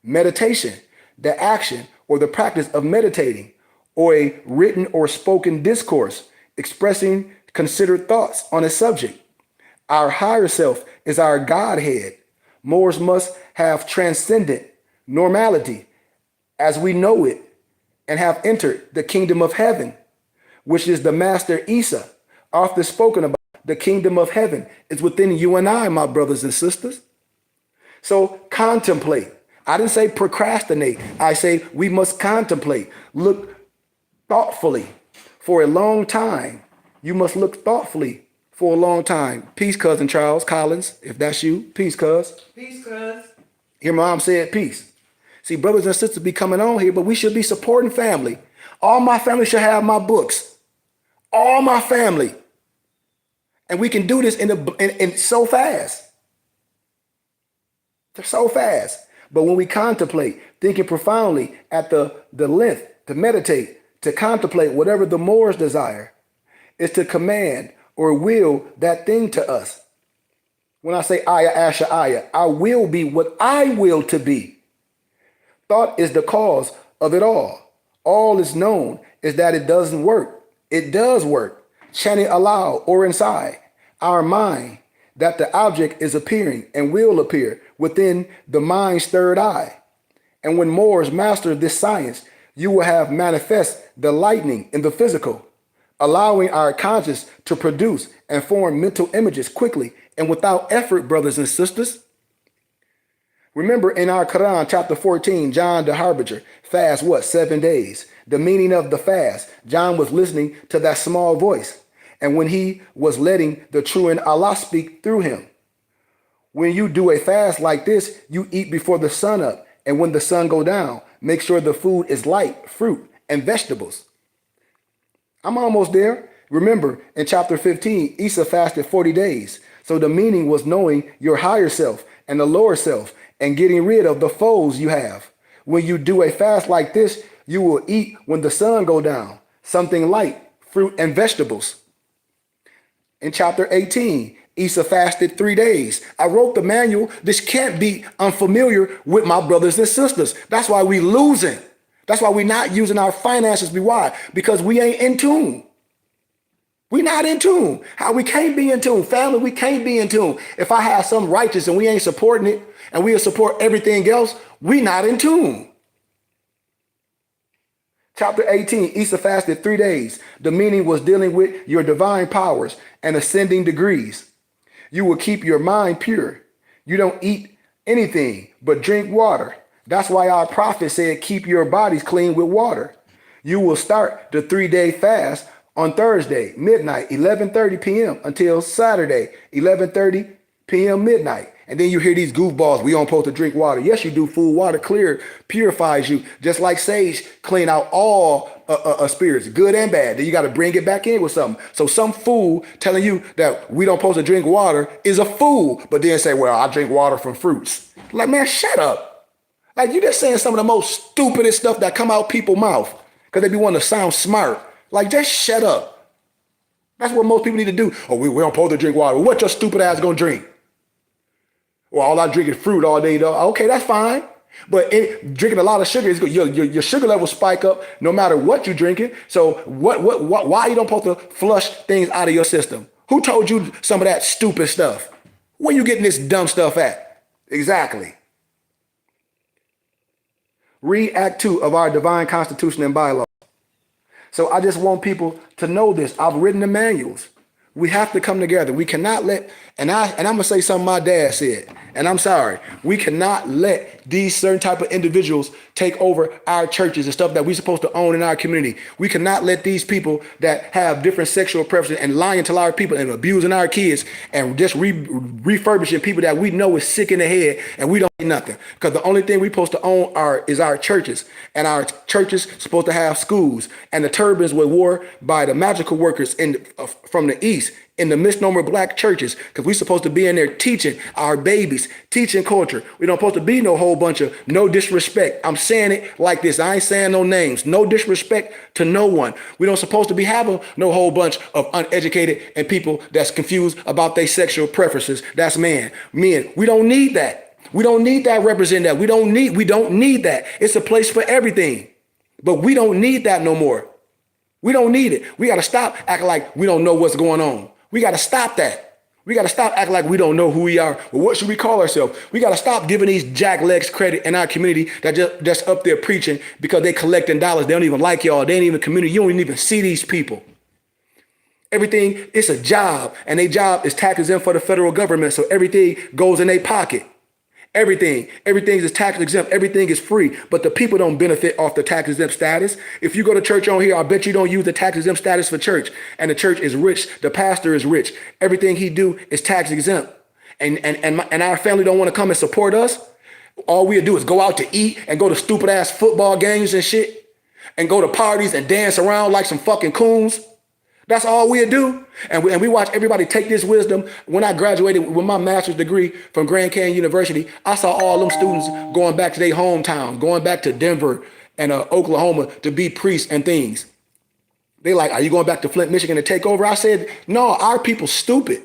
Meditation, the action or the practice of meditating, or a written or spoken discourse expressing considered thoughts on a subject. Our higher self is our Godhead. Moors must have transcendent normality as we know it and have entered the kingdom of heaven, which is the Master Isa, often spoken about the kingdom of heaven is within you and I, my brothers and sisters. So contemplate. I didn't say procrastinate. I say we must contemplate. Look thoughtfully for a long time. You must look thoughtfully for a long time. Peace, cousin Charles Collins, if that's you. Peace, cuz. Peace, cuz. Your mom said peace. See, brothers and sisters be coming on here, but we should be supporting family. All my family should have my books. All my family. And we can do this in so fast. So fast. But when we contemplate, thinking profoundly at the length, to meditate, to contemplate whatever the Moors desire, is to command or will that thing to us. When I say Aya, Asha, Aya, I will be what I will to be. Thought is the cause of it all. All is known is that it doesn't work. It does work. Chanting aloud or inside our mind that the object is appearing and will appear within the mind's third eye. And when Moors master this science, you will have manifest the lightning in the physical, allowing our conscience to produce and form mental images quickly and without effort, brothers and sisters. Remember in our Quran, chapter 14, John the Harbinger, fast what? 7 days. The meaning of the fast, John was listening to that small voice. And when he was letting the true and Allah speak through him. When you do a fast like this, you eat before the sun up. And when the sun go down, make sure the food is light, fruit, and vegetables. I'm almost there. Remember, in chapter 15, Isa fasted 40 days. So the meaning was knowing your higher self and the lower self and getting rid of the foes you have. When you do a fast like this, you will eat when the sun go down, something light, fruit, and vegetables. In chapter 18, Isa fasted 3 days. I wrote the manual. This can't be unfamiliar with my brothers and sisters. That's why we losing. That's why we're not using our finances. Why? Because we ain't in tune. We not in tune. How we can't be in tune. Family, we can't be in tune. If I have some righteous and we ain't supporting it and we'll support everything else, we not in tune. Chapter 18, Isa fasted 3 days. The meaning was dealing with your divine powers and ascending degrees. You will keep your mind pure. You don't eat anything but drink water. That's why our prophet said, keep your bodies clean with water. You will start the 3-day fast on Thursday, midnight, 11:30 p.m. until Saturday, 11:30 p.m. midnight. And then you hear these goofballs, we don't supposed to drink water. Yes, you do. Food, water, clear, purifies you. Just like sage clean out all spirits, good and bad. Then you got to bring it back in with something. So some fool telling you that we don't supposed to drink water is a fool, but then say, well, I drink water from fruits. Like, man, shut up. Like, you just saying some of the most stupidest stuff that come out people's mouth because they be wanting to sound smart. Like, just shut up. That's what most people need to do. Oh, we don't supposed to drink water. What your stupid ass gonna drink? Well, all I drink is fruit all day, though. Okay, that's fine. But drinking a lot of sugar, your sugar levels spike up no matter what you're drinking. So why you don't supposed to flush things out of your system? Who told you some of that stupid stuff? Where you getting this dumb stuff at? Exactly. Read Act 2 of our divine constitution and bylaws. So I just want people to know this. I've written the manuals. We have to come together. We cannot let, and I'm gonna say something my dad said, and I'm sorry. We cannot let these certain type of individuals take over our churches and stuff that we're supposed to own in our community. We cannot let these people that have different sexual preferences and lying to our people and abusing our kids and just refurbishing people that we know is sick in the head and we don't do nothing. Because the only thing we're supposed to own is our churches, and our churches supposed to have schools, and the turbans were wore by the magical workers from the east in the misnomer black churches, because we're supposed to be in there teaching our babies, teaching culture. We don't supposed to be no whole bunch of no disrespect. I'm saying it like this. I ain't saying no names. No disrespect to no one. We don't supposed to be having no whole bunch of uneducated and people that's confused about their sexual preferences. That's men. We don't need that. We don't need that represent that. We don't need that. It's a place for everything. But we don't need that no more. We don't need it. We got to stop acting like we don't know what's going on. We got to stop that. We got to stop acting like we don't know who we are. Well, what should we call ourselves? We got to stop giving these jacklegs credit in our community that just up there preaching because they collecting dollars. They don't even like y'all. They ain't even community. You don't even see these people. Everything, it's a job, and their job is tax exempt for the federal government, so everything goes in their pocket. Everything is tax exempt. Everything is free, but the people don't benefit off the tax exempt status. If you go to church on here, I bet you don't use the tax exempt status for church, and the church is rich. The pastor is rich. Everything he do is tax exempt, and our family don't want to come and support us. All we do is go out to eat and go to stupid ass football games and shit, and go to parties and dance around like some fucking coons. That's all we do. And we watch everybody take this wisdom. When I graduated with my master's degree from Grand Canyon University, I saw all them students going back to their hometown, going back to Denver and Oklahoma to be priests and things. They like, are you going back to Flint, Michigan to take over? I said, no, our people stupid.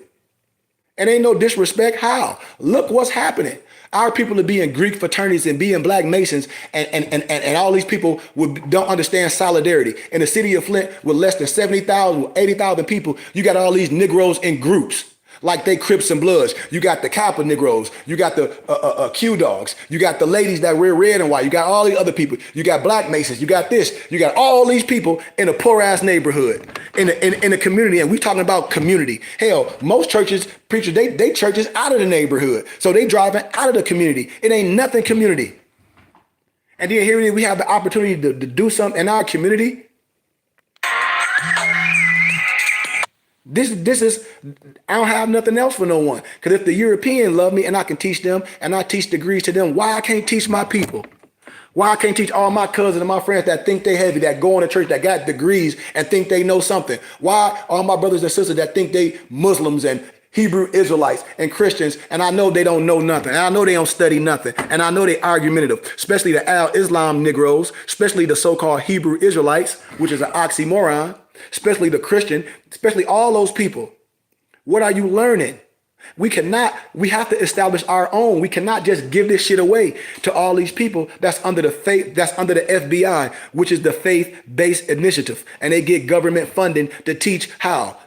And ain't no disrespect. How? Look what's happening. Our people are being Greek fraternities and being Black Masons, and all these people don't understand solidarity. In the city of Flint, with less than 70,000, 80,000 people, you got all these Negroes in groups, like they Crips and Bloods. You got the Kappa Negroes, you got the Q Dogs, you got the ladies that wear red and white, you got all these other people, you got Black Masons, you got this, you got all these people in a poor ass neighborhood, in a community, and we talking about community. Hell, most churches, preachers, they churches out of the neighborhood, so they driving out of the community. It ain't nothing community. And then here we have the opportunity to do something in our community. This is, I don't have nothing else for no one. Because if the European love me and I can teach them and I teach degrees to them, why I can't teach my people? Why I can't teach all my cousins and my friends that think they heavy, that go into church, that got degrees and think they know something? Why all my brothers and sisters that think they Muslims and Hebrew Israelites and Christians, and I know they don't know nothing, and I know they don't study nothing, and I know they argumentative, especially the Al-Islam Negroes, especially the so-called Hebrew Israelites, which is an oxymoron, especially the Christian, especially all those people. What are you learning? We have to establish our own. We cannot just give this shit away to all these people that's under the FBI, which is the faith-based initiative. And they get government funding to teach how?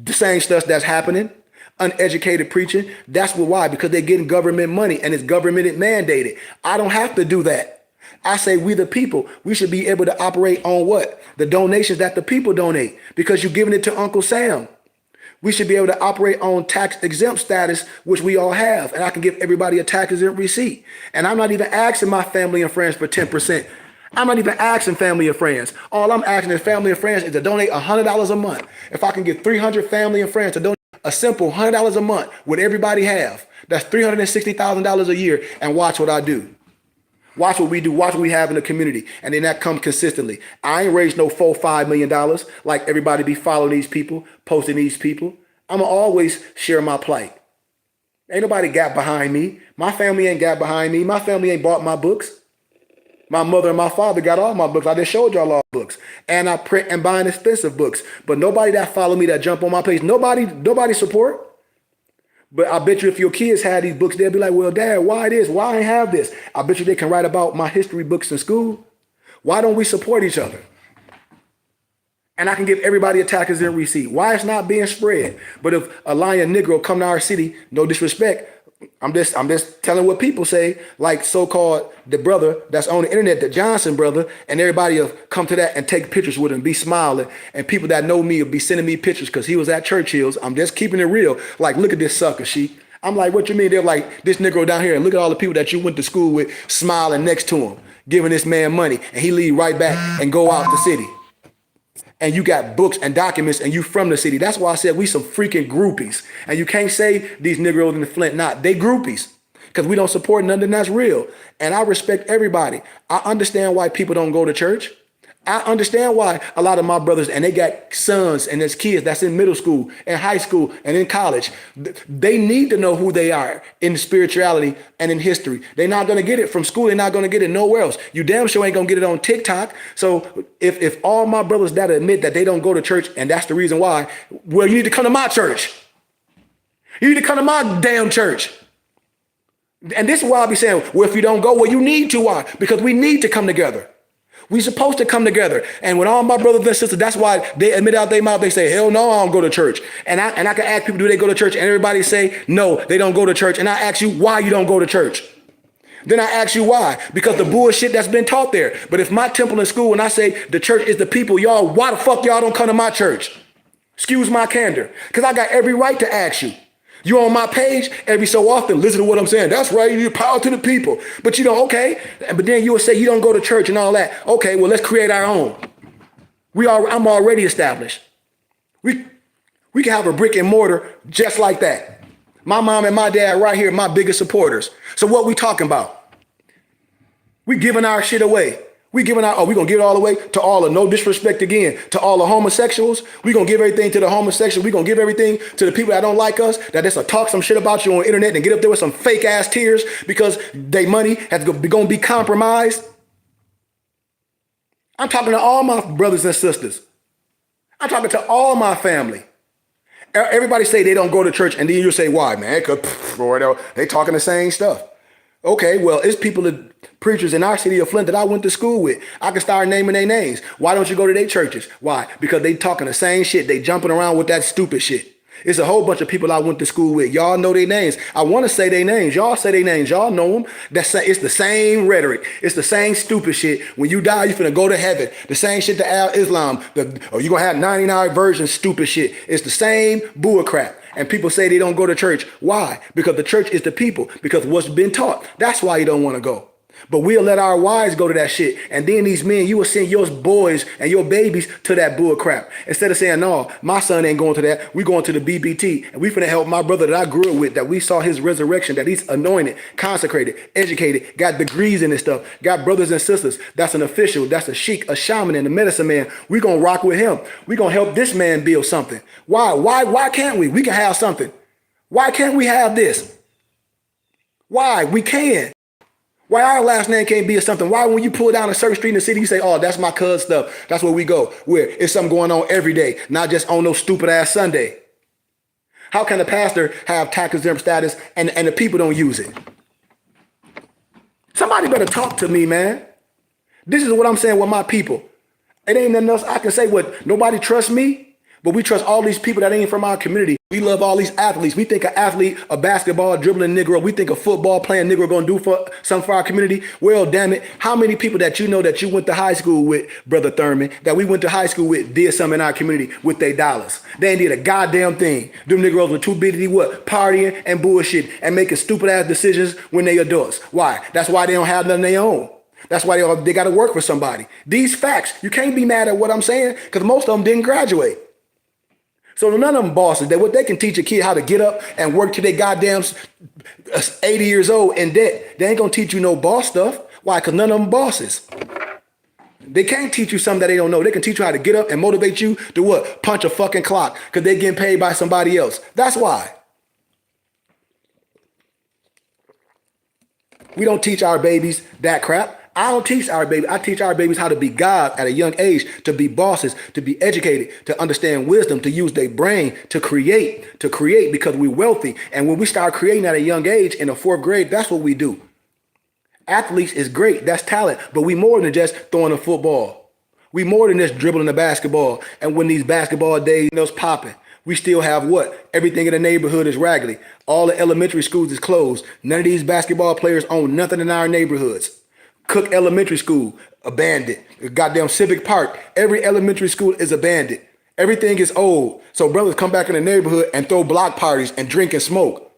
The same stuff that's happening. Uneducated preaching. That's why, because they're getting government money and it's government mandated. I don't have to do that. I say we the people, we should be able to operate on what? The donations that the people donate, because you're giving it to Uncle Sam. We should be able to operate on tax exempt status, which we all have. And I can give everybody a tax exempt receipt. And I'm not even asking my family and friends for 10%. I'm not even asking family and friends. All I'm asking is family and friends is to donate $100 a month. If I can get 300 family and friends to donate a simple $100 a month, what everybody have, that's $360,000 a year, and watch what I do. Watch what we do. Watch what we have in the community. And then that comes consistently. I ain't raised no $4-5 million like everybody be following these people, posting these people. I'm going to always share my plight. Ain't nobody got behind me. My family ain't got behind me. My family ain't bought my books. My mother and my father got all my books. I just showed y'all all books. And I print and buying expensive books. But nobody that follow me, that jump on my page, nobody support. But I bet you if your kids had these books, they'll be like, well, Dad, why this? Why I ain't have this? I bet you they can write about my history books in school. Why don't we support each other? And I can give everybody a tax exempt receipt. Why it's not being spread? But if a lion Negro come to our city, no disrespect, I'm just telling what people say, like so-called the brother that's on the internet, the Johnson brother, and everybody will come to that and take pictures with him, be smiling, and people that know me will be sending me pictures because he was at Churchill's. I'm just keeping it real. Like, look at this sucker, she. I'm like, what you mean? They're like, this Negro down here, and look at all the people that you went to school with smiling next to him, giving this man money, and he leave right back and go out the city. And you got books and documents and you from the city. That's why I said we some freaking groupies. And you can't say these Negroes in the Flint not. They groupies because we don't support nothing that's real. And I respect everybody. I understand why people don't go to church. I understand why a lot of my brothers, and they got sons and there's kids that's in middle school and high school and in college. They need to know who they are in spirituality and in history. They're not going to get it from school. They're not going to get it nowhere else. You damn sure ain't going to get it on TikTok. So if all my brothers that admit that they don't go to church and that's the reason why, well, you need to come to my church. You need to come to my damn church. And this is why I'll be saying, well, if you don't go, well, you need to. Why? Because we need to come together. We supposed to come together. And when all my brothers and sisters, that's why they admit out their mouth, they say, hell no, I don't go to church. And I can ask people, do they go to church? And everybody say, no, they don't go to church. And I ask you why you don't go to church. Then I ask you why, because the bullshit that's been taught there. But if my temple in school, and I say the church is the people, y'all, why the fuck y'all don't come to my church? Excuse my candor, because I got every right to ask you. You on my page every so often, listen to what I'm saying. That's right, you power to the people. But you don't, okay. But then you will say you don't go to church and all that. Okay, well, let's create our own. I'm already established. We can have a brick and mortar just like that. My mom and my dad right here, my biggest supporters. So what we talking about? We giving our shit away. We gonna give it all away to all the, no disrespect again, to all the homosexuals. We gonna give everything to the homosexuals. We gonna give everything to the people that don't like us, that just talk some shit about you on the internet and get up there with some fake ass tears because their money has gonna be compromised. I'm talking to all my brothers and sisters. I'm talking to all my family. Everybody say they don't go to church, and then you say, why, man? Because they talking the same stuff. Okay, well, it's preachers in our city of Flint that I went to school with. I can start naming their names. Why don't you go to their churches? Why? Because they talking the same shit. They jumping around with that stupid shit. It's a whole bunch of people I went to school with. Y'all know their names. I want to say their names. Y'all say their names. Y'all know them. It's the same rhetoric. It's the same stupid shit. When you die, you're finna go to heaven. The same shit to Islam. You're going to have 99 versions stupid shit. It's the same bull crap. And people say they don't go to church. Why? Because the church is the people. Because what's been taught. That's why you don't want to go. But we'll let our wives go to that shit. And then these men, you will send your boys and your babies to that bull crap. Instead of saying, no, my son ain't going to that. We going to the BBT. And we finna help my brother that I grew up with, that we saw his resurrection, that he's anointed, consecrated, educated, got degrees in this stuff, got brothers and sisters. That's an official. That's a sheik, a shaman, and a medicine man. We going to rock with him. We going to help this man build something. Why can't we? We can have something. Why can't we have this? Why? We can. Why our last name can't be or something? Why when you pull down a certain street in the city, you say, oh, that's my cousin's stuff. That's where we go. Where it's something going on every day, not just on no stupid ass Sunday. How can a pastor have tax exempt status and the people don't use it? Somebody better talk to me, man. This is what I'm saying with my people. It ain't nothing else I can say. What, nobody trusts me? But we trust all these people that ain't from our community. We love all these athletes. We think an athlete, a basketball dribbling Negro, we think a football playing Negro gonna do something for our community. Well, damn it. How many people that you know that you went to high school with, Brother Thurman, that we went to high school with, did something in our community with their dollars? They ain't did a goddamn thing. Them Negroes were too busy what? Partying and bullshit and making stupid ass decisions when they adults. Why? That's why they don't have nothing of their own. That's why they got to work for somebody. These facts, you can't be mad at what I'm saying because most of them didn't graduate. So none of them bosses, that what they can teach a kid how to get up and work till they goddamn 80 years old in debt. They ain't gonna teach you no boss stuff. Why? Because none of them bosses. They can't teach you something that they don't know. They can teach you how to get up and motivate you to what? Punch a fucking clock because they're getting paid by somebody else. That's why. We don't teach our babies that crap. I don't teach our babies. I teach our babies how to be God at a young age, to be bosses, to be educated, to understand wisdom, to use their brain, to create because we're wealthy. And when we start creating at a young age in the 4th grade, that's what we do. Athletes is great. That's talent. But we more than just throwing a football. We more than just dribbling a basketball. And when these basketball days, popping, we still have what? Everything in the neighborhood is raggedy. All the elementary schools is closed. None of these basketball players own nothing in our neighborhoods. Cook Elementary School, abandoned. Goddamn Civic Park, every elementary school is abandoned. Everything is old. So brothers come back in the neighborhood and throw block parties and drink and smoke.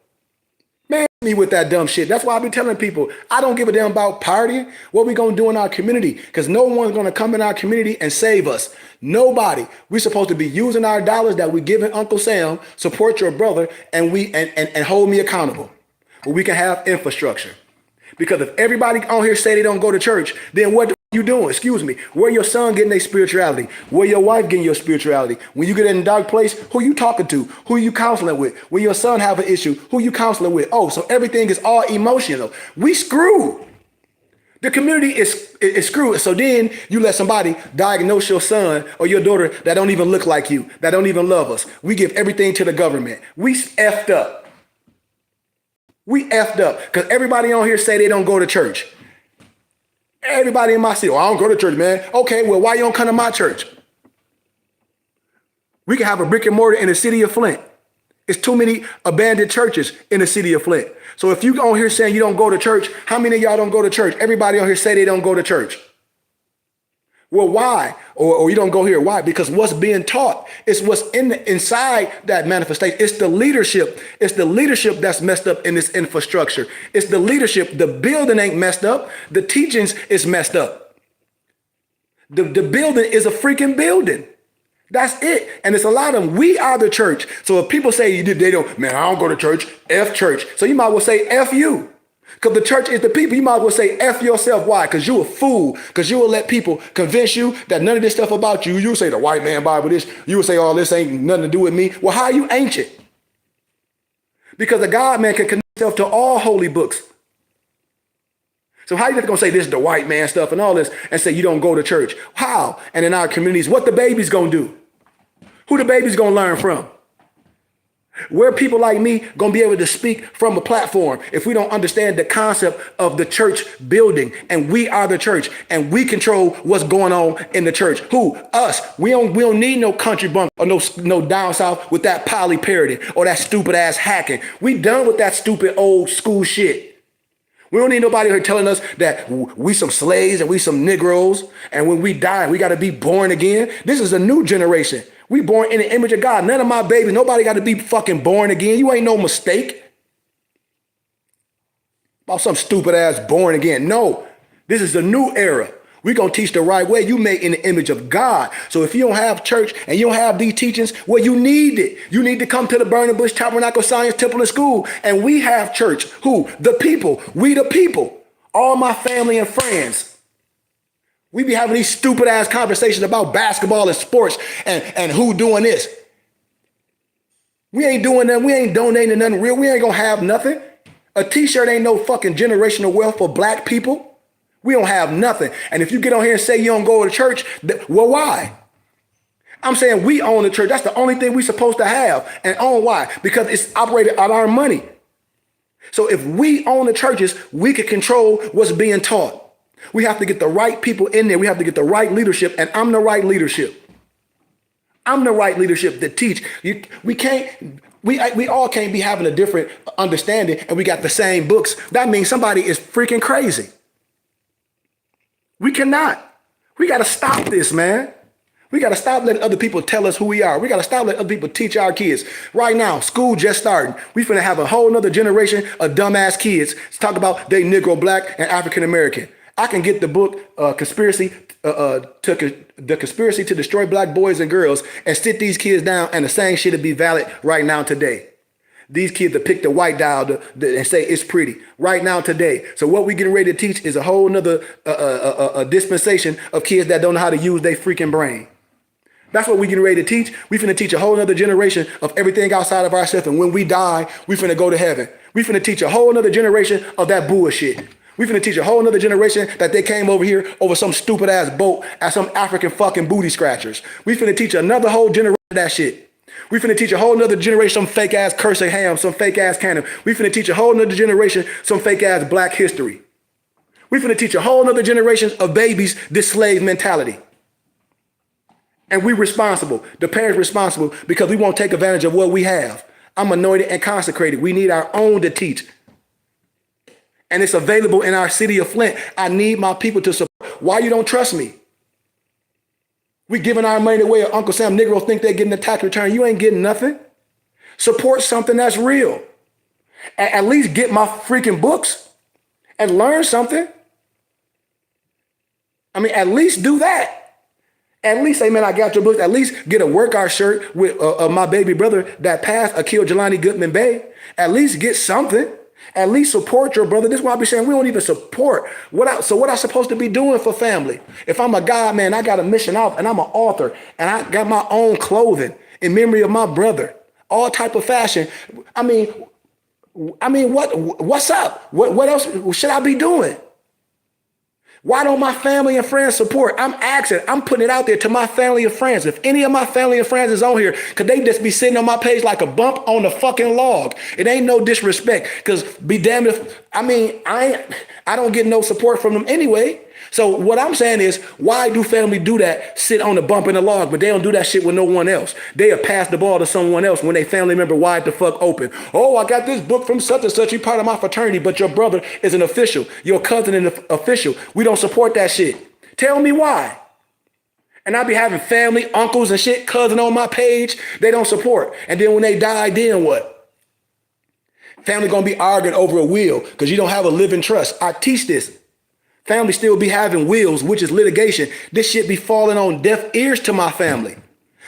Man, me with that dumb shit. That's why I be telling people, I don't give a damn about partying. What we gonna do in our community? Because no one's gonna come in our community and save us. Nobody. We're supposed to be using our dollars that we giving Uncle Sam, support your brother, and hold me accountable. But we can have infrastructure. Because if everybody on here say they don't go to church, then what are you doing? Excuse me. Where your son getting their spirituality? Where your wife getting your spirituality? When you get in a dark place, who you talking to? Who you counseling with? When your son have an issue, who you counseling with? Oh, so everything is all emotional. We screwed. The community is screwed. So then you let somebody diagnose your son or your daughter that don't even look like you, that don't even love us. We give everything to the government. We effed up. We effed up because everybody on here say they don't go to church. Everybody in my city, oh, I don't go to church, man. Okay, well, why you don't come to my church? We can have a brick and mortar in the city of Flint. It's too many abandoned churches in the city of Flint. So if you on here saying you don't go to church, how many of y'all don't go to church? Everybody on here say they don't go to church. Well, why? Or you don't go here. Why? Because what's being taught is what's inside that manifestation. It's the leadership. It's the leadership that's messed up in this infrastructure. It's the leadership. The building ain't messed up. The teachings is messed up. The building is a freaking building. That's it. And it's a lot of them. We are the church. So if people say they don't, man, I don't go to church, F church. So you might as well say F you. Because the church is the people. You might as well say F yourself. Why? Because you a fool. Because you will let people convince you that none of this stuff about you. You say the white man Bible this. You will say all this ain't nothing to do with me. Well, how are you ancient? Because the God man can connect himself to all holy books. So how you just going to say this is the white man stuff and all this and say you don't go to church? How? And in our communities, what the baby's going to do? Who the baby's going to learn from? Where people like me going to be able to speak from a platform if we don't understand the concept of the church building, and we are the church and we control what's going on in the church? Who? Us. We don't need no country bunk or no down south with that poly parroting or that stupid ass hacking. We done with that stupid old school shit. We don't need nobody here telling us that we some slaves and we some Negroes, and when we die, we got to be born again. This is a new generation. We born in the image of God. None of my babies, nobody got to be fucking born again. You ain't no mistake. About some stupid ass born again. No, this is a new era. We're going to teach the right way. You made in the image of God. So if you don't have church and you don't have these teachings, well, you need it. You need to come to the Burning Bush Tabernacle Science Temple and School. And we have church. Who? The people. We the people. All my family and friends. We be having these stupid ass conversations about basketball and sports and who doing this. We ain't doing nothing. We ain't donating nothing real. We ain't going to have nothing. A t-shirt ain't no fucking generational wealth for black people. We don't have nothing. And if you get on here and say you don't go to church, well, why? I'm saying we own the church. That's the only thing we're supposed to have. And own why? Because it's operated on our money. So if we own the churches, we can control what's being taught. We have to get the right people in there. We have to get the right leadership. And I'm the right leadership. I'm the right leadership to teach. We all can't be having a different understanding and we got the same books. That means somebody is freaking crazy. We cannot. We got to stop this, man. We got to stop letting other people tell us who we are. We got to stop letting other people teach our kids. Right now, school just starting. We finna have a whole nother generation of dumbass kids to talk about they Negro, Black, and African American. I can get the book The Conspiracy to Destroy Black Boys and Girls and sit these kids down, and the same shit would be valid right now today. These kids that pick the white dial and say it's pretty right now today. So what we getting ready to teach is a whole nother dispensation of kids that don't know how to use their freaking brain. That's what we getting ready to teach. We finna teach a whole nother generation of everything outside of ourselves. And when we die, we finna go to heaven. We finna teach a whole nother generation of that bullshit. We finna teach a whole nother generation that they came over here over some stupid ass boat as some African fucking booty scratchers. We finna teach another whole generation of that shit. We finna teach a whole nother generation some fake ass cursing ham, some fake ass canon. We finna teach a whole nother generation some fake ass black history. We finna teach a whole nother generation of babies this slave mentality. And we responsible, the parents responsible, because we won't take advantage of what we have. I'm anointed and consecrated. We need our own to teach. And it's available in our city of Flint. I need my people to support. Why you don't trust me? We giving our money away. Uncle Sam Negroes think they're getting a tax return. You ain't getting nothing. Support something that's real. At least get my freaking books and learn something. I mean, at least do that. At least say, man, I got your books. At least get a workout shirt with my baby brother that passed, Akil Jelani Goodman Bay. At least get something. At least support your brother. This is why I be saying we don't even support. So what I supposed to be doing for family? If I'm a God, man, I got a mission out and I'm an author and I got my own clothing in memory of my brother. All type of fashion. I mean, what's up? What else should I be doing? Why don't my family and friends support? I'm asking, I'm putting it out there to my family and friends. If any of my family and friends is on here, could they just be sitting on my page like a bump on the fucking log? It ain't no disrespect, because be damned if, I don't get no support from them anyway. So what I'm saying is, why do family do that, sit on the bump in the log, but they don't do that shit with no one else? They'll pass the ball to someone else when they family member wide the fuck open. Oh, I got this book from such and such. You're part of my fraternity, but your brother is an official. Your cousin is an official. We don't support that shit. Tell me why. And I be having family, uncles and shit, cousin on my page. They don't support. And then when they die, then what? Family gonna be arguing over a will because you don't have a living trust. I teach this. Family still be having wills, which is litigation. This shit be falling on deaf ears to my family.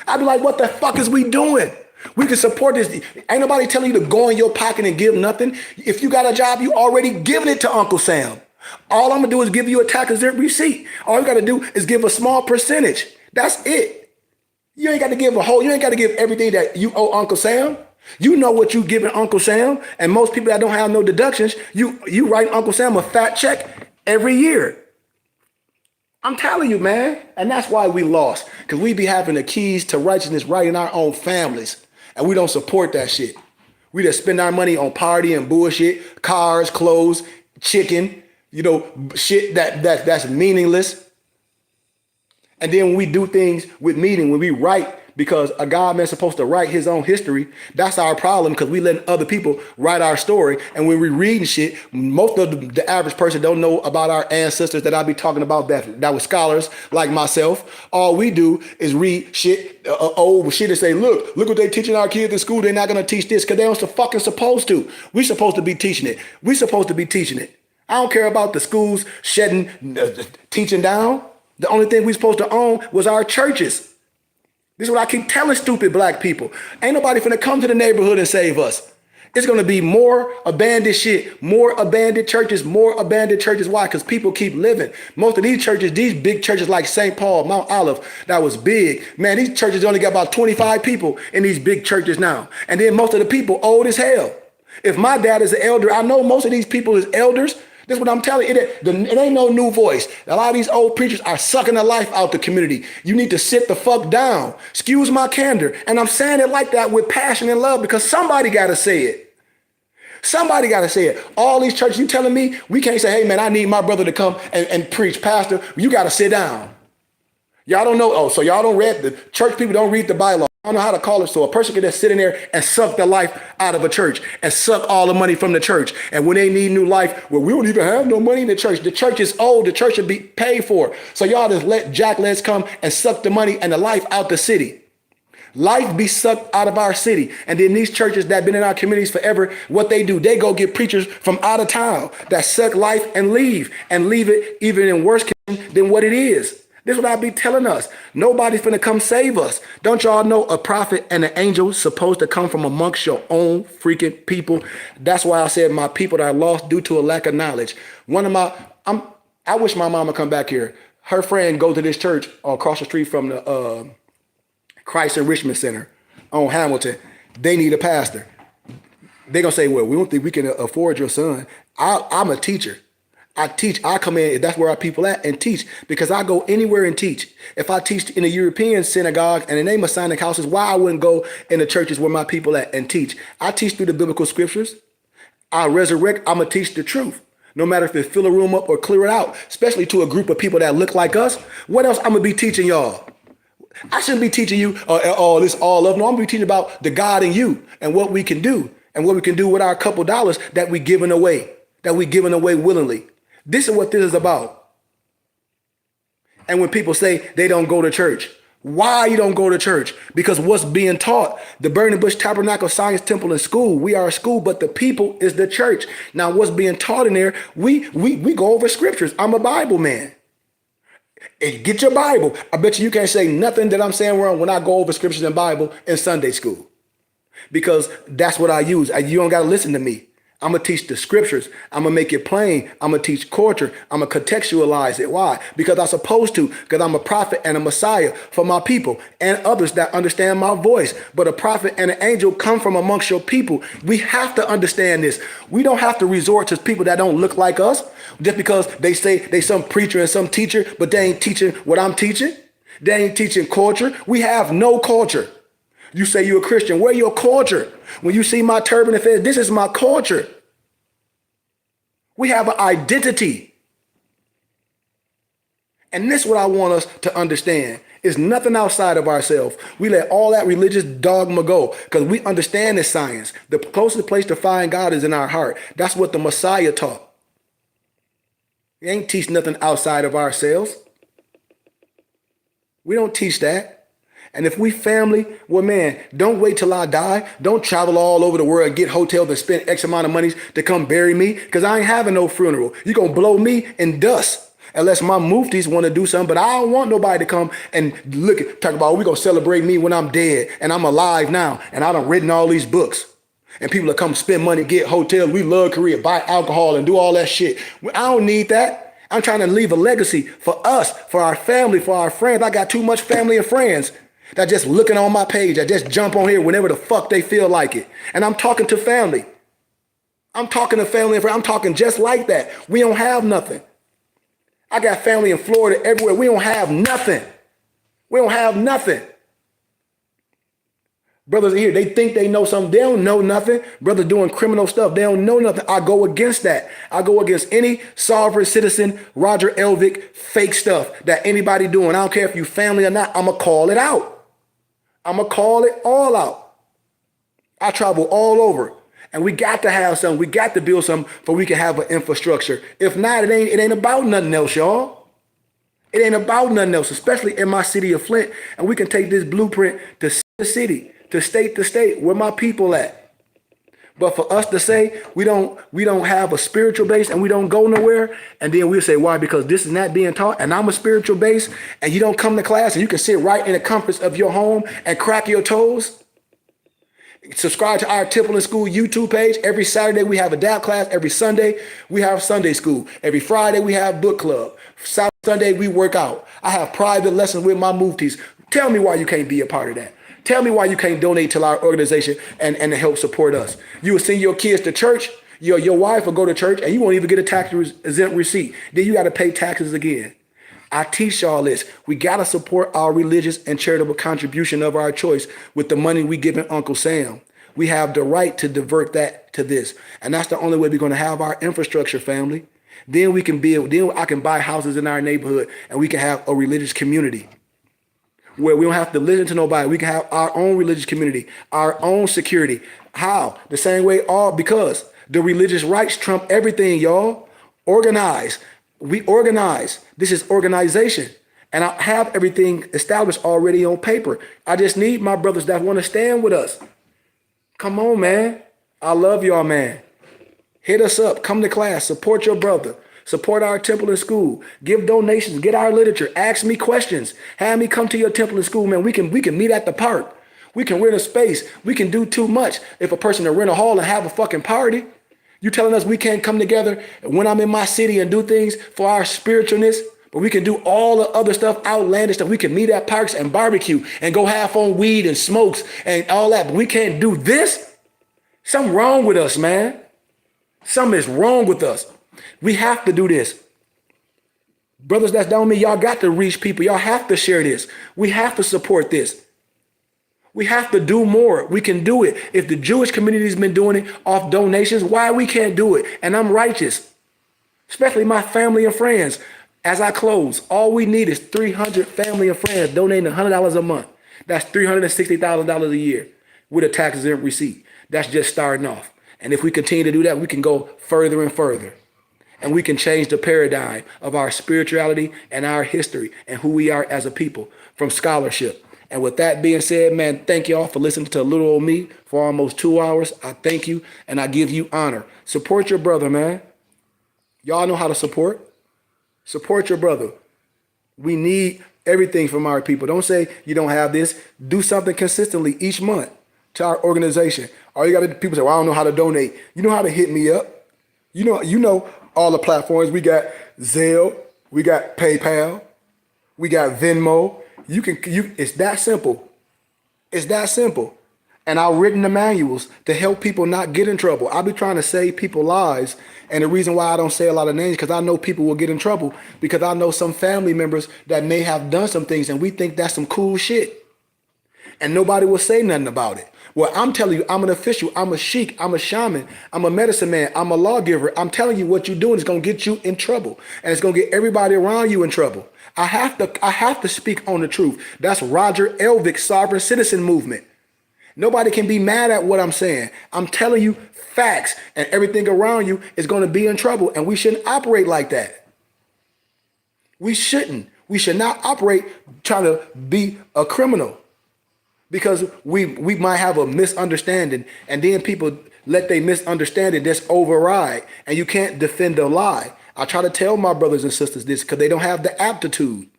I be like, what the fuck is we doing? We can support this. Ain't nobody telling you to go in your pocket and give nothing. If you got a job, you already giving it to Uncle Sam. All I'm gonna do is give you a tax exempt receipt. All you gotta do is give a small percentage. That's it. You ain't gotta give you ain't gotta give everything that you owe Uncle Sam. You know what you giving Uncle Sam. And most people that don't have no deductions, you write Uncle Sam a fat check every year. I'm telling you, man. And that's why we lost. Because we be having the keys to righteousness right in our own families. And we don't support that shit. We just spend our money on party and bullshit, cars, clothes, chicken, shit that's meaningless. And then when we do things with meaning, when we write, because a God man's supposed to write his own history, that's our problem because we let other people write our story. And when we reading shit, most of the average person don't know about our ancestors that I be talking about that were scholars like myself. All we do is read shit, old shit and say, look what they teaching our kids in school. They're not going to teach this because they don't fucking supposed to. We supposed to be teaching it. We supposed to be teaching it. I don't care about the schools teaching down. The only thing we supposed to own was our churches. This is what I keep telling stupid black people. Ain't nobody finna come to the neighborhood and save us. It's gonna be more abandoned shit, more abandoned churches, more abandoned churches. Why? Because people keep living. Most of these churches, these big churches like St. Paul, Mount Olive, that was big. Man, these churches only got about 25 people in these big churches now. And then most of the people old as hell. If my dad is an elder, I know most of these people is elders. This is what I'm telling you. It ain't no new voice. A lot of these old preachers are sucking the life out the community. You need to sit the fuck down. Excuse my candor. And I'm saying it like that with passion and love because somebody got to say it. Somebody got to say it. All these churches, you telling me we can't say, hey, man, I need my brother to come and preach. Pastor, you got to sit down. Y'all don't know. Oh, so y'all don't read the church people don't read the bylaw. I don't know how to call it. So a person can just sit in there and suck the life out of a church and suck all the money from the church. And when they need new life, well, we don't even have no money in the church. The church is old. The church should be paid for. So y'all just let jacklegs come and suck the money and the life out the city. Life be sucked out of our city. And then these churches that been in our communities forever, what they do, they go get preachers from out of town that suck life and leave it even in worse condition than what it is. This is what I be telling us. Nobody's finna come save us. Don't y'all know a prophet and an angel is supposed to come from amongst your own freaking people? That's why I said my people that are lost due to a lack of knowledge. I wish my mama come back here. Her friend go to this church across the street from the Christ Enrichment Center on Hamilton. They need a pastor. They're gonna say, well, we don't think we can afford your son. I'm a teacher. I teach. I come in. That's where our people at and teach because I go anywhere and teach. If I teach in a European synagogue and in a Masonic houses, why I wouldn't go in the churches where my people at and teach? I teach through the biblical scriptures. I resurrect. I'm gonna teach the truth, no matter if it fill a room up or clear it out. Especially to a group of people that look like us. What else I'm gonna be teaching y'all? I shouldn't be teaching you this all of. No, I'm gonna be teaching about the God in you and what we can do and what we can do with our couple dollars that we giving away willingly. This is what this is about. And when people say they don't go to church, why you don't go to church? Because what's being taught, the Burning Bush Tabernacle Science Temple and school, we are a school, but the people is the church. Now what's being taught in there, we go over scriptures. I'm a Bible man. And get your Bible. I bet you can't say nothing that I'm saying wrong when I go over scriptures and Bible in Sunday school. Because that's what I use. You don't got to listen to me. I'm going to teach the scriptures. I'm going to make it plain. I'm going to teach culture. I'm going to contextualize it. Why? Because I'm supposed to. Because I'm a prophet and a Messiah for my people and others that understand my voice. But a prophet and an angel come from amongst your people. We have to understand this. We don't have to resort to people that don't look like us just because they say they some preacher and some teacher, but they ain't teaching what I'm teaching. They ain't teaching culture. We have no culture. You say you're a Christian. Where your culture? When you see my turban and fez, this is my culture. We have an identity. And this is what I want us to understand. It's nothing outside of ourselves. We let all that religious dogma go because we understand this science. The closest place to find God is in our heart. That's what the Messiah taught. He ain't teach nothing outside of ourselves. We don't teach that. And if we family, well, man, don't wait till I die. Don't travel all over the world, get hotels and spend X amount of money to come bury me, because I ain't having no funeral. You're going to blow me in dust. Unless my muftis want to do something, but I don't want nobody to come and talk about, we're going to celebrate me when I'm dead and I'm alive now and I done written all these books. And people that come spend money, get hotels, we love Korea, buy alcohol and do all that shit. I don't need that. I'm trying to leave a legacy for us, for our family, for our friends. I got too much family and friends that just looking on my page, that just jump on here whenever the fuck they feel like it. And I'm talking to family. I'm talking to family and friends. I'm talking just like that. We don't have nothing. I got family in Florida everywhere. We don't have nothing. We don't have nothing. Brothers here, they think they know something. They don't know nothing. Brothers doing criminal stuff. They don't know nothing. I go against that. I go against any sovereign citizen, Roger Elvick, fake stuff that anybody doing. I don't care if you family or not. I'm going to call it out. I'm going to call it all out. I travel all over. And we got to have something. We got to build something so we can have an infrastructure. If not, it ain't about nothing else, y'all. It ain't about nothing else, especially in my city of Flint. And we can take this blueprint to city to state, where my people at. But for us to say we don't have a spiritual base and we don't go nowhere, and then we'll say, why? Because this is not being taught, and I'm a spiritual base, and you don't come to class and you can sit right in the comforts of your home and crack your toes. Subscribe to our Temple and School YouTube page. Every Saturday we have a DAP class. Every Sunday we have Sunday school. Every Friday we have book club. Sunday we work out. I have private lessons with my muftis. Tell me why you can't be a part of that. Tell me why you can't donate to our organization and help support us. You will send your kids to church. Your wife will go to church and you won't even get a tax exempt receipt. Then you got to pay taxes again. I teach y'all this. We got to support our religious and charitable contribution of our choice with the money we giving Uncle Sam. We have the right to divert that to this. And that's the only way we're going to have our infrastructure, family. Then we can build, then I can buy houses in our neighborhood and we can have a religious community where we don't have to listen to nobody. We can have our own religious community, our own security. How? The same way, because the religious rights trump everything, y'all. Organize. We organize. This is organization. And I have everything established already on paper. I just need my brothers that want to stand with us. Come on, man. I love y'all, man. Hit us up. Come to class. Support your brother. Support our temple and school. Give donations. Get our literature. Ask me questions. Have me come to your temple and school, man. We can meet at the park. We can rent a space. We can do too much if a person to rent a hall and have a fucking party. You telling us we can't come together when I'm in my city and do things for our spiritualness, but we can do all the other stuff, outlandish stuff. We can meet at parks and barbecue and go half on weed and smokes and all that. But we can't do this. Something wrong with us, man. Something is wrong with us. We have to do this. Brothers that's down me, y'all got to reach people. Y'all have to share this. We have to support this. We have to do more. We can do it. If the Jewish community has been doing it off donations, why we can't do it? And I'm righteous, especially my family and friends. As I close, all we need is 300 family and friends donating $100 a month. That's $360,000 a year with a tax exempt receipt. That's just starting off. And if we continue to do that, we can go further and further. And we can change the paradigm of our spirituality and our history and who we are as a people from scholarship. And with that being said, man, thank y'all for listening to little old me for almost 2 hours. I thank you and I give you honor. Support your brother, man. Y'all know how to support. Support your brother. We need everything from our people. Don't say you don't have this. Do something consistently each month to our organization. All you got to people say, well, I don't know how to donate. You know how to hit me up. You know all the platforms. We got Zelle. We got PayPal. We got Venmo. It's that simple. It's that simple. And I've written the manuals to help people not get in trouble. I'll be trying to save people lives. And the reason why I don't say a lot of names, because I know people will get in trouble, because I know some family members that may have done some things and we think that's some cool shit. And nobody will say nothing about it. Well, I'm telling you, I'm an official, I'm a sheik, I'm a shaman, I'm a medicine man, I'm a lawgiver. I'm telling you what you're doing is going to get you in trouble. And it's going to get everybody around you in trouble. I have to speak on the truth. That's Roger Elvick's sovereign citizen movement. Nobody can be mad at what I'm saying. I'm telling you facts, and everything around you is going to be in trouble, and we shouldn't operate like that. We shouldn't. We should not operate trying to be a criminal, because we might have a misunderstanding, and then people let their misunderstanding just override, and you can't defend a lie. I try to tell my brothers and sisters this because they don't have the aptitude.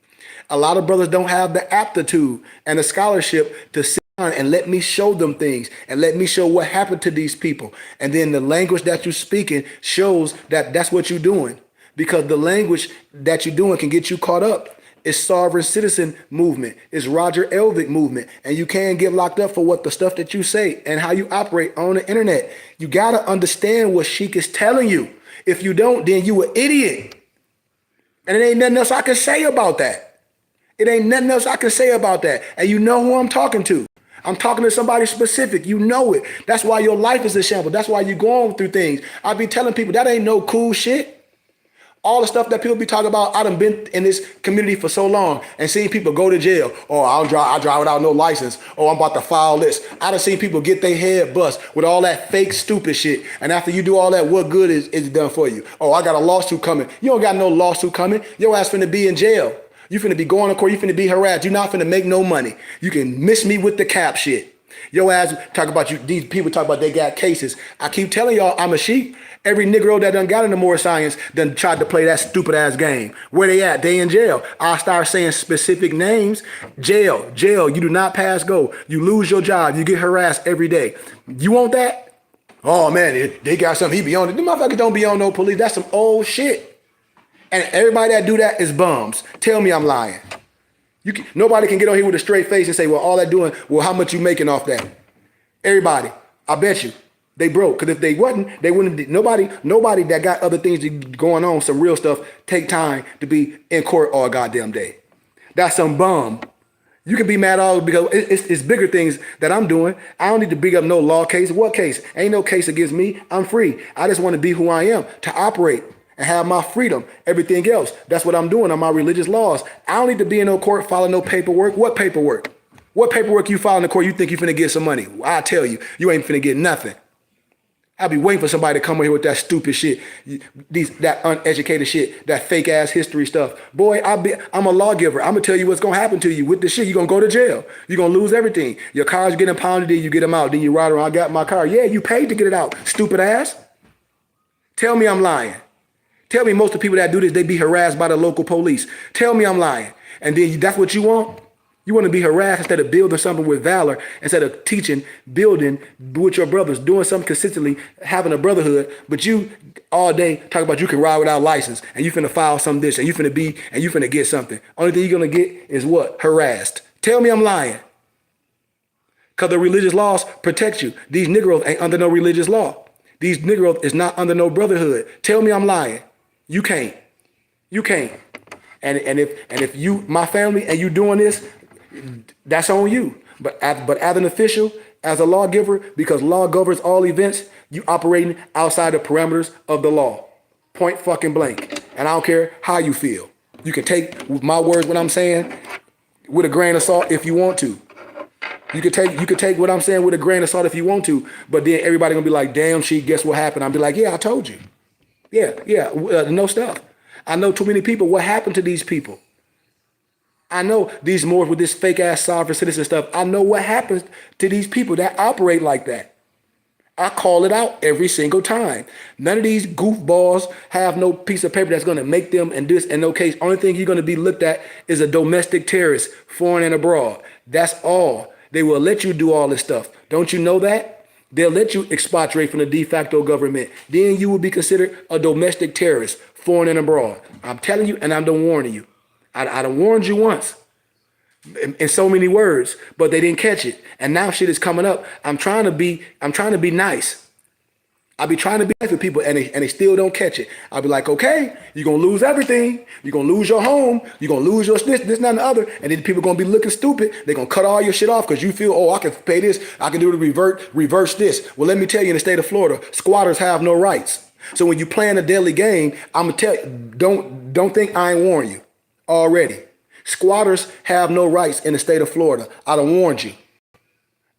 A lot of brothers don't have the aptitude and the scholarship to sit down and let me show them things and let me show what happened to these people. And then the language that you're speaking shows that that's what you're doing, because the language that you're doing can get you caught up. It's sovereign citizen movement. It's Roger Elvick movement. And you can get locked up for what the stuff that you say and how you operate on the internet. You got to understand what Sheik is telling you. If you don't, then you an idiot. And it ain't nothing else I can say about that. It ain't nothing else I can say about that. And you know who I'm talking to. I'm talking to somebody specific. You know it. That's why your life is a shambles. That's why you're going through things. I be telling people that ain't no cool shit. All the stuff that people be talking about, I done been in this community for so long and seen people go to jail. Oh, I drive without no license. Oh, I'm about to file this. I done seen people get their head bust with all that fake stupid shit. And after you do all that, what good is it done for you? Oh, I got a lawsuit coming. You don't got no lawsuit coming. Your ass finna be in jail. You finna be going to court. You finna be harassed. You not finna make no money. You can miss me with the cap shit. Your ass talk about you. These people talk about they got cases. I keep telling y'all I'm a sheep. Every Negro that done got into more science done tried to play that stupid ass game. Where they at? They in jail. I start saying specific names. Jail. You do not pass go. You lose your job. You get harassed every day. You want that? Oh man, they got something. He be on it. The motherfuckers don't be on no police. That's some old shit. And everybody that do that is bums. Tell me I'm lying. Nobody can get on here with a straight face and say, well, all that doing, well, how much you making off that? Everybody, I bet you, they broke. Because if they wasn't, they wouldn't. Nobody that got other things going on, some real stuff, take time to be in court all goddamn day. That's some bum. You can be mad all because it's bigger things that I'm doing. I don't need to bring up no law case. What case? Ain't no case against me. I'm free. I just want to be who I am, to operate and have my freedom. Everything else, that's what I'm doing on my religious laws. I don't need to be in no court filing no paperwork. What paperwork? What paperwork you file in the court you think you finna get some money? I tell you, you ain't finna get nothing. I'll be waiting for somebody to come in here with that stupid shit, that uneducated shit, that fake ass history stuff. Boy, I'm a lawgiver. I'm gonna tell you what's gonna happen to you with this shit. You're gonna go to jail. You're gonna lose everything. Your car's getting impounded, then you get them out. Then you ride around, I got my car. Yeah, you paid to get it out, stupid ass. Tell me I'm lying. Tell me most of the people that do this, they be harassed by the local police. Tell me I'm lying. And then that's what you want? You want to be harassed instead of building something with valor, instead of teaching, building with your brothers, doing something consistently, having a brotherhood. But you all day talk about you can ride without license and you finna file some this and you finna get something. Only thing you're going to get is what? Harassed. Tell me I'm lying. Because the religious laws protect you. These Negroes ain't under no religious law. These Negroes is not under no brotherhood. Tell me I'm lying. You can't. You can't. And if you, my family, and you doing this, that's on you. But as an official, as a lawgiver, because law governs all events, you operating outside the parameters of the law. Point fucking blank. And I don't care how you feel. You can take my words, what I'm saying, with a grain of salt if you want to. You could take what I'm saying with a grain of salt if you want to, but then everybody gonna be like, damn, Sheik, guess what happened? I'll be like, yeah, I told you. No stuff. I know too many people. What happened to these people? I know these more with this fake ass sovereign citizen stuff. I know what happens to these people that operate like that. I call it out every single time. None of these goofballs have no piece of paper that's going to make them in this and no case. Only thing you're going to be looked at is a domestic terrorist, foreign and abroad. That's all. They will let you do all this stuff. Don't you know that? They'll let you expatriate from the de facto government. Then you will be considered a domestic terrorist, foreign and abroad. I'm telling you, and I'm done warning you. I done warned you once in so many words, but they didn't catch it. And now shit is coming up. I'm trying to be nice. I be trying to be nice with people and they still don't catch it. I'll be like, okay, you're going to lose everything. You're going to lose your home. You're going to lose your this, that, and the other. And then people going to be looking stupid. They're going to cut all your shit off because you feel, oh, I can pay this. I can do the reverse this. Well, let me tell you, in the state of Florida, squatters have no rights. So when you playing a deadly game, I'm going to tell you, don't think I ain't warned you already. Squatters have no rights in the state of Florida. I done warned you.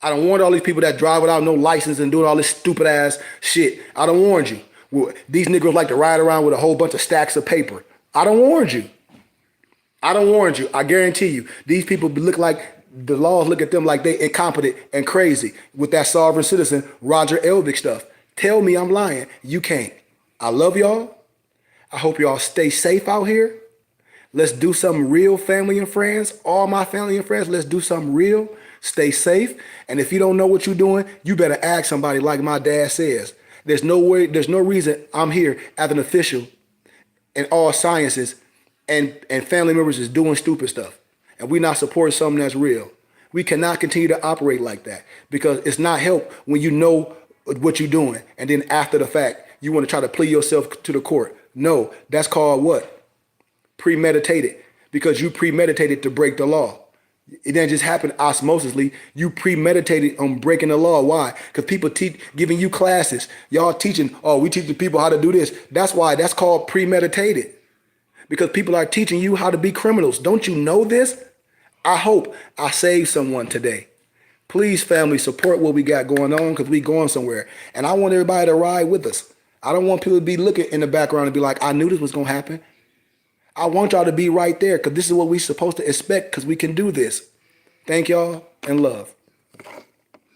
I done warned all these people that drive without no license and doing all this stupid ass shit. I done warned you. Well, these niggas like to ride around with a whole bunch of stacks of paper. I done warned you. I don't warn you. I guarantee you, these people look like the laws look at them like they incompetent and crazy with that sovereign citizen Roger Elvick stuff. Tell me I'm lying. You can't. I love y'all. I hope y'all stay safe out here. Let's do something real, family and friends. All my family and friends, let's do something real. Stay safe. And if you don't know what you're doing, you better ask somebody like my dad says. There's no way, there's no reason I'm here as an official in all sciences and family members is doing stupid stuff. And we're not supporting something that's real. We cannot continue to operate like that because it's not help when you know what you're doing. And then after the fact, you want to try to plead yourself to the court. No, that's called what? Premeditated, because you premeditated to break the law. It didn't just happen osmosisly. You premeditated on breaking the law. Why? Because people giving you classes. Y'all teaching, oh, we teaching people how to do this. That's why that's called premeditated. Because people are teaching you how to be criminals. Don't you know this? I hope I saved someone today. Please, family, support what we got going on because we going somewhere. And I want everybody to ride with us. I don't want people to be looking in the background and be like, I knew this was going to happen. I want y'all to be right there because this is what we're supposed to expect because we can do this. Thank y'all and love.